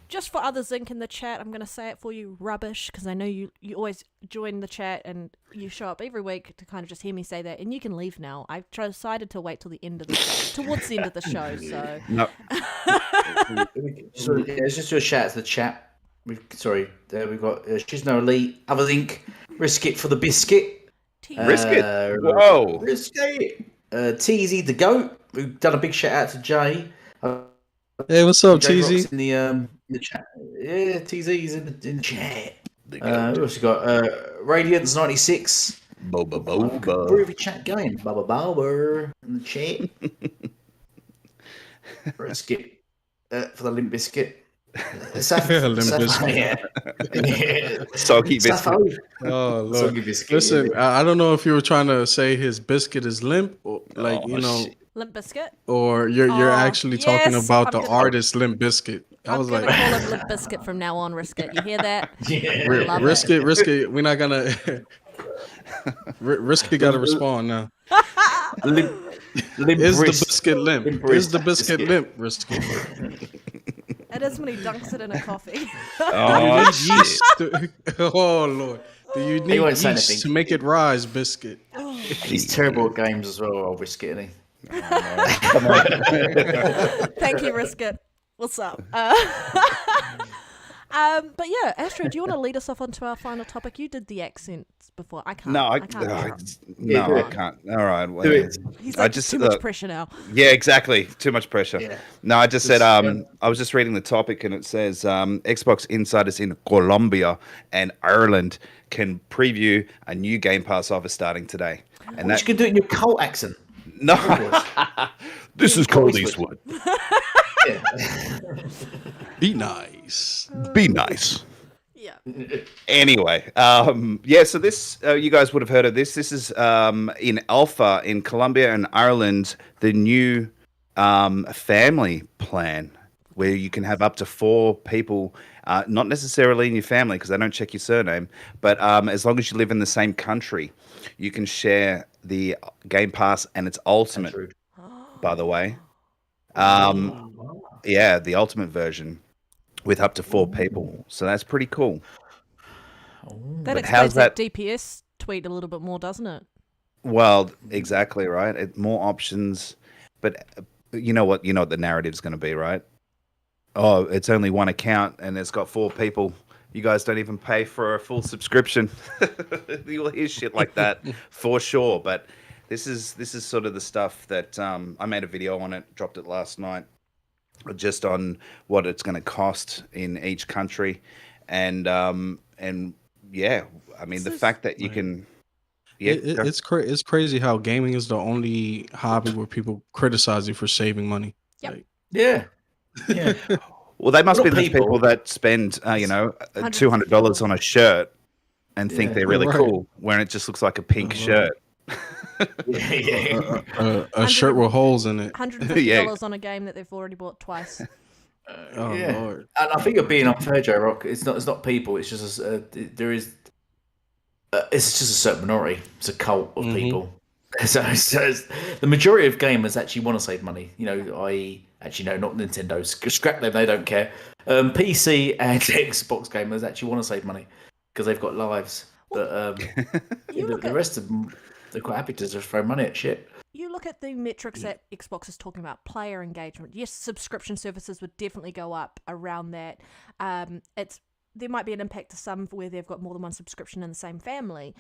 Just for other Zinc in the chat, I'm going to say it for you, rubbish, because I know you always join the chat and you show up every week to kind of just hear me say that, and you can leave now. I've decided to wait till the end of the show, towards the end of the show, so... No. So, let's just do a shout out to the chat. We've got She's No Elite, Other Zinc, Risk It for the Biscuit. Risk it? Whoa. Risk It. TZ the Goat. We've done a big shout out to Jay. Hey, what's up, Jay TZ? Rock's in the chat. Yeah, TZ's in the chat. We also got Radiance 96. Boba. Groovy chat going. Baba Baba in the chat. Risk It for the Limp Biscuit. Limp Bizkit. Yeah. Soggy biscuit. Oh, Lord. Soggy Biscuit. Listen, I don't know if you were trying to say his biscuit is limp, or Shit. Limp Bizkit? or you're actually talking yes, about I'm the gonna- artist Limp Bizkit. I I'm was going like, to call him Limp Bizkit from now on, Risk It. You hear that? Yeah. Love risk it. We're not gonna risk it. Got to respond now. Limp Is the wrist. biscuit limp? Limp Is wrist the biscuit biscuit. limp? Risk it. It is when he dunks it in a coffee. Oh, shit. Yeast to- oh Lord, do you need won't say yeast anything. to make it rise, biscuit? He's terrible at games as well. I'll risk it, isn't he? Thank you, Risk It. What's up? But yeah, Astro, do you want to lead us off onto our final topic? You did the accents before. I can't. No, I can't. can't. All right. Well, Do it. He's I like, just too much pressure now. Yeah, exactly. Too much pressure. Yeah. No, I just said I was just reading the topic and it says Xbox insiders in Colombia and Ireland can preview a new Game Pass offer starting today. And You can do it in your cult accent. no, this is Cold Eastwood. Eastwood. Yeah. Be nice. Be nice. Yeah. Anyway, yeah. So this, you guys would have heard of this. This is in alpha in Colombia and Ireland. The new family plan, where you can have up to 4 people, not necessarily in your family because they don't check your surname, but as long as you live in the same country, you can share the Game Pass and its ultimate. By the way, yeah, the ultimate version with up to 4 people. So that's pretty cool. That But how's explains that that- DPS tweet a little bit more, doesn't it? Well, exactly right. More options, but you know what? You know what the narrative's going to be, right? Oh, it's only one account and it's got 4 people. You guys don't even pay for a full subscription. You'll hear shit like that for sure. But this is sort of the stuff that I made a video on it, dropped it last night, just on what it's going to cost in each country, and yeah, I mean the fact that you can. Yeah, It's crazy how gaming is the only hobby where people criticize you for saving money. Yep. Like, Yeah. Yeah. well, they must What be are those people people? that spend $200 on a shirt and think Yeah. they're really Right. cool, when it just looks like a pink shirt. Yeah. a shirt with holes in it. $150 Yeah. on a game that they've already bought twice. Oh Yeah. Lord. And I think you're being unfair, Joe Rock. It's not people. It's just there is. It's just a certain minority. It's a cult of people. So the majority of gamers actually want to save money. You know, i.e., actually no, not Nintendo. Scrap them. They don't care. PC and Xbox gamers actually want to save money because they've got lives. But the rest of them, they're quite happy to just throw money at shit. You look at the metrics that Xbox is talking about, player engagement. Yes, subscription services would definitely go up around that. There might be an impact to some where they've got more than one subscription in the same family,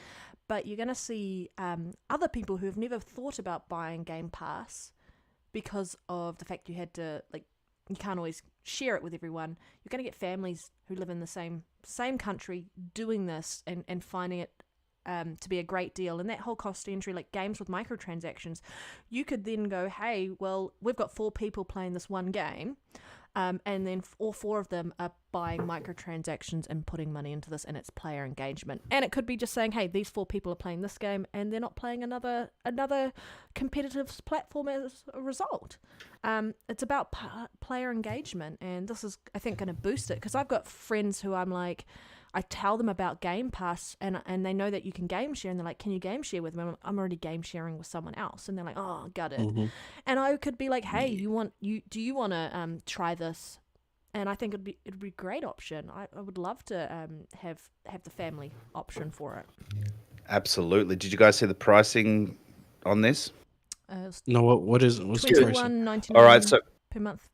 but you're going to see other people who have never thought about buying Game Pass because of the fact you had to, like, you can't always share it with everyone. You're going to get families who live in the same country doing this and finding it to be a great deal. And that whole cost entry, like games with microtransactions, you could then go, hey, well, we've got 4 people playing this one game. And then all 4 of them are buying microtransactions and putting money into this, and it's player engagement. And it could be just saying, hey, these 4 people are playing this game, and they're not playing another competitive platform as a result. It's about player engagement, and this is, I think, going to boost it, because I've got friends who I'm like, I tell them about Game Pass, and they know that you can game share, and they're like, can you game share with me? I'm already game sharing with someone else, and they're like, oh, got it. Mm-hmm. And I could be like, hey, do you want to try this? And I think it'd be a great option. I would love to have the family option for it. Absolutely. Did you guys see the pricing on this? No, what's the pricing? $21.99 All right, so per month.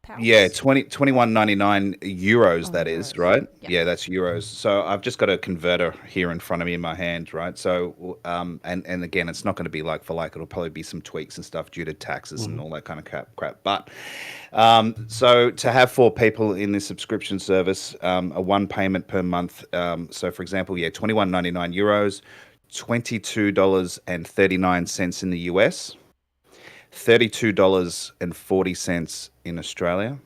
Pounds? yeah, 21.99 euros. Oh, That is euros. right. Yeah. Yeah, that's euros. So I've just got a converter here in front of me in my hand, right? So and again, it's not going to be like for like. It'll probably be some tweaks and stuff due to taxes and all that kind of crap. But so to have 4 people in this subscription service, a 1 payment per month. So for example, yeah, 21.99 euros, $22.39 in the US. $32.40 in Australia.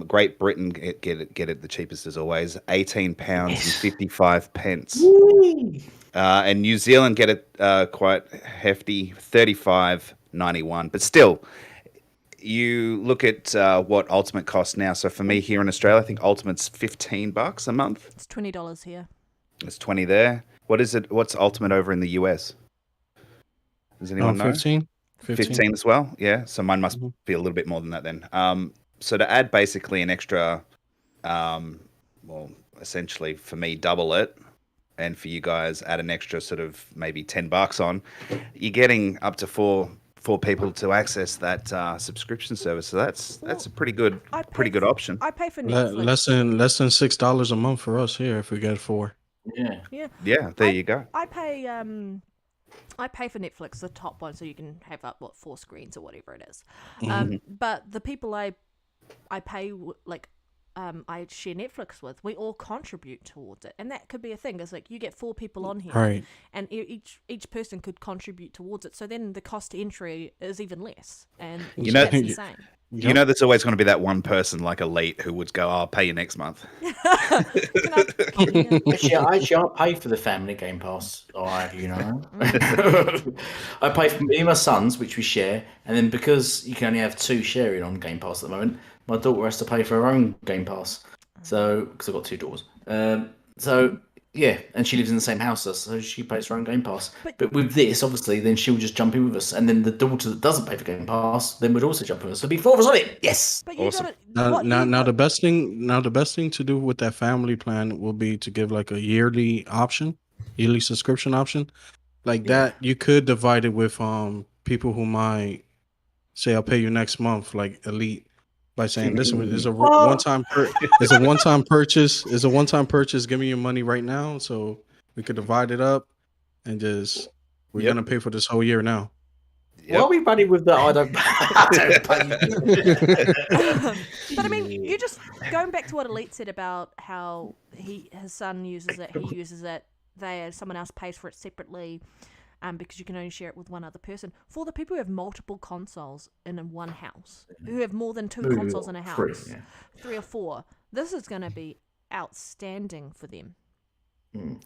Great Britain get it the cheapest as always, £18.55. And New Zealand get it quite hefty, $35.91. But still, you look at what Ultimate costs now. So for me here in Australia, I think Ultimate's $15 a month. It's $20 here. It's 20 there. What is it? What's Ultimate over in the US? Does anyone know? 15. 15 as well, yeah. So mine must be a little bit more than that then. So to add basically an extra, well, essentially for me double it, and for you guys add an extra sort of maybe $10 on, you're getting up to four people to access that subscription service. So that's a pretty good option. I pay for Netflix. Less than $6 a month for us here if we get 4. Yeah. Yeah, there you go. I pay for Netflix, the top one, so you can have up 4 screens or whatever it is. But the people I pay I share Netflix with, we all contribute towards it, and that could be a thing. It's like you get 4 people on here, right? And each person could contribute towards it. So then the cost to entry is even less, and that's insane. You know, there's always going to be that one person like Elite who would go, "I'll pay you next month." Actually, I pay for the family Game Pass. I pay for me and my sons, which we share, and then because you can only have 2 sharing on Game Pass at the moment, my daughter has to pay for her own Game Pass. So, because I've got 2 daughters, so yeah, and she lives in the same house as us, so she pays for her own Game Pass. But with this, obviously, then she'll just jump in with us, and then the daughter that doesn't pay for Game Pass then would also jump in with us. So it'd be 4 of us on it. Yes. But awesome. Now the best thing to do with that family plan will be to give like a yearly subscription option, like that. You could divide it with people who might say, "I'll pay you next month," like Elite. By saying, "Listen, it's a one-time purchase. It's a one-time purchase. Give me your money right now, so we could divide it up, and we're gonna pay for this whole year now." Why are we running with that? I don't pay. But I mean, you just going back to what Elite said about how his son uses it, he uses it. Someone else pays for it separately. Because you can only share it with one other person. For the people who have multiple consoles in one house, who have more than 2 consoles in a house, 3 or 4, this is going to be outstanding for them.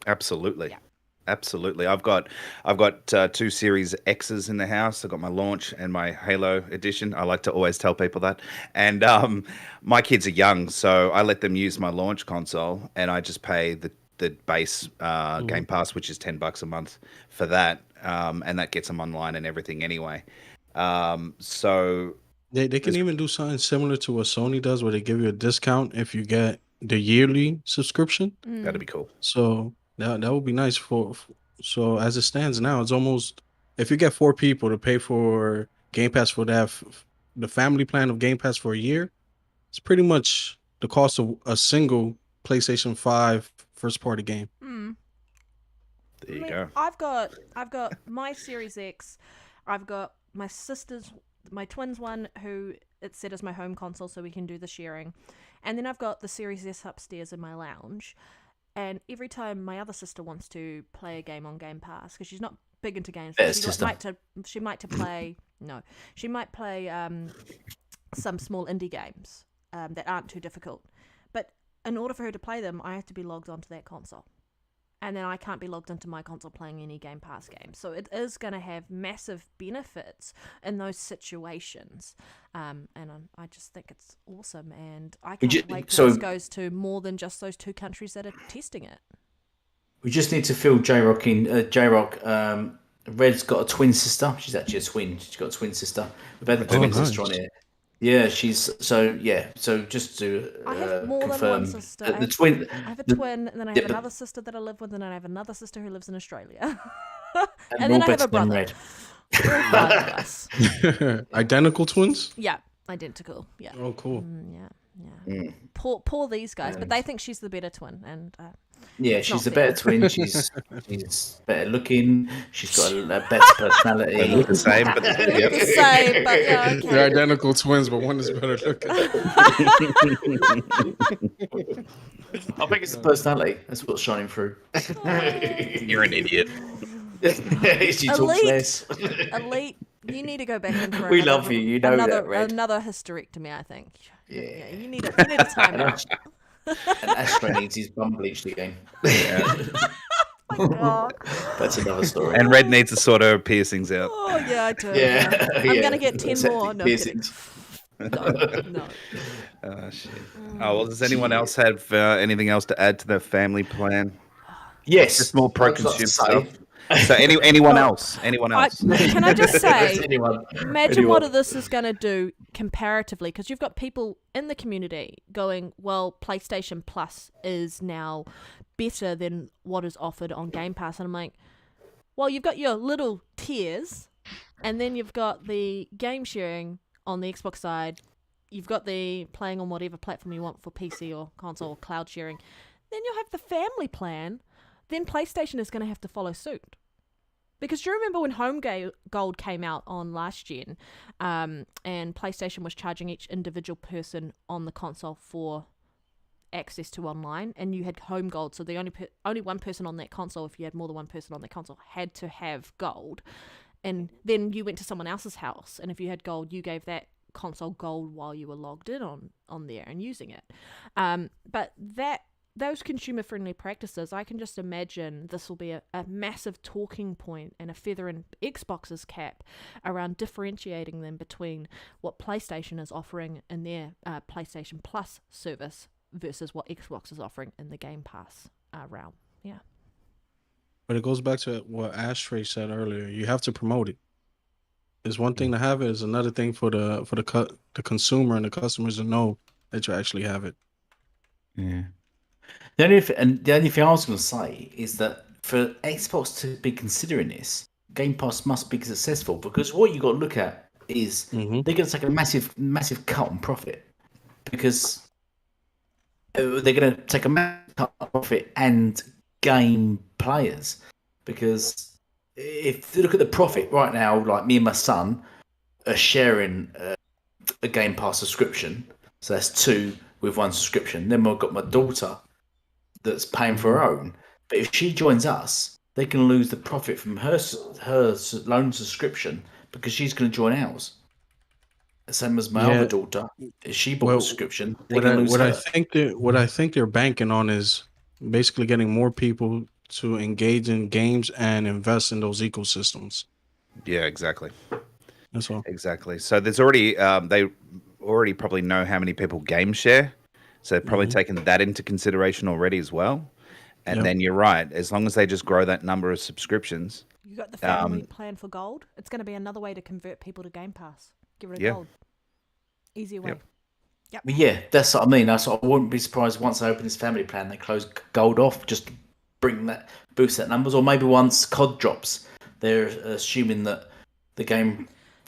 Absolutely. Yeah. Absolutely. I've got 2 Series X's in the house. I've got my launch and my Halo edition. I like to always tell people that. And my kids are young, so I let them use my launch console, and I just pay the base Game Pass, which is $10 a month for that, and that gets them online and everything anyway. So they can even do something similar to what Sony does, where they give you a discount if you get the yearly subscription. That'd be cool. So that would be nice so as it stands now, it's almost, if you get 4 people to pay for Game Pass for that, the family plan of Game Pass for a year, it's pretty much the cost of a single PlayStation 5 first party game. There you go. I've got my Series X. I've got my twins one, who it's set as my home console, so we can do the sharing. And then I've got the Series S upstairs in my lounge. And every time my other sister wants to play a game on Game Pass, because she's not big into games, she might play some small indie games that aren't too difficult. But in order for her to play them, I have to be logged onto that console. And then I can't be logged into my console playing any Game Pass games. So it is going to have massive benefits in those situations. And I just think it's awesome. And I can't wait till this goes to more than just those 2 countries that are testing it. We just need to fill J-Rock in. J-Rock, Red's got a twin sister. She's actually a twin. She's got a twin sister. We've had the twin sister on here. Yeah, so just to I have more confirm, than one sister. the twin. I have a twin, and then I have another sister that I live with, and then I have another sister who lives in Australia. and then I have a brother. Red. There are 5 of us. Identical twins? Yeah, identical. Yeah. Oh, cool. Yeah. Poor these guys, but they think she's the better twin, and yeah, she's the better twin. She's better looking. She's got a better personality. They look the same, but the same, but yeah, okay. They're identical twins, but one is better looking. I think it's the personality. That's what's shining through. you're an idiot. She talks less. Elite, you need to go back in for We love you. You know that, Red. Another hysterectomy, I think. Yeah. You need a time out. And Astro needs his bum bleached again. Yeah. Oh my God. That's another story. And Red needs to sort her piercings out. Oh yeah, I do. Yeah. I'm gonna get 10 more. No, piercings. no. Oh shit. Oh well, does anyone else have anything else to add to their family plan? Yes. Just more pro-consumer stuff. So anyone else? Anyone else? Can I just say, Anyone. imagine what this is going to do comparatively, because you've got people in the community going, well, PlayStation Plus is now better than what is offered on Game Pass. And I'm like, well, you've got your little tiers, and then you've got the game sharing on the Xbox side. You've got the playing on whatever platform you want for PC or console or cloud sharing. Then you'll have the family plan. Then PlayStation is going to have to follow suit. Because do you remember when Home Gold came out on last gen, and PlayStation was charging each individual person on the console for access to online, and you had Home Gold, so the only one person on that console, if you had more than one person on that console, had to have gold. And then you went to someone else's house, and if you had gold, you gave that console gold while you were logged in on there and using it. But those consumer-friendly practices, I can just imagine this will be a massive talking point and a feather in Xbox's cap around differentiating them between what PlayStation is offering in their PlayStation Plus service versus what Xbox is offering in the Game Pass realm. Yeah. But it goes back to what Ashtray said earlier. You have to promote it. It's one thing to have it. It's another thing for the consumer and the customers to know that you actually have it. Yeah. The only thing I was going to say is that for Xbox to be considering this, Game Pass must be successful, because what you got to look at is they're going to take a massive cut on profit, because they're going to take a massive cut on profit and gain players. Because if you look at the profit right now, like me and my son are sharing a Game Pass subscription, so that's 2 with 1 subscription. Then we've got my daughter that's paying for her own. But if she joins us, they can lose the profit from her loan subscription, because she's going to join ours. Same as my other daughter. If she bought a subscription, they can lose her. What I think they're banking on is basically getting more people to engage in games and invest in those ecosystems. Yeah, exactly. That's all. Exactly. So there's already they already probably know how many people game share. So they've probably taken that into consideration already as well. And then you're right. As long as they just grow that number of subscriptions. You got the family plan for gold. It's going to be another way to convert people to Game Pass. Get rid of gold. Easier way. Yep. Yeah, that's what I mean. I wouldn't be surprised once they open this family plan, they close gold off, just to boost that numbers. Or maybe once COD drops, they're assuming that the game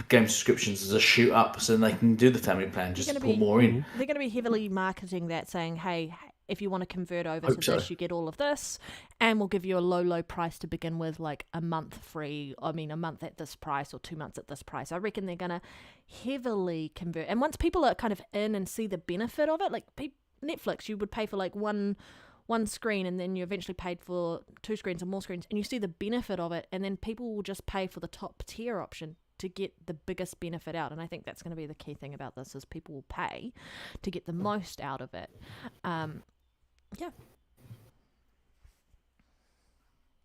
subscriptions is a shoot up, so they can do the family plan, just pull more in. They're going to be heavily marketing that, saying, hey, if you want to convert over to this, you get all of this, and we'll give you a low price to begin with, like a month free. I mean, a month at this price or 2 months at this price. I reckon they're going to heavily convert. And once people are kind of in and see the benefit of it, like Netflix, you would pay for like one screen, and then you eventually paid for 2 screens or more screens, and you see the benefit of it, and then people will just pay for the top tier option. to get the biggest benefit out. And I think that's going to be the key thing about this is people will pay to get the most out of it. Yeah.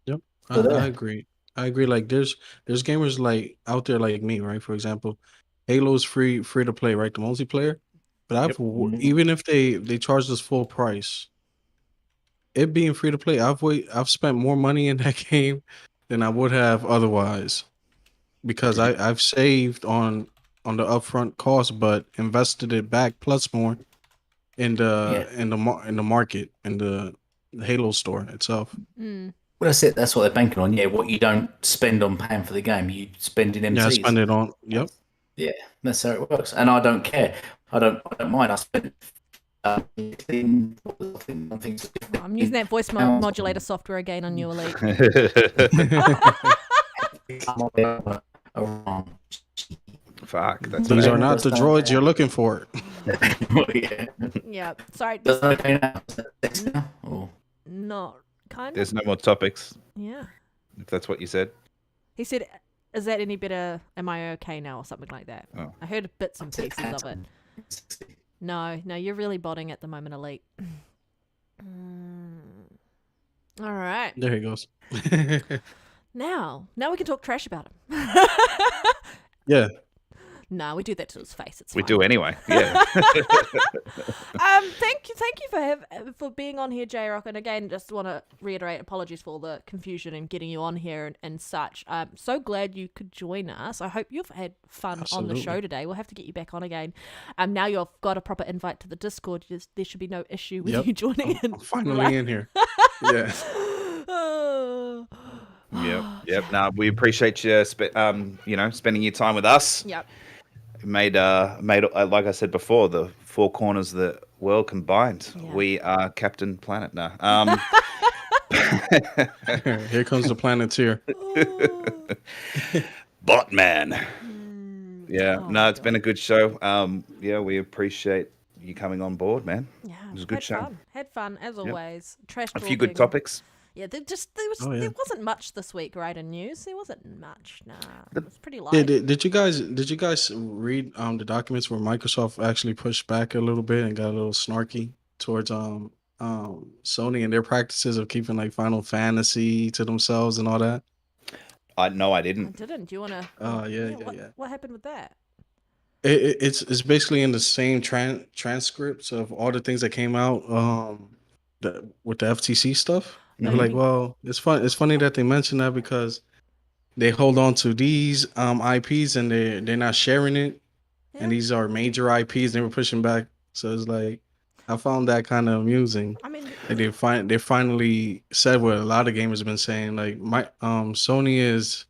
Yep, I agree. I agree. Like there's gamers like out there like me, right? For example, Halo's free to play, right? The multiplayer. But even if they charge us full price, it being free to play, I've spent more money in that game than I would have otherwise because I've saved on the upfront cost, but invested it back plus more in the market in the Halo store itself. Well, that's it. That's what they're banking on. Yeah, what you don't spend on paying for the game, you spend in MCs. Yeah, I spend it on. Yep. Yeah, that's how it works. And I don't care. I don't mind. I spent. I'm using that voice modulator software again on you, Elite. Fuck. That's These are not the droids you're looking for. Yeah. Sorry. Or... Not kind of. There's no more topics. Yeah. If that's what you said. He said, "Is that any better? Am I okay now?" or something like that. Oh. I heard bits and pieces of it. No, you're really botting at the moment, Elite. All right. There he goes. Now we can talk trash about him. Yeah. No, we do that to his face. It's We fine. do anyway. Yeah. Thank you for being on here, J-Rock. And again, just want to reiterate apologies for all the confusion and getting you on here and such. I'm so glad you could join us. I hope you've had fun on the show today. We'll have to get you back on again. Now you've got a proper invite to the Discord. There should be no issue with you joining in. I'm finally in here. Yeah. Yep. Now we appreciate you, spending your time with us. Yep. Made like I said before, the four corners of the world combined. Yeah. We are Captain Planet now. Here comes the Planeteer. Botman. Yeah. Oh, No, it's been a good show. We appreciate you coming on board, man. Yeah, it was a good show. Had fun as always. Trash A few good topics. Yeah, there wasn't much this week, right? In news, there wasn't much. Nah, it was pretty light. Yeah, did you guys read the documents where Microsoft actually pushed back a little bit and got a little snarky towards Sony and their practices of keeping like Final Fantasy to themselves and all that? No, I didn't. I didn't. Do you want to? Yeah. What happened with that? It's basically in the same transcripts of all the things that came out with the FTC stuff. They're like, well, it's funny that they mentioned that because they hold on to these IPs and they're not sharing it, and these are major IPs. They were pushing back, so it's like I found that kind of amusing. I mean, they finally said what a lot of gamers have been saying. Like Sony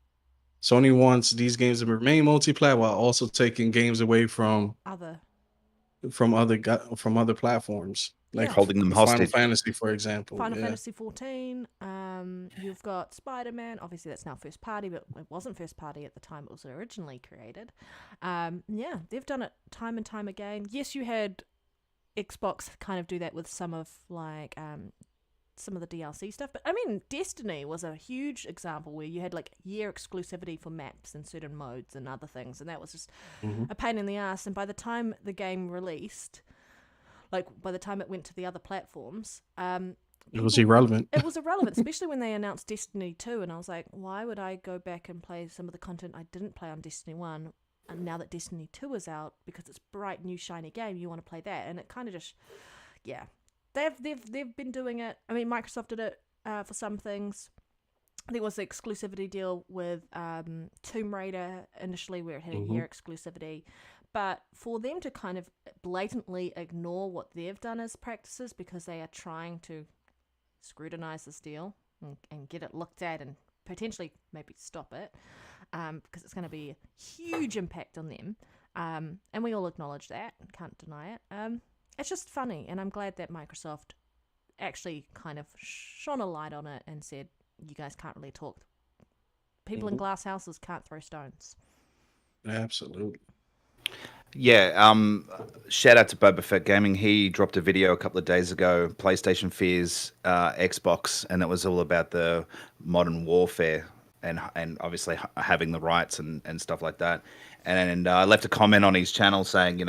wants these games to remain multiplayer while also taking games away from other platforms. Like holding them Final hostage. Fantasy, for example. Final Fantasy 14. You've got Spider-Man. Obviously, that's now first party, but it wasn't first party at the time it was originally created. They've done it time and time again. Yes, you had Xbox kind of do that with some of some of the DLC stuff, but I mean, Destiny was a huge example where you had like year exclusivity for maps and certain modes and other things, and that was just a pain in the ass. And by the time the game released, by the time it went to the other platforms, it was irrelevant. It was irrelevant, especially when they announced Destiny 2, and I was like, why would I go back and play some of the content I didn't play on Destiny 1, and now that Destiny 2 is out, because it's a bright, new, shiny game, you want to play that, and it kind of just, They've been doing it. I mean, Microsoft did it for some things. There was the exclusivity deal with Tomb Raider initially, where it had a year exclusivity. But for them to kind of blatantly ignore what they've done as practices because they are trying to scrutinize this deal and get it looked at and potentially maybe stop it, because it's going to be a huge impact on them. And we all acknowledge that and can't deny it. It's just funny, and I'm glad that Microsoft actually kind of shone a light on it and said, you guys can't really talk. People in glass houses can't throw stones. Absolutely. Yeah, shout out to Boba Fett Gaming. He dropped a video a couple of days ago, PlayStation Fears Xbox, and it was all about the Modern Warfare and obviously having the rights and stuff like that. And I left a comment on his channel saying,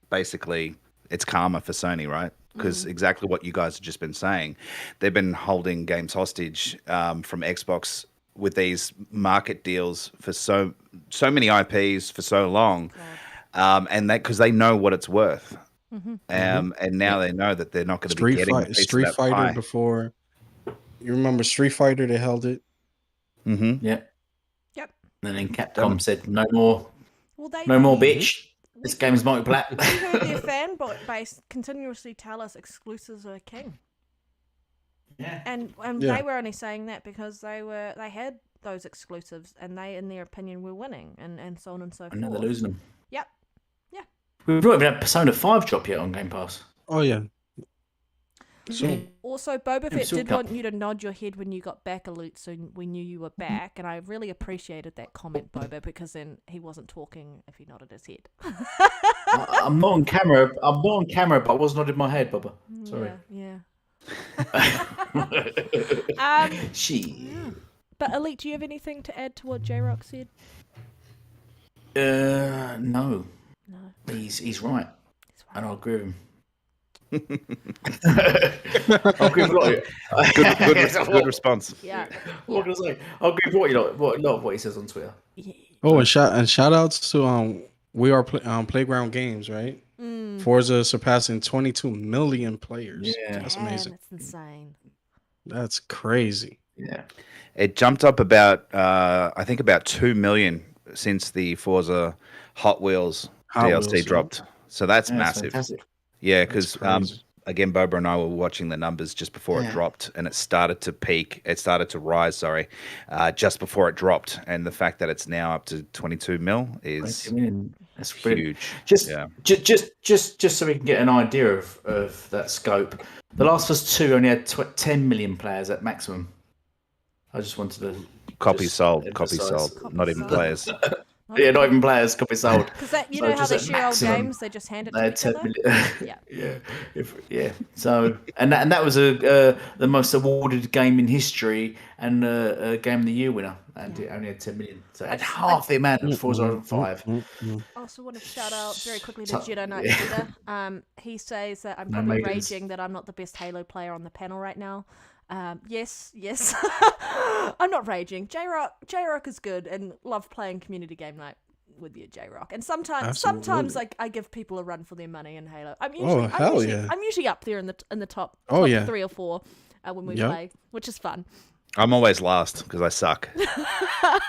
basically it's karma for Sony, right? Because exactly what you guys have just been saying, they've been holding games hostage from Xbox with these market deals for so many IPs for so long, and that because they know what it's worth, and now they know that they're not going to be getting a piece Street of that Fighter pie. before. You remember Street Fighter? They held it. Yeah. Yep. And then Capcom said, "No more, Well, they no more, bitch. This game is multi-plat." We heard their fan base continuously tell us exclusives are king. Yeah. And Yeah. they were only saying that because they had those exclusives and they, in their opinion, were winning and so on and so forth. And now they're losing them. Yep. Yeah. We've not even had Persona 5 drop yet on Game Pass. Oh yeah. So Also, Boba Fett still did can't- want you to nod your head when you got back, Elite, so we knew you were back. And I really appreciated that comment, Boba, because then he wasn't talking if he nodded his head. I'm not on camera. But I was nodding my head, Bubba. Sorry. Yeah. But Elite, do you have anything to add to what J-Rock said? No. No. He's right. And I'll agree with him. I'll agree with what Good response. Yeah. What can I say? I'll agree with a lot of what he says on Twitter. oh, and shout outs to we are Playground Games, right? Forza surpassing 22 million players. Yeah. That's amazing. That's insane. That's crazy. Yeah. It jumped up about I think about 2 million since the Forza Hot Wheels DLC dropped. So that's massive. Fantastic. Yeah, because crazy. again, Boba and I were watching the numbers just before it dropped, and it started to peak. It started to rise. Sorry, just before it dropped, and the fact that it's now up to 22 mil is 20 million. That's huge. Just so we can get an idea of that scope. The Last of Us 2 only had 10 million players at maximum. I just wanted to Copies sold, emphasize. not even players. Yeah, not even players. Copy sold. Because you So know how just they at share old maximum, games, they just hand it They to had each 10 other. million. Yeah. So and that was the most awarded game in history and a Game of the Year winner, and it only had 10 million. So it had half the amount of Forza 5. I also want to shout out very quickly to So- Jedi Knight yeah. Peter. He says that I'm No probably maidens. raging that I'm not the best Halo player on the panel right now. Yes. I'm not raging. J-Rock is good and love playing community game night with you, J-Rock. And sometimes I give people a run for their money in Halo. I'm usually up there in the top 3 or 4 when we play, which is fun. I'm always last because I suck.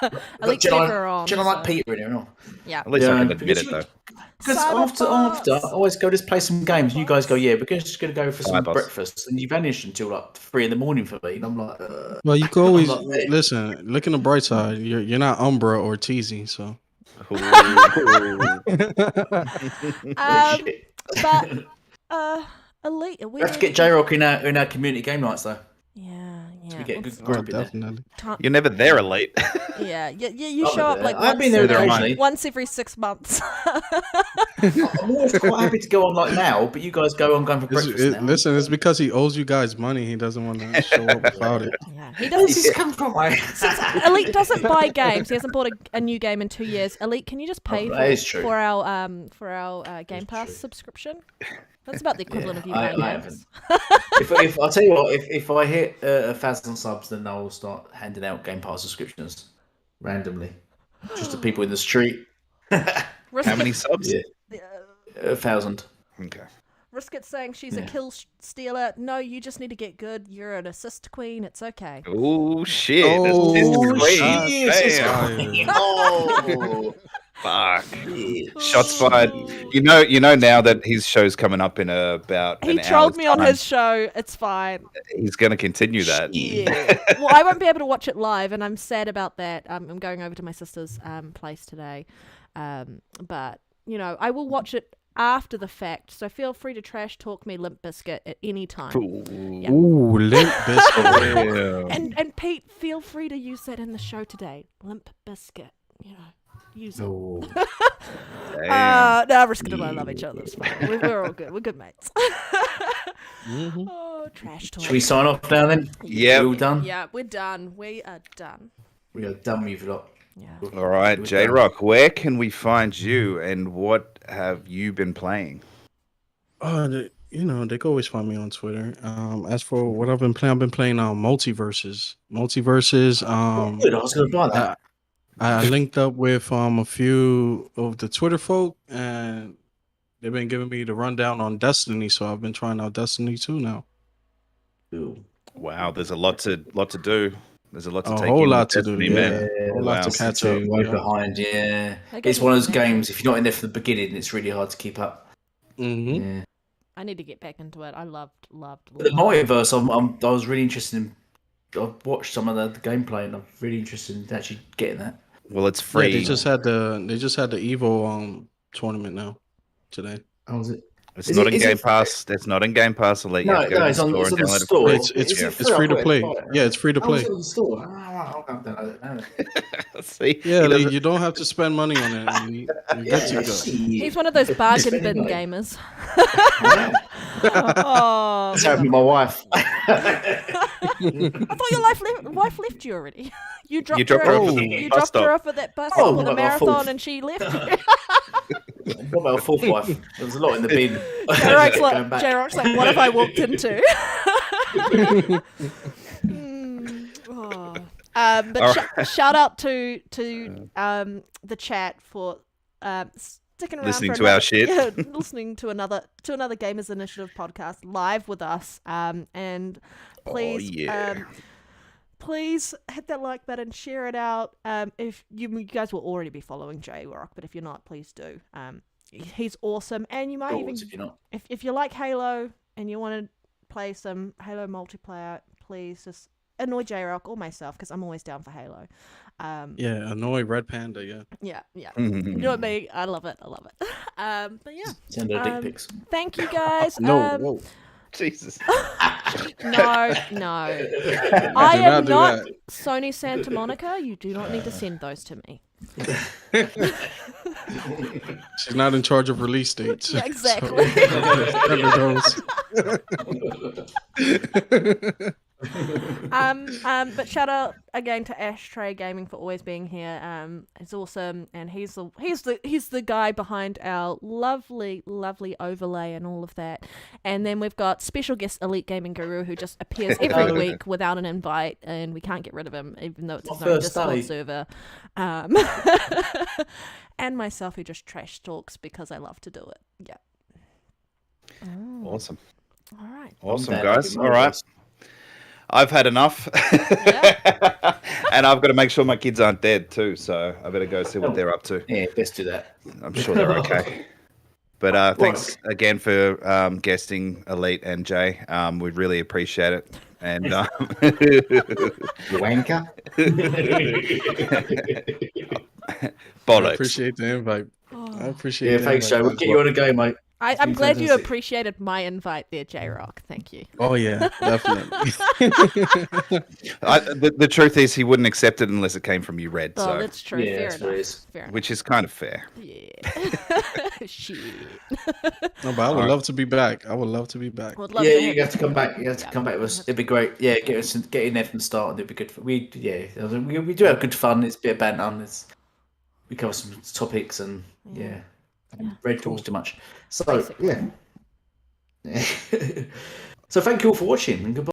At least never on. Jedi Knight Peter in here, no? Yeah. At least I can admit it though. Because after, I always go, let's play some games. And you guys go, yeah, we're just going to go for some breakfast. And you vanish until like 3 a.m. for me. And I'm like, Well, you can always I'm like, listen. Look in the bright side. You're not Umbra or Teasy, so. But Elite, we have to get J-Rock in our community game nights, though. Yeah. We get a good Oh, group in there. definitely. You're never there, Elite. Yeah. You show up like I've been there occasionally. once every 6 months. I'm always quite happy to go on like now, but you guys going for breakfast now. Listen, it's because he owes you guys money. He doesn't want to show up without it. Yeah, he Where does doesn't. this come from? Since Elite doesn't buy games, he hasn't bought a new game in 2 years. Elite, can you just pay for our Game Pass subscription? That's about the equivalent of you buying games. If I tell you what, if I hit 1,000 subs, then I will start handing out Game Pass subscriptions randomly, just to people in the street. How many subs? Yeah. 1,000. Okay. Risket's saying she's a kill stealer. No, you just need to get good. You're an assist queen. It's okay. Oh shit! Oh, Damn. Oh, Fuck. Shots fired. You know now that his show's coming up in about He an trolled hour's me on time, his show. It's fine. He's going to continue that. Yeah. Well, I won't be able to watch it live, and I'm sad about that. I'm going over to my sister's place today. But, I will watch it after the fact, so feel free to trash talk me Limp Bizkit at any time. Ooh, Limp Bizkit. And Pete, feel free to use that in the show today. Limp Bizkit, use it. Oh. No, Riskin and I love each other. It's fine. We're all good. We're good mates. Oh, trash talk. Should we sign off now then? Yeah. We all done? Yeah, we're done. We are done. We are done with you lot. Yeah. All right, We're J done. Rock, where can we find you, and what have you been playing? They can always find me on Twitter. As for what I've been playing Multiverses. Good, I was going to buy that. I linked up with a few of the Twitter folk, and they've been giving me the rundown on Destiny. So I've been trying out Destiny 2 now. Ooh. Wow, there's a lot to do. There's a lot to A take whole in lot with to do, Destiny, yeah. man. A whole lot to catch up. Way Yeah. behind, yeah. I get It's one of those it. games, if you're not in there from the beginning, it's really hard to keep up. Mm-hmm. Yeah. I need to get back into it. I loved. The multiverse, I was really interested in. I've watched some of the gameplay, and I'm really interested in actually getting that. Well, it's Yeah, free. they just had the Evo tournament now today. How was it? It's Is not it- in is Game it- Pass. It's not in Game Pass. I'll let you No, have to go to it's the on store and the download it. store. It's free to play. Yeah, it's free to Oh, play. it's on the store. I don't know. See, Yeah, he doesn't- you don't have to spend money on it. And you're good to go. He's one of those bargain bin gamers. Oh, That's happened to my wife. I thought your wife left you already. You dropped dropped her. her off Off, at the you bus dropped her stop. off at that bus Oh, stop for the what about a marathon, fourth? and she left. What about a fourth wife? There was a lot in the bin. J-Rock's Going back. like, what have I walked into? Oh. But shout out to the chat for sticking around Listening for to our another- shit. yeah, listening to another Gamers Initiative podcast live with us. And please, yeah. please hit that like button, share it out. If you guys will already be following J-Rock, but if you're not, please do. He's awesome, and you might even If you're not. if you like Halo and you want to play some Halo multiplayer, please just annoy J-Rock or myself, because I'm always down for Halo. Yeah, annoy Red Panda. Yeah. Yeah. You know what I mean? I love it. But yeah, Send her dick pics. thank you guys. Whoa. Jesus. No. I Do am not do not that. Sony Santa Monica. You do not need to send those to me. She's not in charge of release dates. Yeah, exactly. But shout out again to Ashtray Gaming for always being here. It's awesome, and he's the guy behind our lovely overlay and all of that. And then we've got special guest EliteGamingGuru, who just appears every week without an invite, and we can't get rid of him, even though it's his own Discord server. And myself, who just trash talks because I love to do it. Yeah. Awesome. All right. Awesome, I'm guys. back. All right. I've had enough. And I've got to make sure my kids aren't dead too, so I better go see what they're up to. Yeah, best do that. I'm sure they're okay. But thanks again for guesting Elite and Jay. We really appreciate it. And You wanker. I bollocks. appreciate the invite. I appreciate Yeah, the thanks, invite Joe. We'll as get well. you on a go, mate. I'm glad you Fantastic. appreciated my invite there, J-Rock. Thank you. Oh yeah, definitely. The truth is, he wouldn't accept it unless it came from you, Red. Oh, So, that's true. Yeah, Fair that's what it enough. is. Fair enough. which is kind of fair. Yeah. Shit. No, but I would love to be back. I would love to be back. Would love Yeah, to you have to come back. You have to come back with us. It'd be great. Yeah, get in there from the start, and it'd be good. We do have good fun. It's a bit of banter. We cover some topics, and Red talks too much. So Basically. yeah. So thank you all for watching, and goodbye.